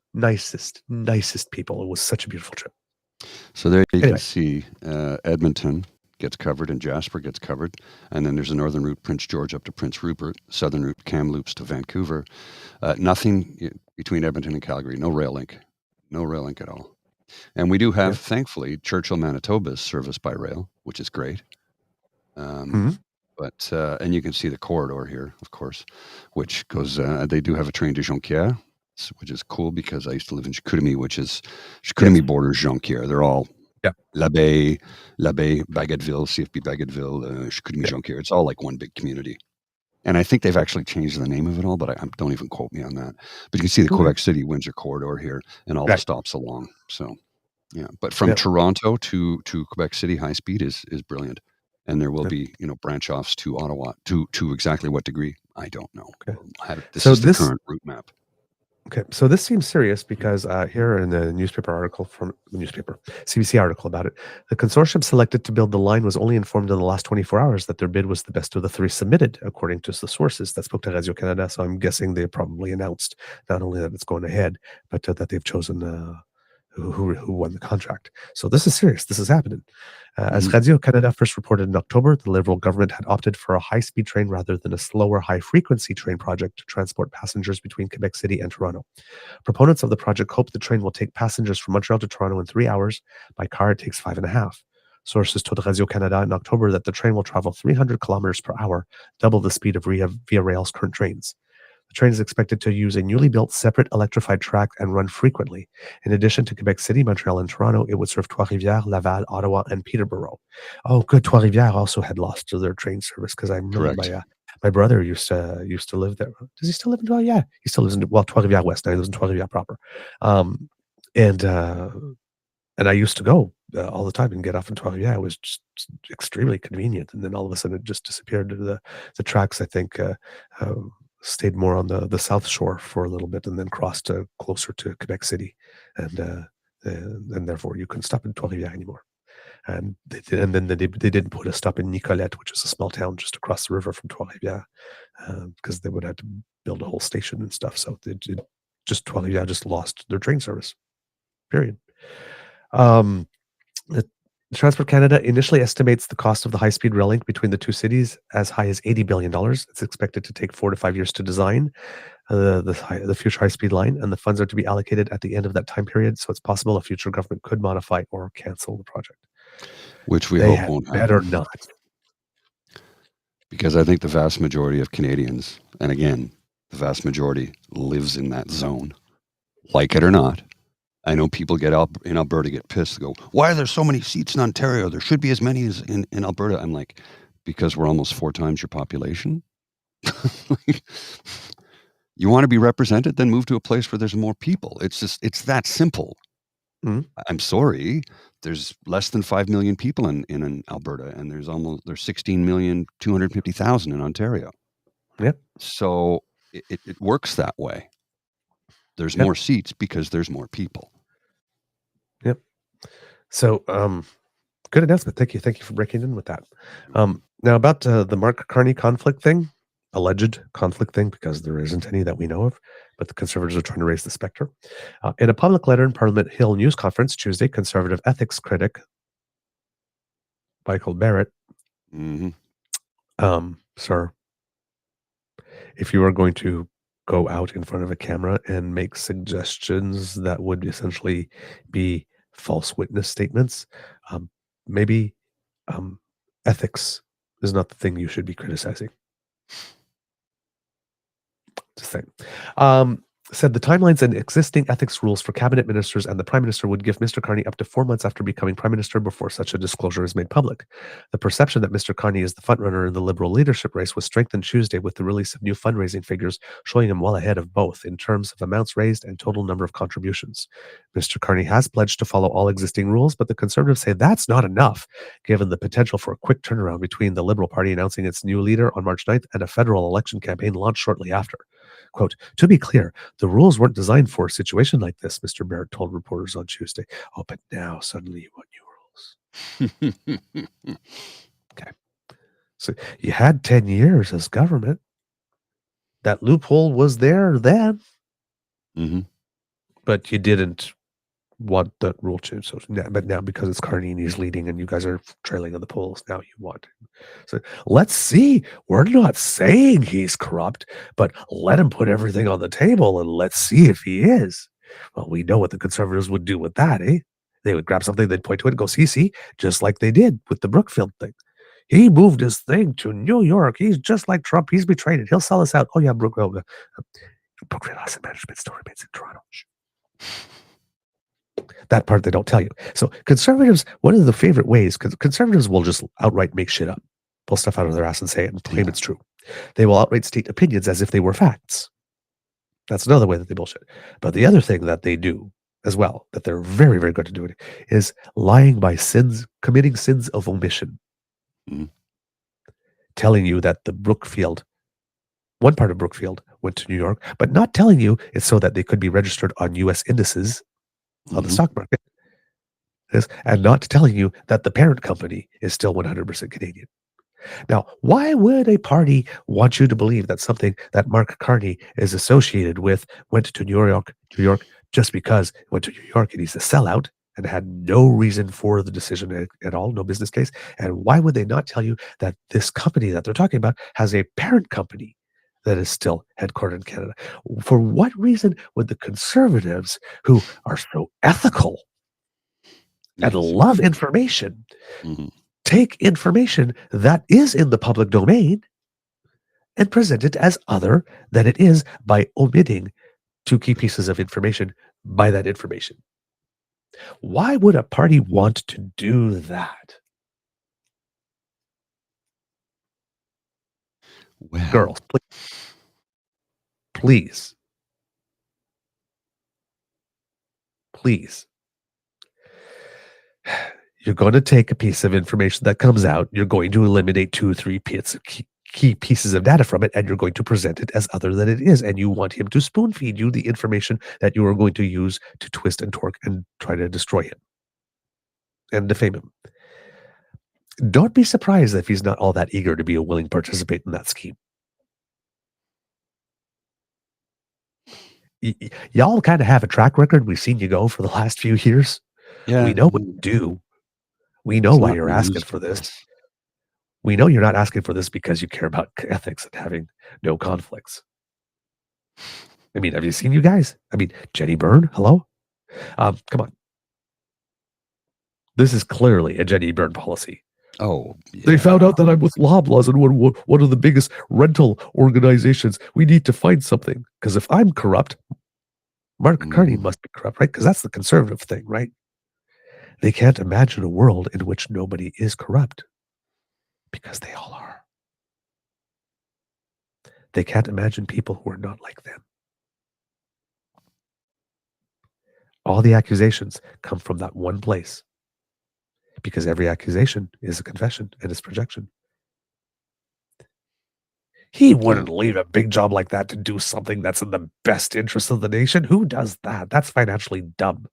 people. It was such a beautiful trip. So there you can see Edmonton gets covered and Jasper gets covered. And then there's a northern route, Prince George up to Prince Rupert, southern route, Kamloops to Vancouver. Nothing between Edmonton and Calgary, no rail link at all. And we do have, thankfully, Churchill, Manitoba is serviced by rail, which is great. But and you can see the corridor here, of course, which goes, they do have a train to Jonquière, which is cool because I used to live in Chicoutimi, which is Chicoutimi borders Jonquière. They're all L'Abbé, Baguetteville, CFB Baguetteville, Chicoutimi, Jonquière. It's all like one big community. And I think they've actually changed the name of it all, but don't even quote me on that. But you can see the Quebec City Windsor corridor here and all the stops along. So, yeah. But from Toronto to Quebec City, high speed is brilliant. And there will be, branch offs to Ottawa. To exactly what degree, I don't know. This is the current route map. Okay, so this seems serious because here in the newspaper article from the CBC article about it, the consortium selected to build the line was only informed in the last 24 hours that their bid was the best of the three submitted, according to the sources that spoke to Radio-Canada. So I'm guessing they probably announced not only that it's going ahead, but that they've chosen who won the contract. So this is serious. This is happening. As Radio-Canada first reported in October, the Liberal government had opted for a high-speed train rather than a slower, high-frequency train project to transport passengers between Quebec City and Toronto. Proponents of the project hope the train will take passengers from Montreal to Toronto in 3 hours. By car, it takes 5.5. Sources told Radio-Canada in October that the train will travel 300 kilometers per hour, double the speed of Via Rail's current trains. The train is expected to use a newly built separate electrified track and run frequently. In addition to Quebec City, Montreal, and Toronto, it would serve Trois-Rivières, Laval, Ottawa, and Peterborough. Oh, good. Trois-Rivières also had lost their train service because I remember my brother used to live there. Does he still live in Trois-Rivières? Yeah, he still lives in Trois-Rivières West. Now he lives in Trois-Rivières proper. And I used to go all the time and get off in Trois-Rivières. It was just extremely convenient. And then all of a sudden, it just disappeared. The tracks, I think. Stayed more on the south shore for a little bit and then crossed closer to Quebec City, and therefore you couldn't stop in Trois-Rivières anymore. And then they didn't put a stop in Nicolette, which is a small town just across the river from Trois-Rivières, because they would have to build a whole station and stuff. So Trois-Rivières just lost their train service. Period. Transport Canada initially estimates the cost of the high-speed rail link between the two cities as high as $80 billion. It's expected to take 4 to 5 years to design the future high-speed line, and the funds are to be allocated at the end of that time period, so it's possible a future government could modify or cancel the project. Which we hope won't happen. Better not. Because I think the vast majority of Canadians, and again, the vast majority lives in that zone, like it or not. I know people in Alberta get pissed. They go, why are there so many seats in Ontario? There should be as many as in Alberta. I'm like, because we're almost 4 times your population. You want to be represented? Then move to a place where there's more people. It's that simple. I'm sorry. There's less than 5 million people in Alberta, and there's 16,250,000 in Ontario. Yep. So it works that way. There's more seats because there's more people. Yep. So, good announcement. Thank you for breaking in with that. Now, about the Mark Carney conflict thing, alleged conflict thing, because there isn't any that we know of, but the Conservatives are trying to raise the specter. In a public letter in Parliament Hill news conference Tuesday, Conservative ethics critic Michael Barrett, sir, if you are going to go out in front of a camera and make suggestions that would essentially be false witness statements, maybe ethics is not the thing you should be criticizing. Just saying. Said the timelines and existing ethics rules for cabinet ministers and the prime minister would give Mr. Carney up to 4 months after becoming prime minister before such a disclosure is made public. The perception that Mr. Carney is the frontrunner in the Liberal leadership race was strengthened Tuesday with the release of new fundraising figures showing him well ahead of both in terms of amounts raised and total number of contributions. Mr. Carney has pledged to follow all existing rules, but the Conservatives say that's not enough, given the potential for a quick turnaround between the Liberal Party announcing its new leader on March 9th and a federal election campaign launched shortly after. Quote, to be clear, the rules weren't designed for a situation like this, Mr. Barrett told reporters on Tuesday. Oh, but now suddenly you want new rules. Okay. So you had 10 years as government. That loophole was there then. But you didn't want that rule change. So now because it's Carney and he's leading and you guys are trailing on the polls, now you want him. So let's see. We're not saying he's corrupt, but let him put everything on the table and let's see if he is. Well, we know what the Conservatives would do with that, eh? They would grab something, they'd point to it and go, see, just like they did with the Brookfield thing. He moved his thing to New York. He's just like Trump. He's betrayed it. He'll sell us out. Oh, yeah, Brookfield Asset Management still remains in Toronto. That part they don't tell you. So conservatives, one of the favorite ways, because conservatives will just outright make shit up, pull stuff out of their ass and say it and claim it's true. They will outright state opinions as if they were facts. That's another way that they bullshit. But the other thing that they do as well, that they're very, very good at doing, is lying by committing sins of omission. Telling you that the Brookfield, one part of Brookfield went to New York, but not telling you it's so that they could be registered on U.S. indices on the stock market, and not telling you that the parent company is still 100% Canadian. Now, why would a party want you to believe that something that Mark Carney is associated with went to New York just because it went to New York and he's a sellout and had no reason for the decision at all, no business case? And why would they not tell you that this company that they're talking about has a parent company that is still headquartered in Canada? For what reason would the Conservatives, who are so ethical and love information, take information that is in the public domain and present it as other than it is by omitting two key pieces of information by that information? Why would a party want to do that? Well, Girls, please. You're going to take a piece of information that comes out, you're going to eliminate 2 or 3 key pieces of data from it, and you're going to present it as other than it is, and you want him to spoon feed you the information that you are going to use to twist and torque and try to destroy him and defame him. Don't be surprised if he's not all that eager to be a willing participant in that scheme. Y'all kind of have a track record. We've seen you go for the last few years. Yeah. We know what you do. We know why you're asking for this. We know you're not asking for this because you care about ethics and having no conflicts. I mean, have you seen you guys? I mean, Jenny Byrne, hello? Come on. This is clearly a Jenny Byrne policy. Oh, yeah. They found out that I'm with Loblaws and one of the biggest rental organizations. We need to find something. Because if I'm corrupt, Mark Carney must be corrupt, right? Because that's the conservative thing, right? They can't imagine a world in which nobody is corrupt. Because they all are. They can't imagine people who are not like them. All the accusations come from that one place. Because every accusation is a confession and is projection. He wouldn't leave a big job like that to do something that's in the best interest of the nation. Who does that? That's financially dumb.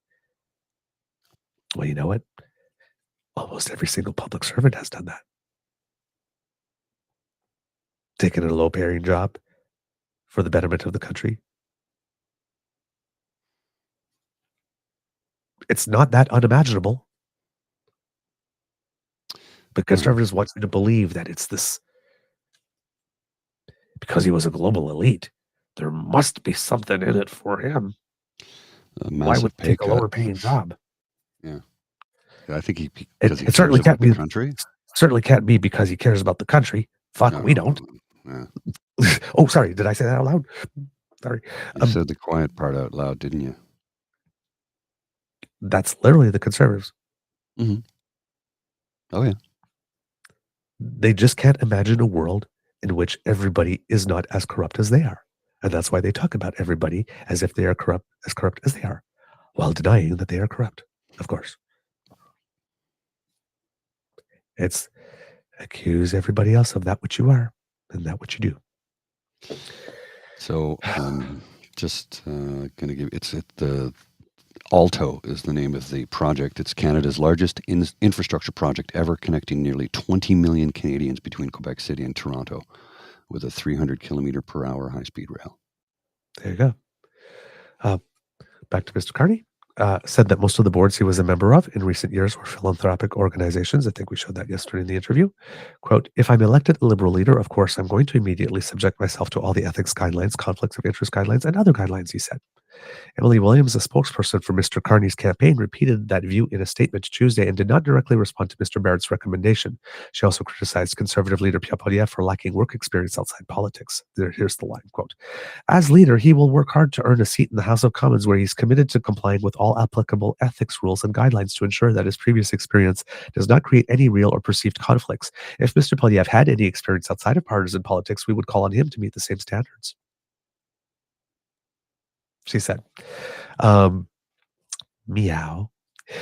Well, you know what? Almost every single public servant has done that. taking a low-paying job for the betterment of the country. It's not that unimaginable. But conservatives want you to believe that it's this, because he was a global elite, there must be something in it for him. Why would he take a lower-paying job? Yeah, I think because he cares about the country. Certainly can't be because he cares about the country. Fuck, we don't. Yeah. Oh, sorry. Did I say that out loud? Sorry. You said the quiet part out loud, didn't you? That's literally the conservatives. Mm-hmm. Oh, yeah. They just can't imagine a world in which everybody is not as corrupt as they are. And that's why they talk about everybody as if they are corrupt as they are, while denying that they are corrupt, of course. It's accuse everybody else of that which you are and that which you do. So just going to give it's the Alto is the name of the project. It's Canada's largest infrastructure project ever, connecting nearly 20 million Canadians between Quebec City and Toronto with a 300-kilometer-per-hour high-speed rail. There you go. Back to Mr. Carney. Said that most of the boards he was a member of in recent years were philanthropic organizations. I think we showed that yesterday in the interview. Quote, if I'm elected a Liberal leader, of course, I'm going to immediately subject myself to all the ethics guidelines, conflicts of interest guidelines, and other guidelines, he said. Emily Williams, a spokesperson for Mr. Carney's campaign, repeated that view in a statement Tuesday and did not directly respond to Mr. Barrett's recommendation. She also criticized Conservative leader Pierre Poilievre for lacking work experience outside politics. Here's the line, quote, as leader, he will work hard to earn a seat in the House of Commons where he's committed to complying with all applicable ethics rules and guidelines to ensure that his previous experience does not create any real or perceived conflicts. If Mr. Poilievre had any experience outside of partisan politics, we would call on him to meet the same standards. She said, meow.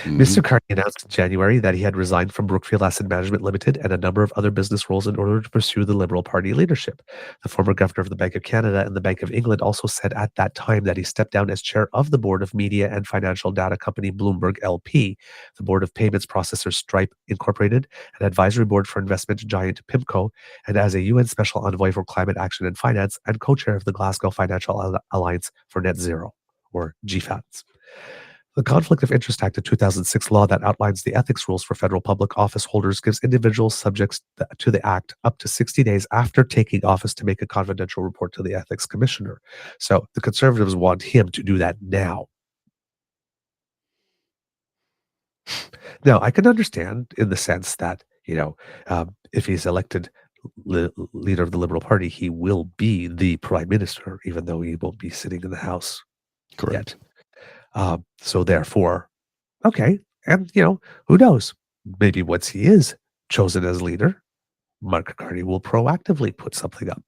Mm-hmm. Mr. Carney announced in January that he had resigned from Brookfield Asset Management Limited and a number of other business roles in order to pursue the Liberal Party leadership. The former governor of the Bank of Canada and the Bank of England also said at that time that he stepped down as chair of the board of media and financial data company Bloomberg LP, the board of payments processor Stripe Incorporated, an advisory board for investment giant PIMCO, and as a UN Special Envoy for Climate Action and Finance and co-chair of the Glasgow Financial Alliance for Net Zero, or GFANZ. The Conflict of Interest Act of 2006 law that outlines the ethics rules for federal public office holders gives individuals subjects to the act up to 60 days after taking office to make a confidential report to the ethics commissioner. So the Conservatives want him to do that now. Now, I can understand in the sense that, if he's elected leader of the Liberal Party, he will be the prime minister, even though he won't be sitting in the House. Correct. Yet. So therefore, okay. And, who knows? Maybe once he is chosen as leader, Mark Carney will proactively put something up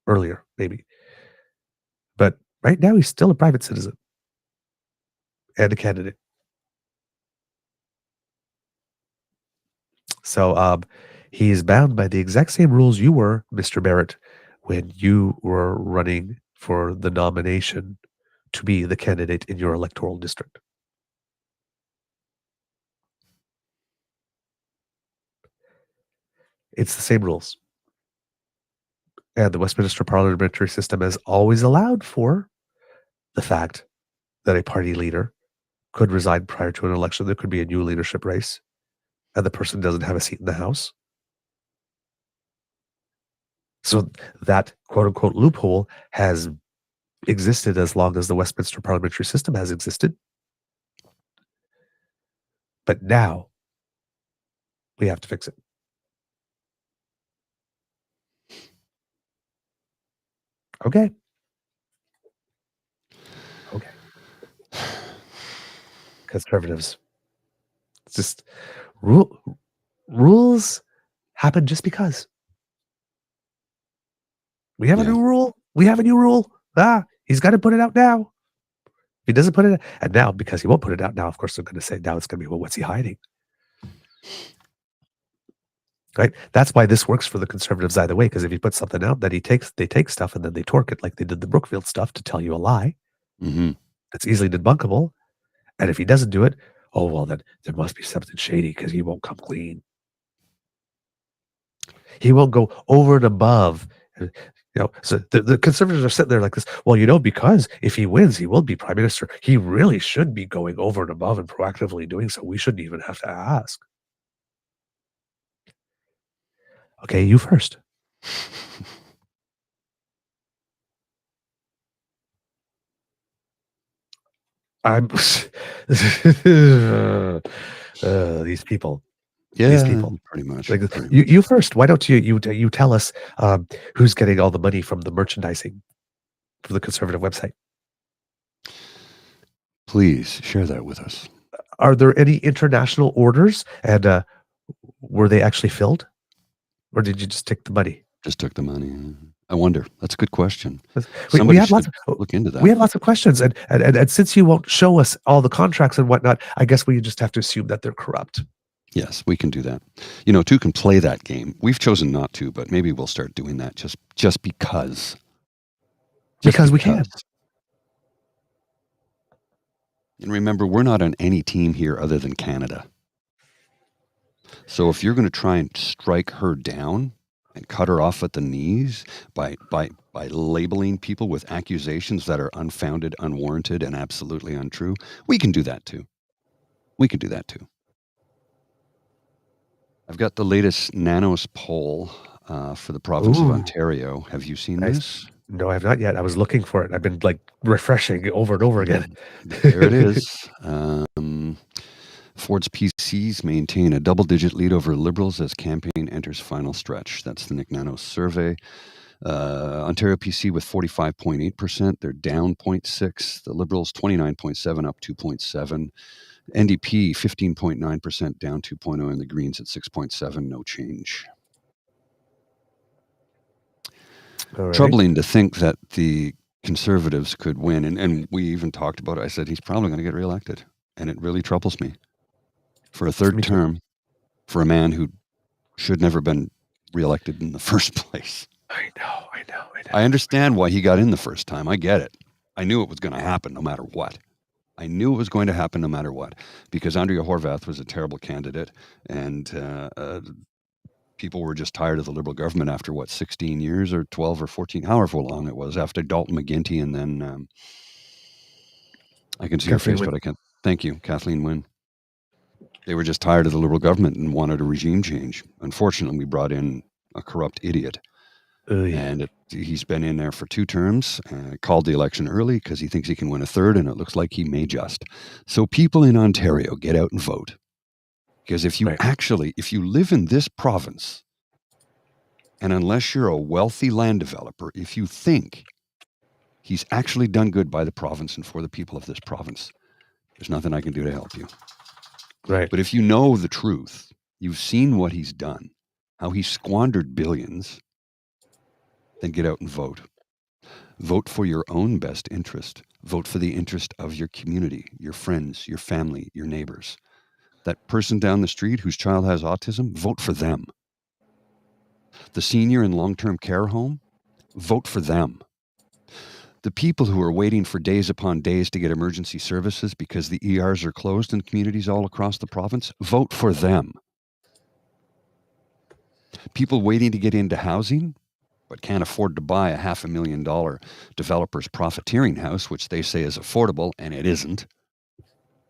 earlier, maybe. But right now, he's still a private citizen and a candidate. So he's bound by the exact same rules you were, Mr. Barrett, when you were running for the nomination to be the candidate in your electoral district. It's the same rules. And the Westminster parliamentary system has always allowed for the fact that a party leader could resign prior to an election. There could be a new leadership race, and the person doesn't have a seat in the House. So that quote-unquote loophole has existed as long as the Westminster parliamentary system has existed. But now we have to fix it. Okay. Conservatives. It's just rules happen just because. We have a new rule. We have a new rule. He's got to put it out now. If he doesn't put it out, and now, because he won't put it out now, of course, they're going to say now it's going to be, well, what's he hiding? Right? That's why this works for the Conservatives either way, because if he puts something out that they take stuff and then they torque it like they did the Brookfield stuff to tell you a lie. Mm-hmm. That's easily debunkable. And if he doesn't do it, oh, well, then there must be something shady because he won't come clean. He won't go over and above. So the Conservatives are sitting there like this. Well, because if he wins, he will be prime minister. He really should be going over and above and proactively doing so. We shouldn't even have to ask. Okay, you first. I'm these people. Yeah, These people. pretty much. Like, pretty you first. Why don't you tell us who's getting all the money from the merchandising for the Conservative website? Please share that with us. Are there any international orders, and were they actually filled, or did you just take the money? Just took the money. I wonder. That's a good question. We Somebody have lots should of, look into that. we have lots of questions, and since you won't show us all the contracts and whatnot, I guess we just have to assume that they're corrupt. Yes, we can do that. Two can play that game. We've chosen not to, but maybe we'll start doing that just because. Because we can. And remember, we're not on any team here other than Canada. So if you're going to try and strike her down and cut her off at the knees by labeling people with accusations that are unfounded, unwarranted, and absolutely untrue, we can do that too. I've got the latest Nanos poll for the province of Ontario. Have you seen this? No, I have not yet. I was looking for it. I've been refreshing over and over again. There it is. Ford's PCs maintain a double-digit lead over Liberals as campaign enters final stretch. That's the Nick Nanos survey. Ontario PC with 45.8%. They're down 0.6. The Liberals 29.7, up 2.7. NDP 15.9%, down 2.0, and the Greens at 6.7, no change. Right. Troubling to think that the Conservatives could win, and we even talked about it. I said he's probably going to get reelected, and it really troubles me. For a third term, for a man who should never been reelected in the first place. I know. I understand why he got in the first time. I get it. I knew it was going to happen no matter what. Because Andrea Horwath was a terrible candidate, and people were just tired of the Liberal government after 16 years or 12 or 14, however long it was, after Dalton McGuinty, and then I can see her face, but I can't. Thank you, Kathleen Wynne. They were just tired of the Liberal government and wanted a regime change. Unfortunately, we brought in a corrupt idiot. And he's been in there for 2 terms, called the election early because he thinks he can win a third, and it looks like he may just. So people in Ontario, get out and vote. Because if you live in this province, and unless you're a wealthy land developer, if you think he's actually done good by the province and for the people of this province, there's nothing I can do to help you. Right. But if you know the truth, you've seen what he's done, how he squandered billions, then get out and vote. Vote for your own best interest. Vote for the interest of your community, your friends, your family, your neighbors. That person down the street whose child has autism, vote for them. The senior in long-term care home, vote for them. The people who are waiting for days upon days to get emergency services because the ERs are closed in communities all across the province, vote for them. People waiting to get into housing but can't afford to buy a $500,000 developer's profiteering house, which they say is affordable, and it isn't.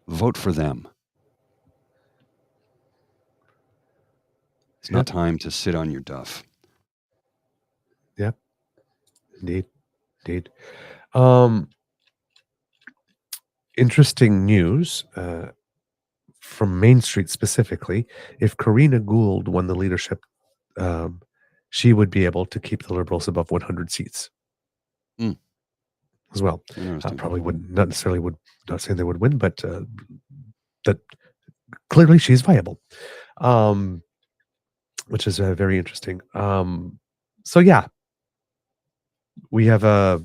Vote for them. It's not time to sit on your duff. Yep. Indeed. Interesting news from Main Street specifically. If Karina Gould won the leadership, she would be able to keep the Liberals above 100 seats as well. Probably not saying they would win, but that clearly she's viable, which is very interesting. So yeah, we have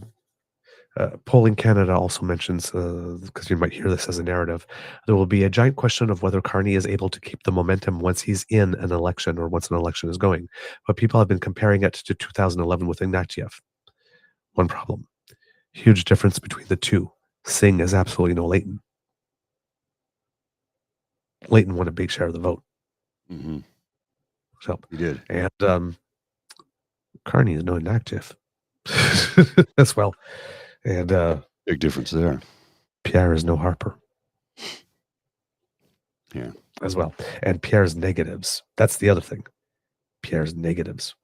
Polling Canada also mentions, because you might hear this as a narrative, there will be a giant question of whether Carney is able to keep the momentum once he's in an election or once an election is going. But people have been comparing it to 2011 with Ignatieff. One problem. Huge difference between the two. Singh is absolutely no Layton. Layton won a big share of the vote. Mm-hmm. So he did. And Carney is not inactive as well. And big difference there. Pierre is no Harper. Yeah. As well. And Pierre's negatives. That's the other thing. Pierre's negatives.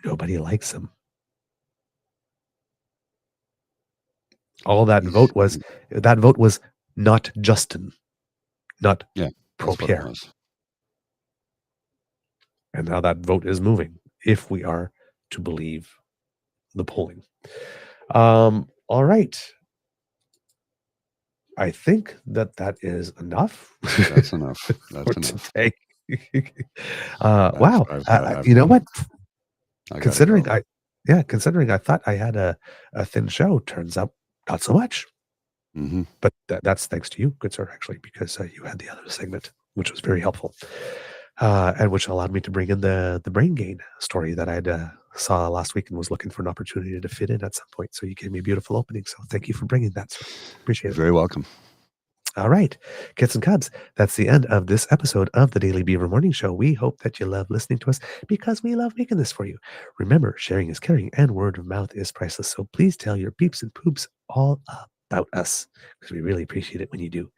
Nobody likes him. All that vote was not Justin, not pro Pierre. And now that vote is moving, if we are to believe the polling. All right. I think that is enough. That's enough. That's enough. Wow. You know what? Considering I thought I had a thin show, turns out not so much. Mm-hmm. But that's thanks to you, good sir, actually, because you had the other segment, which was very helpful, and which allowed me to bring in the brain gain story that I saw last week and was looking for an opportunity to fit in at some point. So you gave me a beautiful opening. So thank you for bringing that, sir. Appreciate it. You're very welcome. All right, kids and cubs, that's the end of this episode of the Daily Beaver Morning Show. We hope that you love listening to us because we love making this for you. Remember, sharing is caring and word of mouth is priceless. So please tell your peeps and poops all about us because we really appreciate it when you do.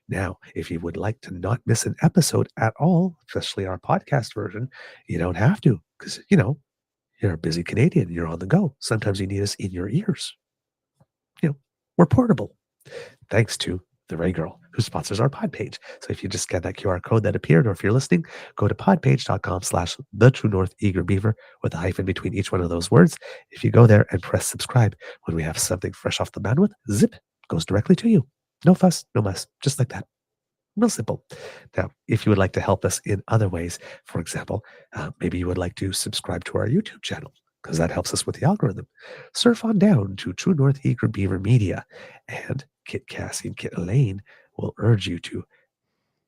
Now, if you would like to not miss an episode at all, especially our podcast version, you don't have to because, you're a busy Canadian. You're on the go. Sometimes you need us in your ears. We're portable. Thanks to the Ray Girl, who sponsors our pod page. So if you just scan that QR code that appeared, or if you're listening, go to podpage.com/TheTrueNorthEagerBeaver with a hyphen between each one of those words. If you go there and press subscribe, when we have something fresh off the bandwidth, zip, goes directly to you. No fuss, no muss, just like that. Real simple. Now, if you would like to help us in other ways, for example, maybe you would like to subscribe to our YouTube channel, because that helps us with the algorithm. Surf on down to True North Eager Beaver Media, and Kit Cassie and Kit Elaine will urge you to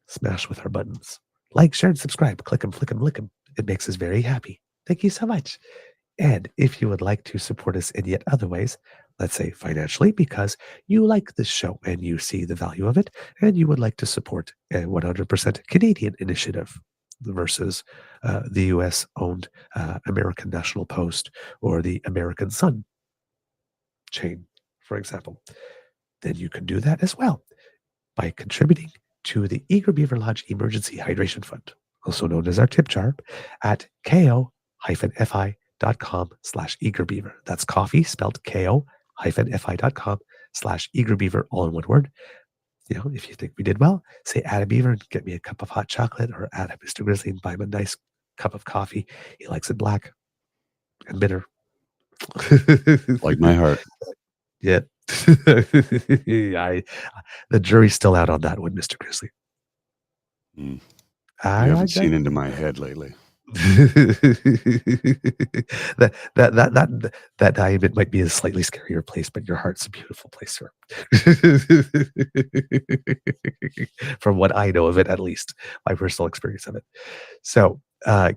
smash with our buttons. Like, share, and subscribe. Click them, flick them, lick them. It makes us very happy. Thank you so much. And if you would like to support us in yet other ways, let's say financially, because you like this show and you see the value of it, and you would like to support a 100% Canadian initiative versus the US-owned American National Post or the American Sun chain, for example, then you can do that as well by contributing to the Eager Beaver Lodge Emergency Hydration Fund, also known as our tip jar, at ko-fi.com/eagerbeaver. That's coffee spelled ko-fi.com/eagerbeaver, all in one word. If you think we did well, say add a beaver and get me a cup of hot chocolate, or add a Mr. Grizzly and buy him a nice cup of coffee. He likes it black and bitter. Like my heart. Yeah. The jury's still out on that one, Mr. Grizzly. You haven't seen into my head lately. that diamond might be a slightly scarier place, but your heart's a beautiful place, sir. From what I know of it, at least my personal experience of it. So,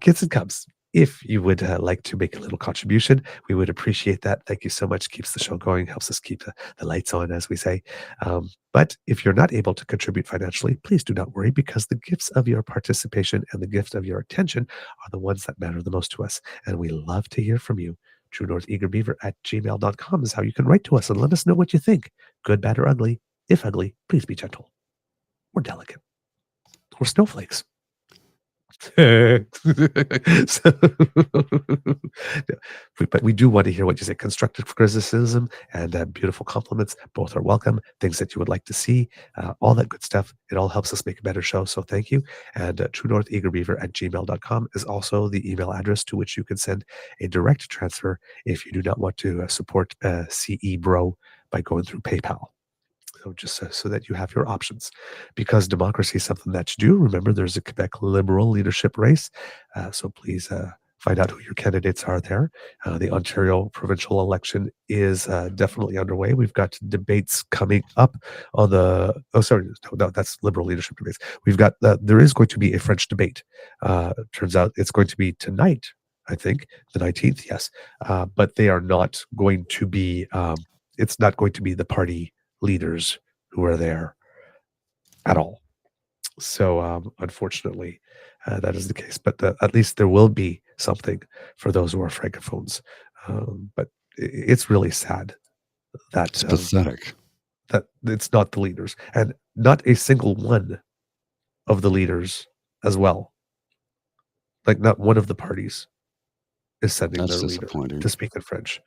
kids and cubs, if you would like to make a little contribution, we would appreciate that. Thank you so much. Keeps the show going, helps us keep the lights on, as we say. But if you're not able to contribute financially, please do not worry, because the gifts of your participation and the gift of your attention are the ones that matter the most to us. And we love to hear from you. truenortheagerbeaver@gmail.com is how you can write to us and let us know what you think. Good, bad, or ugly. If ugly, please be gentle. We're delicate. We're snowflakes. But we do want to hear what you say. Constructive criticism and beautiful compliments, both are welcome. Things that you would like to see, all that good stuff. It all helps us make a better show, so thank you. And truenortheagerbeaver@gmail.com is also the email address to which you can send a direct transfer if you do not want to support CE Bro by going through PayPal. So just so that you have your options, because democracy is something that you do. Remember, there's a Quebec Liberal leadership race, so please find out who your candidates are there. The Ontario provincial election is definitely underway. We've got debates coming up on the. Oh, sorry, no, that's Liberal leadership debates. We've got there is going to be a French debate. Turns out it's going to be tonight. I think the 19th. Yes, but they are not going to be. It's not going to be the party leaders who are there at all. So unfortunately, that is the case. But at least there will be something for those who are francophones. But it's really sad that It's pathetic. that it's not the leaders, and not a single one of the leaders as well. Like, not one of the parties is sending That's their leader disappointing. to speak in French.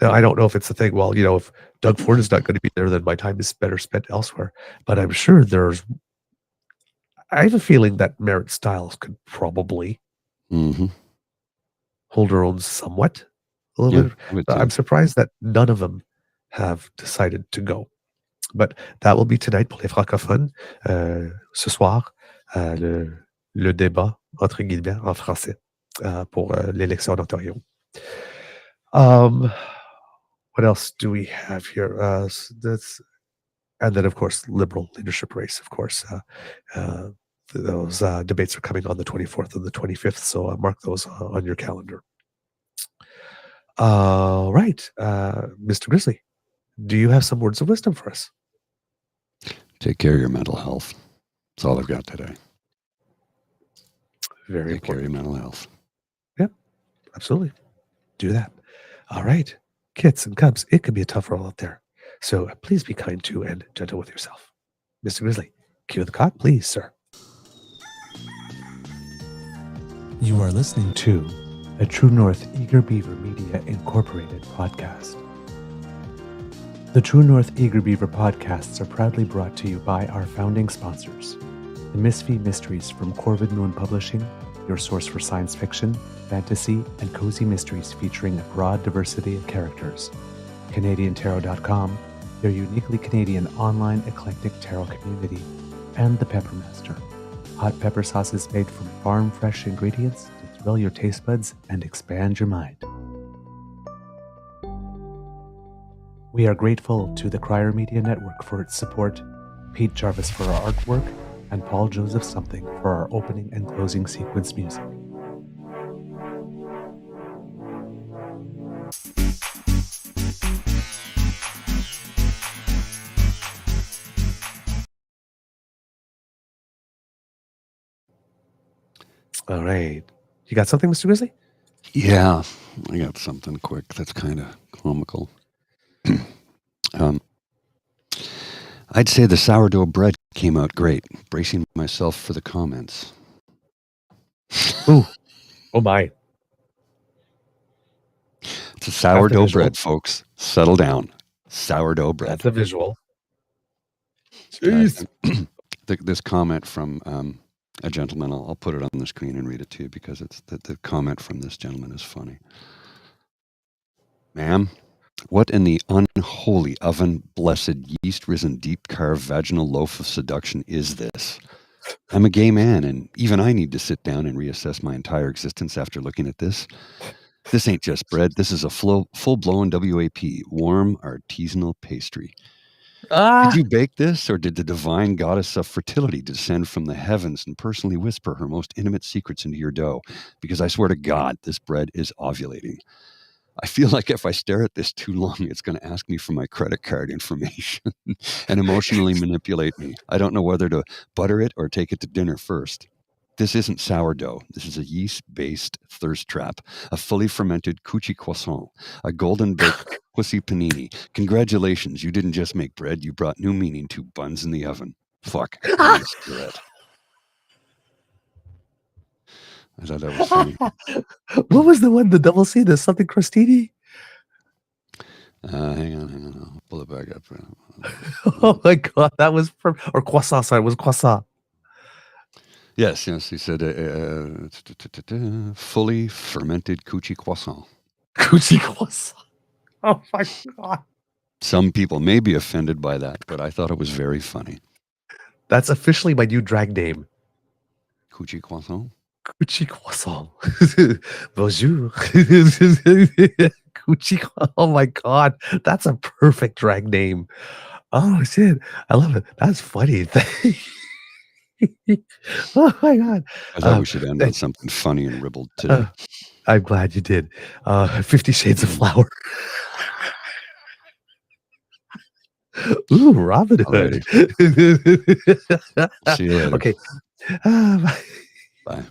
Now, I don't know if it's the thing, well, if Doug Ford is not going to be there, then my time is better spent elsewhere. But I'm sure I have a feeling that Merritt Stiles could probably hold her own somewhat. A little bit. I'm surprised that none of them have decided to go. But that will be tonight pour les francophones. Ce soir, le débat, entre guillemets, en français, pour l'élection en Ontario. What else do we have here? And then, of course, Liberal leadership race, of course. Those debates are coming on the 24th and the 25th, so mark those on your calendar. Right. Mr. Grizzly, do you have some words of wisdom for us? Take care of your mental health. That's all I've got today. Very Take care of your mental health. Yep, absolutely. Do that. All right. Kids and cubs, it can be a tough world out there. So please be kind to and gentle with yourself. Mr. Grizzly, cue the cock, please, sir. You are listening to a True North Eager Beaver Media Incorporated podcast. The True North Eager Beaver podcasts are proudly brought to you by our founding sponsors, the Misfit Mysteries from Corvid Moon Publishing, your source for science fiction, fantasy, and cozy mysteries featuring a broad diversity of characters. CanadianTarot.com, their uniquely Canadian online eclectic tarot community, and The Peppermaster, hot pepper sauces made from farm-fresh ingredients to thrill your taste buds and expand your mind. We are grateful to the Crier Media Network for its support, Pete Jarvis for our artwork, and Paul Joseph Something for our opening and closing sequence music. All right. You got something, Mr. Grizzly? Yeah, I got something quick that's kind of comical. I'd say the sourdough bread came out great. Bracing myself for the comments. Ooh. Oh, my. It's a sourdough bread, folks. Settle down. Sourdough bread. That's a visual. Jeez. This comment from a gentleman, I'll put it on the screen and read it to you because it's the comment from this gentleman is funny. Ma'am, what in the unholy oven blessed yeast risen deep carved vaginal loaf of seduction is this? I'm a gay man, and even I need to sit down and reassess my entire existence after looking at this. This ain't just bread. This is a full-blown WAP, warm artisanal pastry. Did you bake this, or did the divine goddess of fertility descend from the heavens and personally whisper her most intimate secrets into your dough? Because I swear to God, this bread is ovulating. I feel like if I stare at this too long, it's going to ask me for my credit card information and emotionally manipulate me. I don't know whether to butter it or take it to dinner first. This isn't sourdough. This is a yeast-based thirst trap, a fully fermented coochie croissant, a golden-baked pussy panini. Congratulations, you didn't just make bread, you brought new meaning to buns in the oven. Fuck. I thought that was funny. What was the one, the double C, the something crostini? Hang on. I'll pull it back up. Oh my God, that was or croissant, sorry, it was croissant. Yes, he said fully fermented coochie croissant. Coochie croissant. Oh my God. Some people may be offended by that, but I thought it was very funny. That's officially my new drag name. Coochie croissant? Coochie croissant. Bonjour. Coochie. Oh my God. That's a perfect drag name. Oh shit. I love it. That's funny. Oh my God. I thought we should end on something funny and ribald today. I'm glad you did. 50 Shades of Flower. Ooh, Robin Hood. See you later. Okay. Bye.